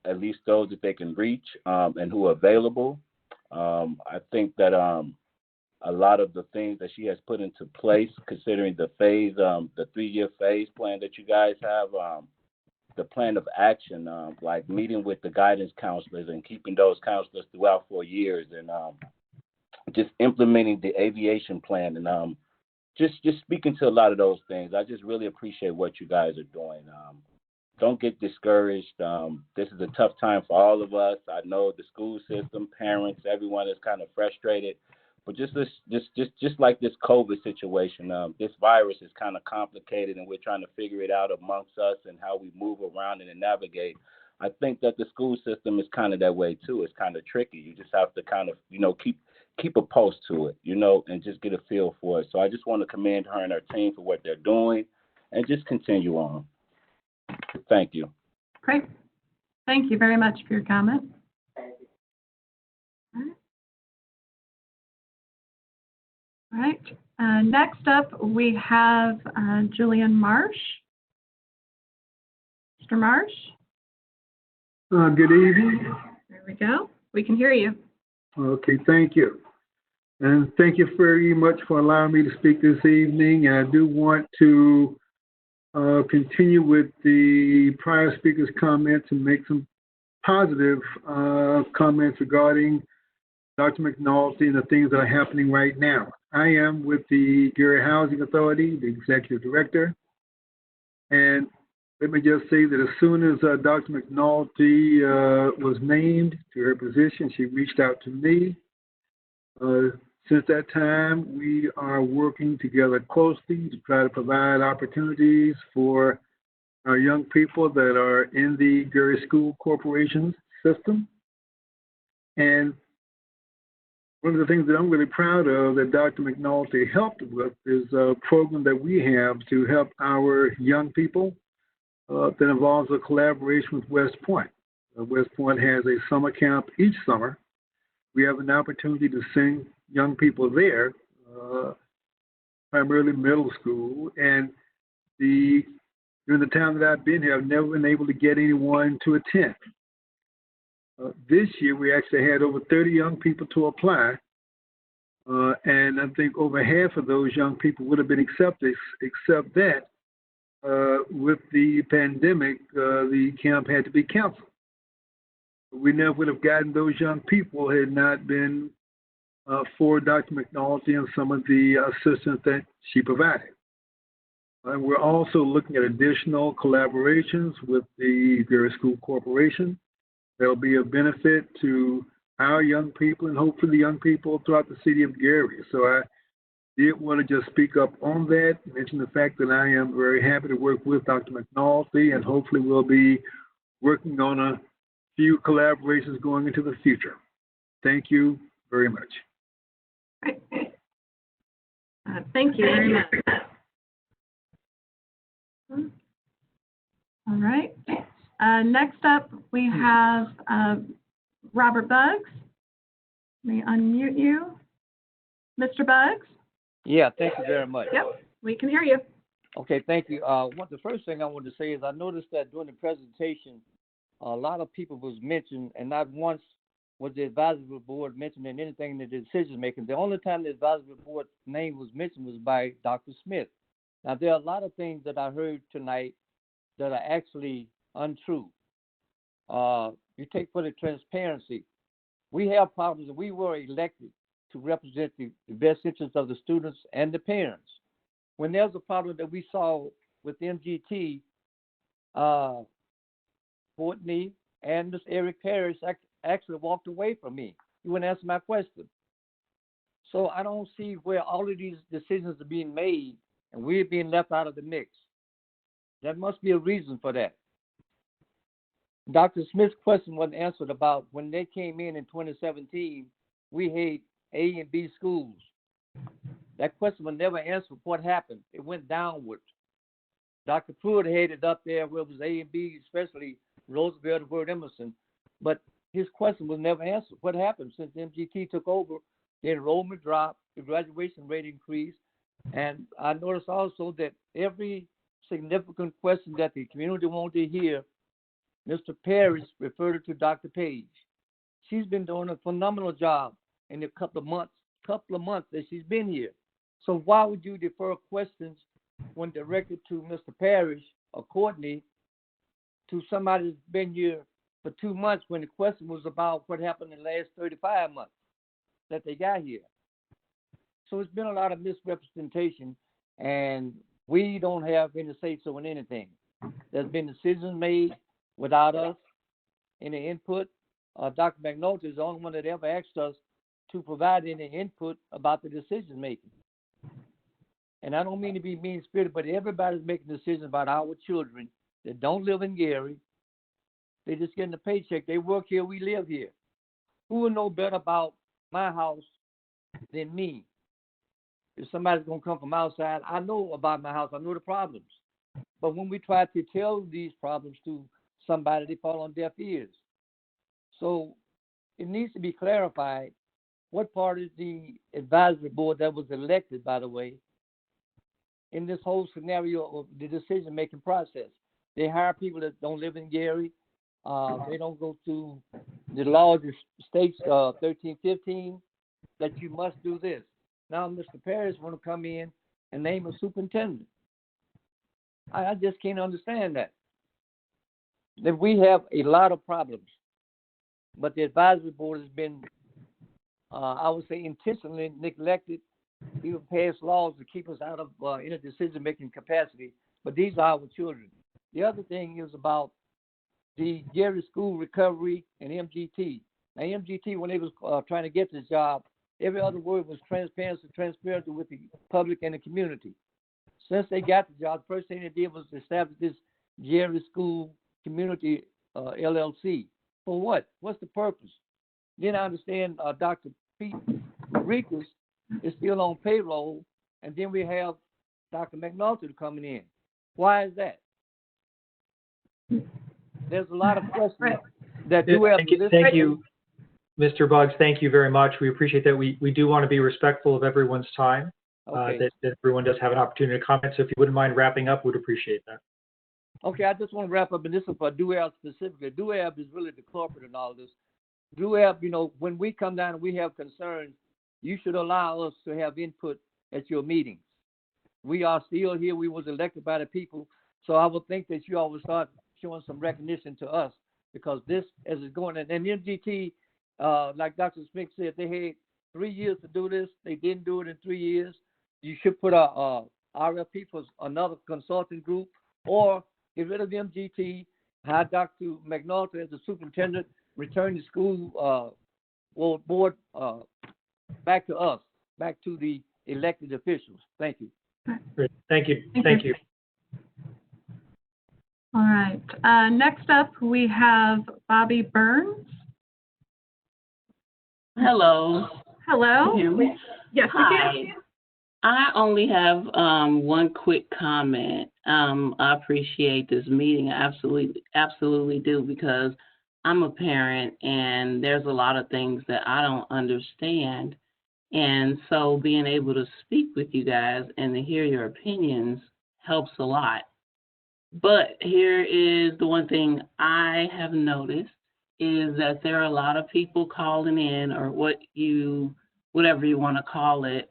at least those that they can reach and who are available. I think that a lot of the things that she has put into place, considering the phase, the 3-year phase plan that you guys have, the plan of action, like meeting with the guidance counselors and keeping those counselors throughout 4 years, and just implementing the aviation plan, and just speaking to a lot of those things. I just really appreciate what you guys are doing. Don't get discouraged. This is a tough time for all of us. I know the school system, parents, everyone is kind of frustrated, But just like this COVID situation, this virus is kind of complicated, and we're trying to figure it out amongst us and how we move around and navigate. I think that the school system is kind of that way too. It's kind of tricky. You just have to kind of, keep a pulse to it, and just get a feel for it. So I just want to commend her and her team for what they're doing, and just continue on. Thank you. Great. Thank you very much for your comment. All right. Next up, we have Julian Marsh. Mr. Marsh? Good evening. There we go. We can hear you. Okay, thank you. And thank you very much for allowing me to speak this evening. And I do want to continue with the prior speaker's comments and make some positive comments regarding Dr. McNulty and the things that are happening right now. I am with the Gary Housing Authority, the executive director. And let me just say that as soon as Dr. McNulty was named to her position, she reached out to me. Since that time, we are working together closely to try to provide opportunities for our young people that are in the Gary School Corporation system. And one of the things that I'm really proud of that Dr. McNulty helped with is a program that we have to help our young people that involves a collaboration with West Point. West Point has a summer camp each summer. We have an opportunity to send young people there, primarily middle school. And during the time that I've been here, I've never been able to get anyone to attend. This year, we actually had over 30 young people to apply. And I think over half of those young people would have been accepted, except that with the pandemic, the camp had to be canceled. We never would have gotten those young people had not been for Dr. McNulty and some of the assistance that she provided. And we're also looking at additional collaborations with the Gary School Corporation. That'll be of benefit to our young people and hopefully the young people throughout the city of Gary. So I did want to just speak up on that, mention the fact that I am very happy to work with Dr. McNulty, and hopefully we'll be working on a few collaborations going into the future. Thank you very much. Thank you very much. All right. Next up, we have Robert Buggs. Let me unmute you. Mr. Buggs? Yeah, thank you very much. Yep, we can hear you. Okay, thank you. The first thing I wanted to say is I noticed that during the presentation, a lot of people was mentioned, and not once was the advisory board mentioned in anything in the decision making. The only time the advisory board name was mentioned was by Dr. Smith. Now, there are a lot of things that I heard tonight that are actually untrue. You take for the transparency. We have problems, and we were elected to represent the best interests of the students and the parents. When there's a problem that we saw with MGT, Courtney and Ms. Eric Parrish actually walked away from me. You wouldn't answer my question. So I don't see where all of these decisions are being made and we're being left out of the mix. There must be a reason for that. Dr. Smith's question wasn't answered about when they came in 2017, we had A and B schools. That question was never answered. What happened? It went downward. Dr. Pruitt had it up there where it was A and B, especially Roosevelt and Ward Emerson. But his question was never answered. What happened since MGT took over? The enrollment dropped, the graduation rate increased. And I noticed also that every significant question that the community wanted to hear, Mr. Parrish referred it to Dr. Page. She's been doing a phenomenal job in the couple of months that she's been here. So why would you defer questions when directed to Mr. Parrish or Courtney to somebody that's been here for 2 months when the question was about what happened in the last 35 months that they got here? So it's been a lot of misrepresentation, and we don't have any say-so in anything. There's been decisions made without us, any input. Dr. McNulty is the only one that ever asked us to provide any input about the decision making. And I don't mean to be mean-spirited, but everybody's making decisions about our children that don't live in Gary. They're just getting a paycheck. They work here, we live here. Who will know better about my house than me? If somebody's going to come from outside, I know about my house. I know the problems. But when we try to tell these problems to somebody, they fall on deaf ears. So it needs to be clarified what part is the advisory board that was elected, by the way, in this whole scenario of the decision-making process. They hire people that don't live in Gary. They don't go through the laws of states 13, 15, that you must do this. Now, Mr. Parrish want to come in and name a superintendent. I just can't understand that. That we have a lot of problems, but the advisory board has been, I would say, intentionally neglected. Even passed laws to keep us out of any decision-making capacity, but these are our children. The other thing is about the Gary School Recovery and MGT. Now, MGT, when they was trying to get this job, every other word was transparency with the public and the community. Since they got the job, the first thing they did was establish this Gary School Community LLC. For what? What's the purpose? Then I understand Dr. Pete Rodriguez is still on payroll, and then we have Dr. McNulty coming in. Why is that? There's a lot of questions that do have. Thank you, Mr. Buggs. Thank you very much. We appreciate that. We do want to be respectful of everyone's time. Okay. That everyone does have an opportunity to comment. So if you wouldn't mind wrapping up, we'd appreciate that. Okay, I just want to wrap up, and this is for DUAB specifically. DUAB is really the corporate in all this. DUAB, when we come down and we have concerns, you should allow us to have input at your meetings. We are still here. We was elected by the people. So I would think that you all would start showing some recognition to us, because this, as it's going, and MGT, like Dr. Smith said, they had 3 years to do this. They didn't do it in 3 years. You should put a RFP for another consulting group, or get rid of the MGT, hire Dr. McNulty as the superintendent, return the school board back to us, back to the elected officials. Thank you. Great. Thank you. Thank you. All right. Next up, we have Bobby Burns. Hello. Hello. Can you hear me? Yes, we Hi. can. I only have one quick comment. I appreciate this meeting. I absolutely do, because I'm a parent and there's a lot of things that I don't understand. And so being able to speak with you guys and to hear your opinions helps a lot. But here is the one thing I have noticed is that there are a lot of people calling in, or whatever you want to call it,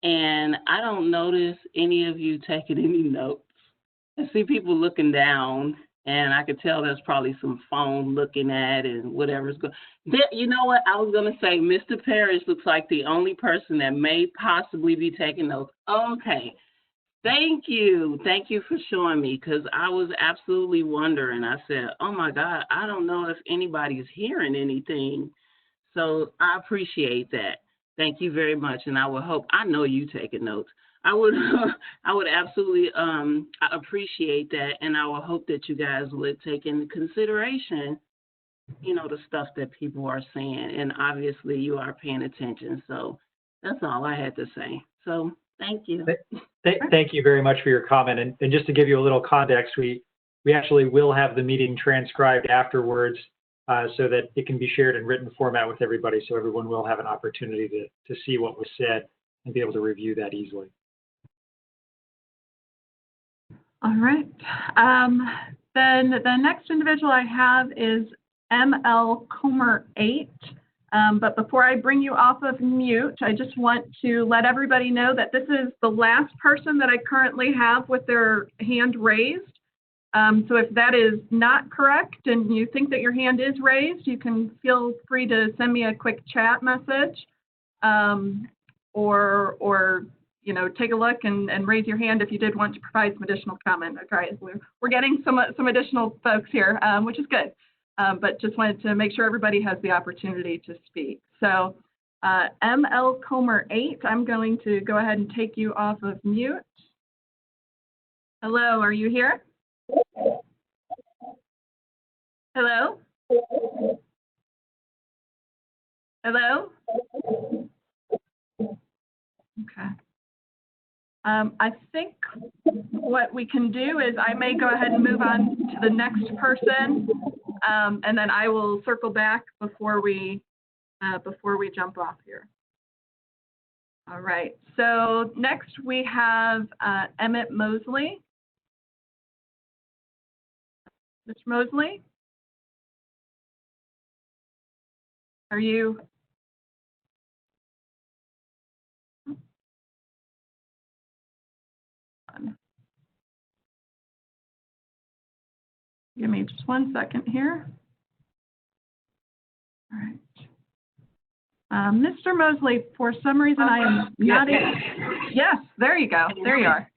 and I don't notice any of you taking any notes. I see people looking down, and I could tell there's probably some phone looking at and whatever's going. You know what? I was going to say Mr. Parrish looks like the only person that may possibly be taking notes. Okay. Thank you. Thank you for showing me, because I was absolutely wondering. I said, oh, my God, I don't know if anybody's hearing anything. So I appreciate that. Thank you very much. And I would hope, I know you taking notes. I would absolutely appreciate that. And I would hope that you guys would take into consideration, the stuff that people are saying. And obviously you are paying attention. So that's all I had to say. So thank you. Thank you very much for your comment. And just to give you a little context, we actually will have the meeting transcribed afterwards, so that it can be shared in written format with everybody, so everyone will have an opportunity to see what was said and be able to review that easily. All right. Then the next individual I have is ML Comer 8. But before I bring you off of mute, I just want to let everybody know that this is the last person that I currently have with their hand raised. So if that is not correct and you think that your hand is raised, you can feel free to send me a quick chat message, or take a look and raise your hand if you did want to provide some additional comment. Okay, we're getting some additional folks here, which is good. But just wanted to make sure everybody has the opportunity to speak. So ML Comer 8, I'm going to go ahead and take you off of mute. Hello, are you here? Hello? Hello? Okay. I think what we can do is I may go ahead and move on to the next person, and then I will circle back before we jump off here. All right. So next we have Emmett Mosley. Mr. Mosley, are you? Give me just 1 second here. All right. Mr. Mosley, for some reason I am not able. Yes, there you go. There you are.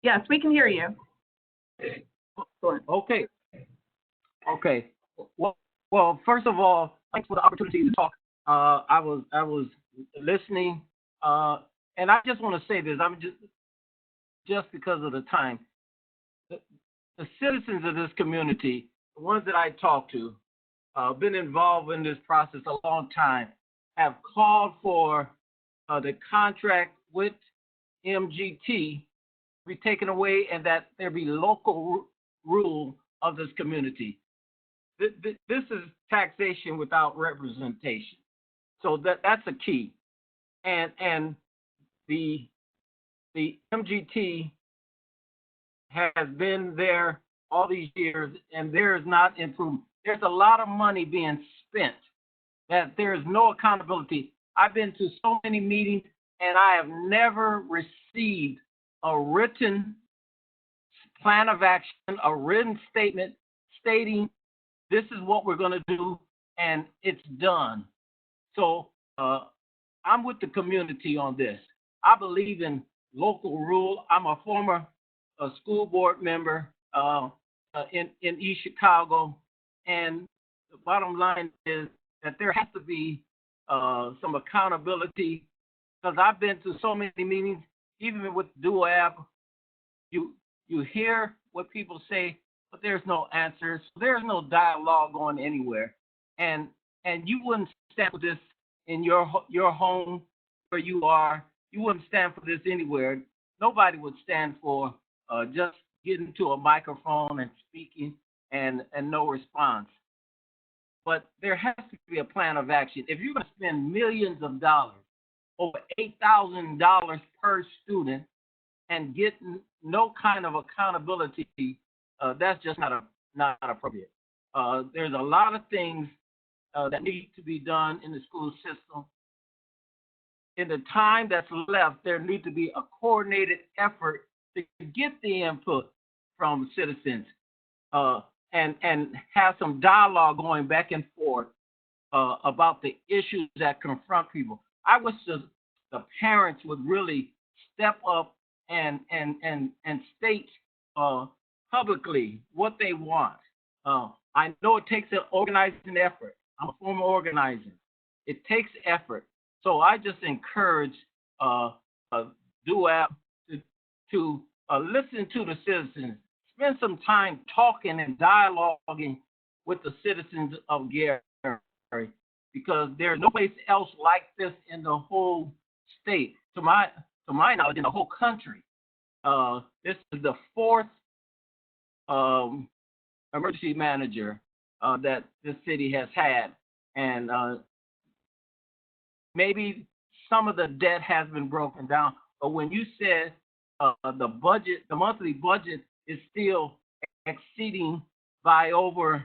Yes, we can hear you. Okay. Okay. Well, first of all, thanks for the opportunity to talk. I was listening, and I just want to say this. I'm just because of the time. The citizens of this community, the ones that I talk to, been involved in this process a long time, have called for the contract with MGT be taken away and that there be local rule of this community. This is taxation without representation. So that's a key. And the MGT has been there all these years, and there is not improvement. There's a lot of money being spent that there is no accountability. I've been to so many meetings, and I have never received a written plan of action, a written statement stating this is what we're going to do, and it's done. So I'm with the community on this. I believe in local rule. I'm a former school board member in East Chicago, and the bottom line is that there has to be some accountability, because I've been to so many meetings, even with DUAB. You hear what people say, but there's no answers. There's no dialogue going anywhere, and you wouldn't stand for this in your home where you are. You wouldn't stand for this anywhere. Nobody would stand for just getting to a microphone and speaking and no response. But there has to be a plan of action. If you're going to spend millions of dollars, over $8,000 per student, and get no kind of accountability, that's just not appropriate. There's a lot of things that need to be done in the school system. In the time that's left, there needs to be a coordinated effort to get the input from citizens and have some dialogue going back and forth about the issues that confront people. I wish the parents would really step up and state publicly what they want. I know it takes an organizing effort. I'm a former organizer. It takes effort. So I just encourage DUAB to listen to the citizens, spend some time talking and dialoguing with the citizens of Gary, because there's no place else like this in the whole state, to my knowledge, in the whole country. This is the fourth emergency manager that this city has had, and maybe some of the debt has been broken down. But when you said the monthly budget is still exceeding by over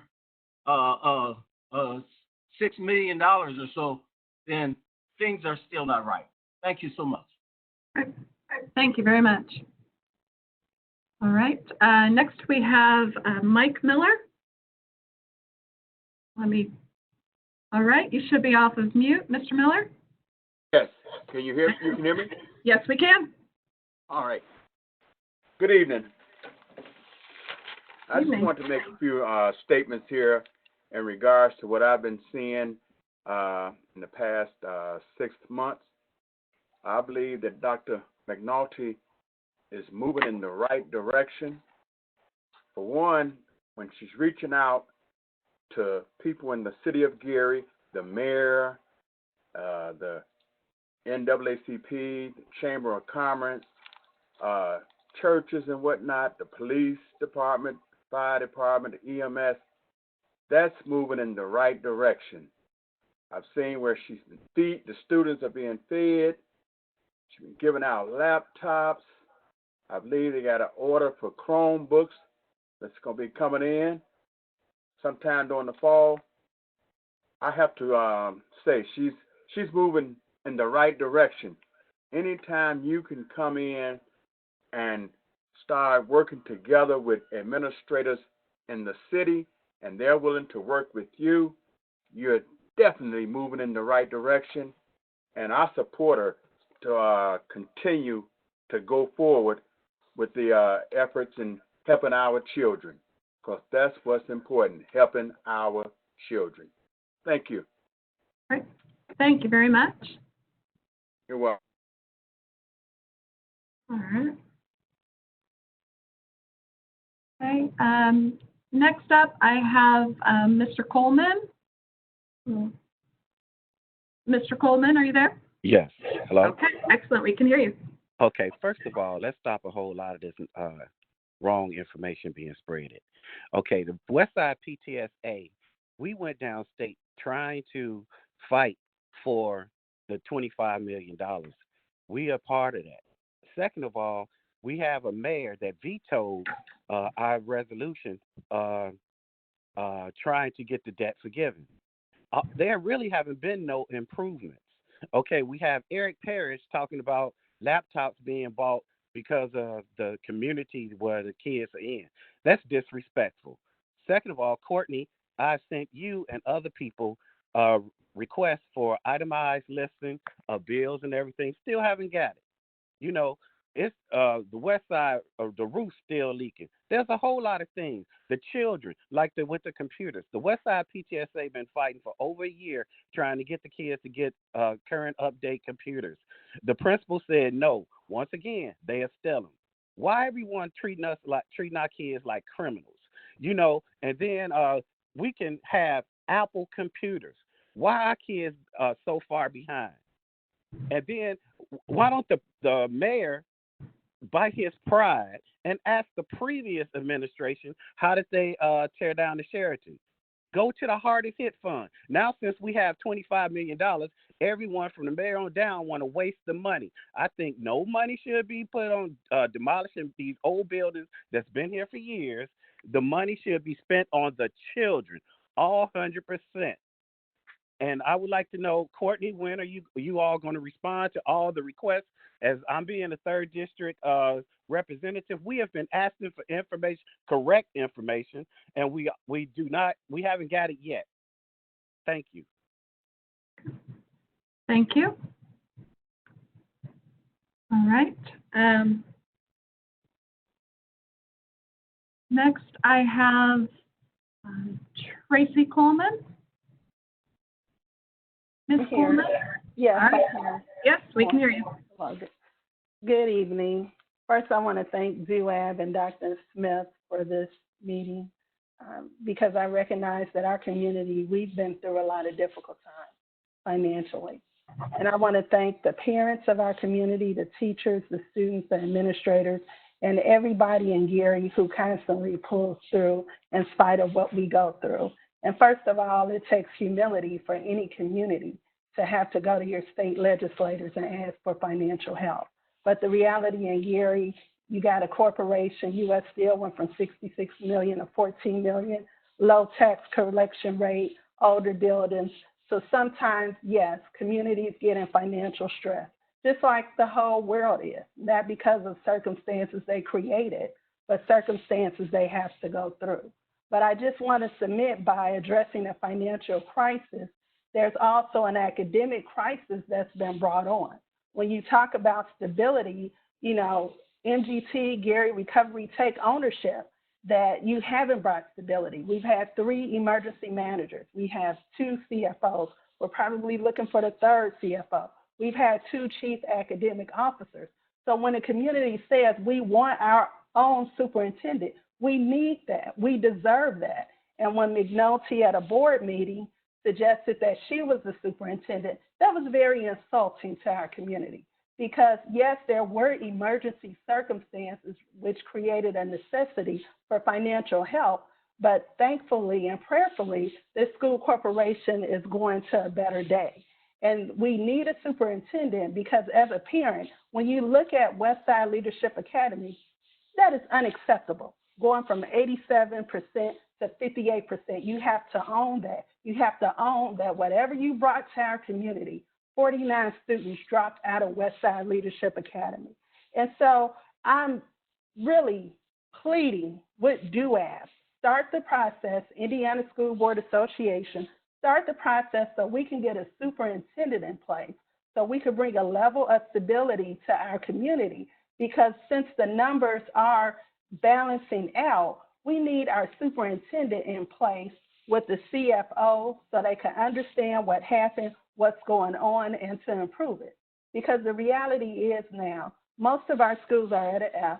$6 million or so, then things are still not right. Thank you so much. Thank you very much. All right. Next we have Mike Miller. All right. You should be off of mute, Mr. Miller. Yes. Can you hear me? Yes, we can. All right. Good evening. I just want to make a few statements here in regards to what I've been seeing in the past 6 months. I believe that Dr. McNulty is moving in the right direction. For one, when she's reaching out to people in the city of Gary, the mayor, the NAACP, the Chamber of Commerce, churches and whatnot, the police department, fire department, the EMS, that's moving in the right direction. I've seen where she's been the students are being fed. She's been giving out laptops. I believe they got an order for Chromebooks that's going to be coming in sometime during the fall. I have to say she's moving in the right direction. Anytime you can come in and start working together with administrators in the city and they're willing to work with you, you're definitely moving in the right direction. And I support her to continue to go forward with the efforts in helping our children, because that's what's important, helping our children. Thank you. Great. Thank you very much. You're welcome. All right. Okay. Next up, I have Mr. Coleman. Mr. Coleman, are you there? Yes. Hello? Okay, excellent. We can hear you. Okay, first of all, let's stop a whole lot of this wrong information being spreaded. Okay, the Westside PTSA, we went downstate trying to fight for the $25 million. We are part of that. Second of all, we have a mayor that vetoed our resolution trying to get the debt forgiven. There really haven't been no improvements. Okay, we have Eric Parrish talking about laptops being bought because of the community where the kids are in. That's disrespectful. Second of all, Courtney, I sent you and other people requests for itemized listing of bills and everything. Still haven't got it. You know, it's the west side of the roof's still leaking. There's a whole lot of things. The children, like with the computers. The West Side PTSA been fighting for over a year trying to get the kids to get current update computers. The principal said no. Once again, they are stealing. Why everyone treating our kids like criminals? You know, and then we can have Apple computers. Why are kids so far behind? And then why don't the mayor bite his pride and ask the previous administration how did they tear down the Sheraton? Go to the hardest hit fund. Now, since we have $25 million, everyone from the mayor on down want to waste the money. I think no money should be put on demolishing these old buildings that's been here for years. The money should be spent on the children, all 100%. And I would like to know, Courtney, when are you all going to respond to all the requests? As I'm being the 3rd District representative, we have been asking for information, correct information, and we haven't got it yet. Thank you. Thank you. All right. Next, I have Tracy Coleman. Ms. Coleman? Yes, Right. Yes, we can hear you. Well, good evening. First, I want to thank DUAB and Dr. Smith for this meeting because I recognize that our community, we've been through a lot of difficult times financially. And I want to thank the parents of our community, the teachers, the students, the administrators, and everybody in Gary who constantly pulls through in spite of what we go through. And first of all, it takes humility for any community to have to go to your state legislators and ask for financial help. But the reality in Gary, you got a corporation, U.S. Steel went from 66 million to 14 million, low tax collection rate, older buildings. So sometimes, yes, communities get in financial stress, just like the whole world is, not because of circumstances they created, but circumstances they have to go through. But I just want to submit by addressing the financial crisis, there's also an academic crisis that's been brought on. When you talk about stability, you know, MGT, Gary Recovery take ownership. that you haven't brought stability. We've had 3 emergency managers. We have 2 CFOs. We're probably looking for the 3rd CFO. We've had 2 chief academic officers. So when the community says we want our own superintendent, we need that. We deserve that. And when McNulty at a board meeting suggested that she was the superintendent, that was very insulting to our community. Because yes, there were emergency circumstances which created a necessity for financial help, but thankfully and prayerfully, this school corporation is going to a better day. And we need a superintendent because as a parent, when you look at Westside Leadership Academy, that is unacceptable. Going from 87% to 58%, you have to own that. You have to own that whatever you brought to our community, 49 students dropped out of Westside Leadership Academy. And so I'm really pleading with DUAB, start the process, Indiana School Board Association, start the process so we can get a superintendent in place, so we can bring a level of stability to our community. Because since the numbers are balancing out, we need our superintendent in place with the CFO so they can understand what happened, what's going on, and to improve it. Because the reality is now, most of our schools are at an F.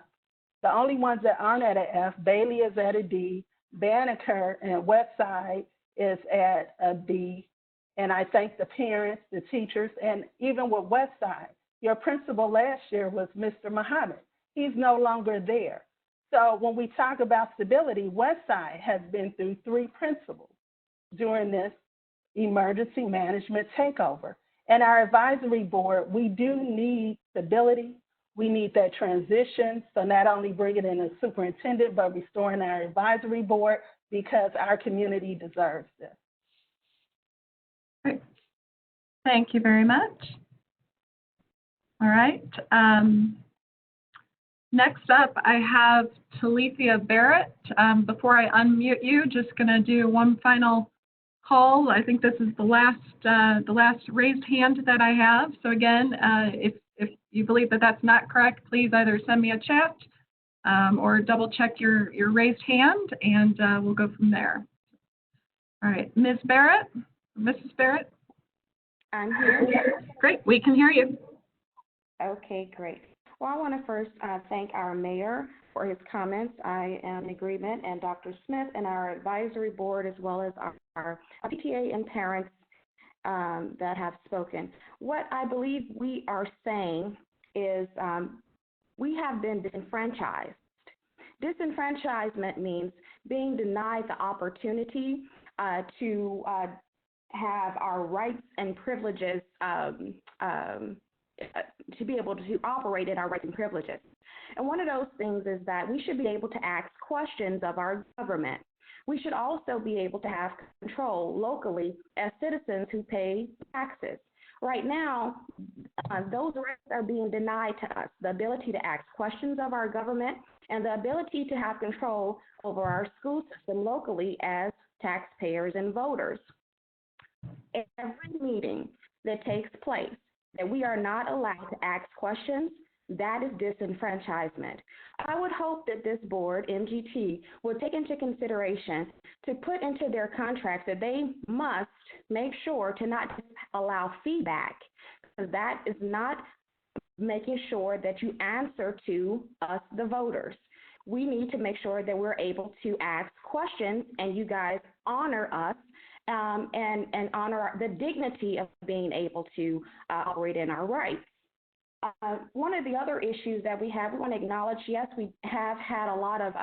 The only ones that aren't at an F, Bailey is at a D, Banneker and Westside is at a B. And I thank the parents, the teachers, and even with Westside, your principal last year was Mr. Muhammad. He's no longer there. So when we talk about stability, Westside has been through 3 principals during this emergency management takeover. And our advisory board, we do need stability. We need that transition. So not only bringing in a superintendent, but restoring our advisory board because our community deserves this. Great. Thank you very much. All right. Next up, I have Talithia Barrett. Before I unmute you, just going to do one final call. I think this is the last raised hand that I have. So again, if you believe that that's not correct, please either send me a chat or double check your raised hand, and we'll go from there. All right, Ms. Barrett, Mrs. Barrett. I'm here. Great, we can hear you. Okay, great. Well, I want to first thank our mayor for his comments. I am in agreement, and Dr. Smith and our advisory board, as well as our PTA and parents that have spoken. What I believe we are saying is we have been disenfranchised. Disenfranchisement means being denied the opportunity to have our rights and privileges to be able to operate in our rights and privileges. And one of those things is that we should be able to ask questions of our government. We should also be able to have control locally as citizens who pay taxes. Right now, those rights are being denied to us, the ability to ask questions of our government and the ability to have control over our school system locally as taxpayers and voters. Every meeting that takes place that we are not allowed to ask questions, that is disenfranchisement. I would hope that this board, MGT, would take into consideration to put into their contracts that they must make sure to not allow feedback, because that is not making sure that you answer to us, the voters. We need to make sure that we're able to ask questions and you guys honor us and honor the dignity of being able to operate in our rights. One of the other issues that we have, we want to acknowledge, yes, we have had a lot of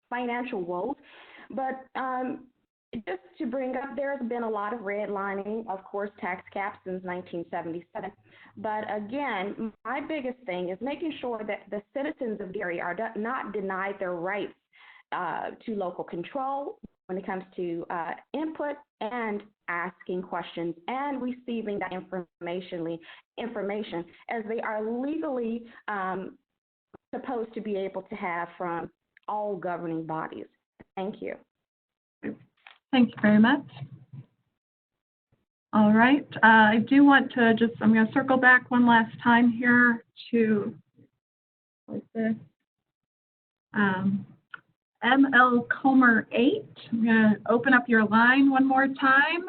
financial woes, but just to bring up, there's been a lot of redlining, of course, tax caps since 1977. But again, my biggest thing is making sure that the citizens of Gary are not denied their rights to local control when it comes to input and asking questions and receiving that information as they are legally supposed to be able to have from all governing bodies. Thank you. Thank you very much. All right, I do want to I'm going to circle back one last time here to like this. ML Comer 8. I'm going to open up your line one more time.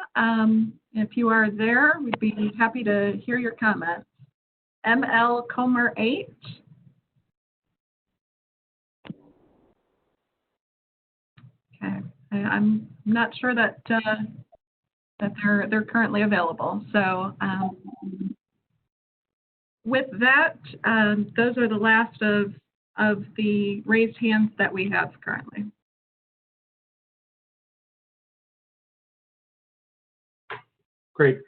If you are there, we'd be happy to hear your comments. ML Comer 8. Okay, I'm not sure that that they're currently available. So with that, those are the last of the raised hands that we have currently. Great.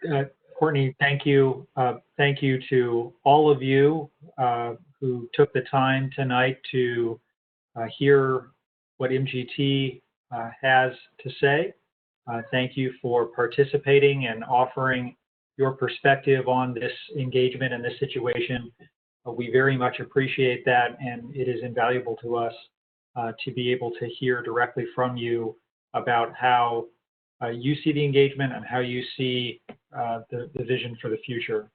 Courtney, thank you. Thank you to all of you who took the time tonight to hear what MGT has to say. Thank you for participating and offering your perspective on this engagement and this situation. We very much appreciate that, and it is invaluable to us to be able to hear directly from you about how you see the engagement and how you see the vision for the future.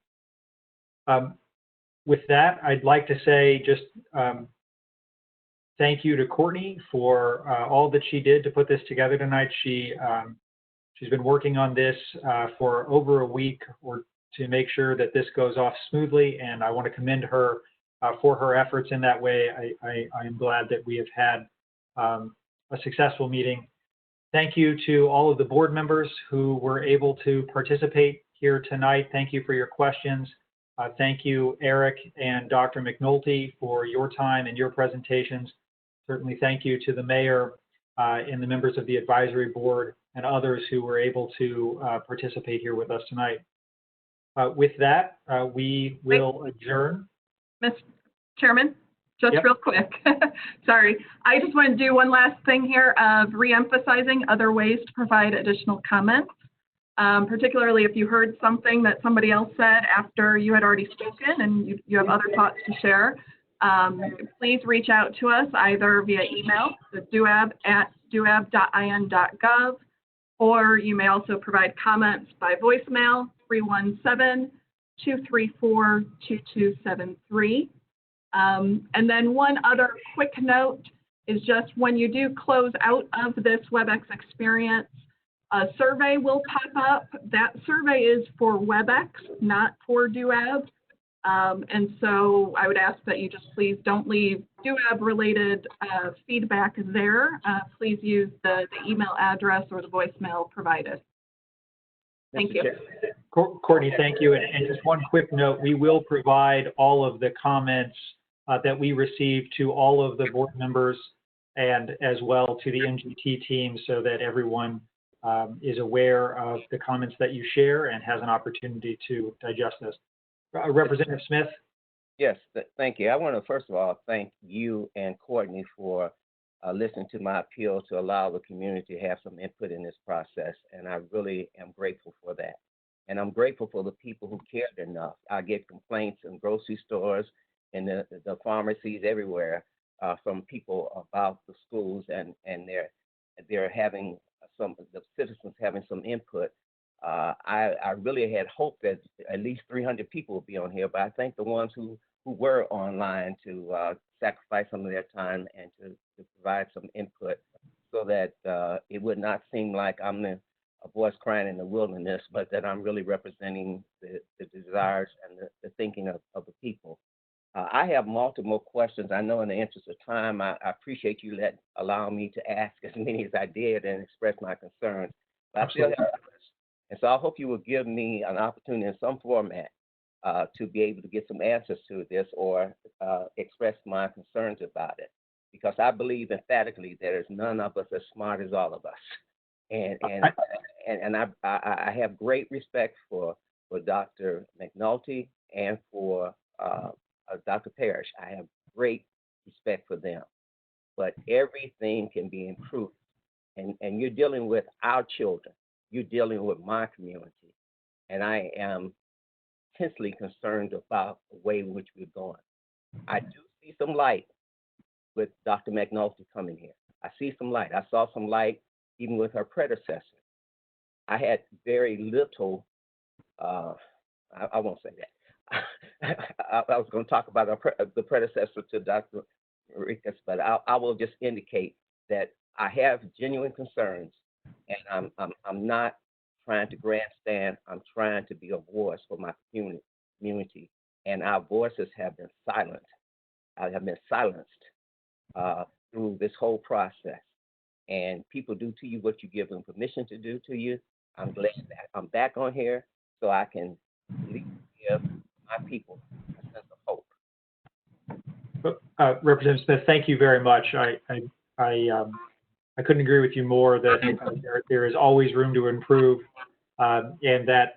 With that, I'd like to say just thank you to Courtney for all that she did to put this together tonight. She's been working on this for over a week to make sure that this goes off smoothly, and I want to commend her for her efforts in that way. I am glad that we have had a successful meeting. Thank you to all of the board members who were able to participate here tonight. Thank you for your questions. Thank you, Eric and Dr. McNulty, for your time and your presentations. Certainly thank you to the mayor and the members of the advisory board and others who were able to participate here with us tonight. With that, we will adjourn. Mr. Chairman, just Yep. real quick. Sorry. I just want to do one last thing here of re-emphasizing other ways to provide additional comments, particularly if you heard something that somebody else said after you had already spoken and you have other thoughts to share. Please reach out to us either via email, the duab@duab.in.gov, or you may also provide comments by voicemail, 317-234-2273. And then one other quick note is just when you do close out of this WebEx experience, a survey will pop up. That survey is for WebEx, not for DUAB. And so I would ask that you just please don't leave DUAB-related feedback there. Please use the email address or the voicemail provided. Thank you. Courtney, thank you. And just one quick note, we will provide all of the comments that we received to all of the board members and as well to the MGT team so that everyone is aware of the comments that you share and has an opportunity to digest this. Representative Smith? Yes, thank you. I want to first of all thank you and Courtney for listening to my appeal to allow the community to have some input in this process, and I really am grateful for that. And I'm grateful for the people who cared enough. I get complaints in grocery stores and the pharmacies everywhere from people about the schools, and they're having the citizens having some input. I really had hoped that at least 300 people would be on here, but I thank the ones who were online to sacrifice some of their time and to provide some input so that it would not seem like I'm a voice crying in the wilderness, but that I'm really representing the desires and the thinking of the people. I have multiple questions. I know in the interest of time, I appreciate you allowing me to ask as many as I did and express my concerns. But I still have questions. And so I hope you will give me an opportunity in some format to be able to get some answers to this or express my concerns about it. Because I believe emphatically there is none of us as smart as all of us. And I have great respect for Dr. McNulty and for Dr. Parrish. I have great respect for them. But everything can be improved. And you're dealing with our children. You're dealing with my community. And I am intensely concerned about the way in which we're going. I do see some light with Dr. McNulty coming here. I see some light. I saw some light even with her predecessor. I had very little, I won't say that. I was going to talk about the predecessor to Dr. Ricketts, but I will just indicate that I have genuine concerns, and I'm not trying to grandstand. I'm trying to be a voice for my community, and our voices have been silenced. I have been silenced through this whole process. And people do to you what you give them permission to do to you. I'm glad that I'm back on here so I can at least give my people a sense of hope. Representative Smith, thank you very much. I couldn't agree with you more that there is always room to improve, and that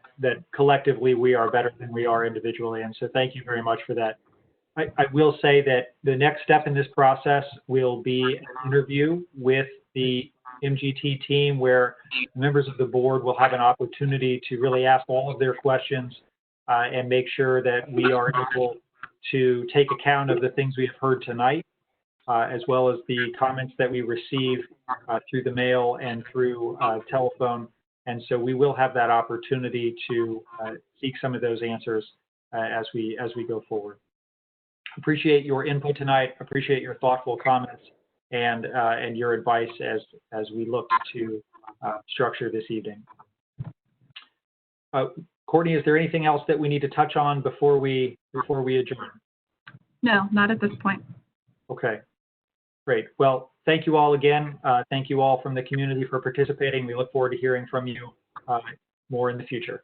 collectively we are better than we are individually. And so thank you very much for that. I will say that the next step in this process will be an interview with the MGT team where members of the board will have an opportunity to really ask all of their questions and make sure that we are able to take account of the things we have heard tonight, as well as the comments that we receive through the mail and through telephone. And so we will have that opportunity to seek some of those answers as we go forward. Appreciate your input tonight. Appreciate your thoughtful comments and your advice as we look to structure this evening. Courtney, is there anything else that we need to touch on before we adjourn? No, not at this point. Okay, great. Well, thank you all again. Thank you all from the community for participating. We look forward to hearing from you more in the future.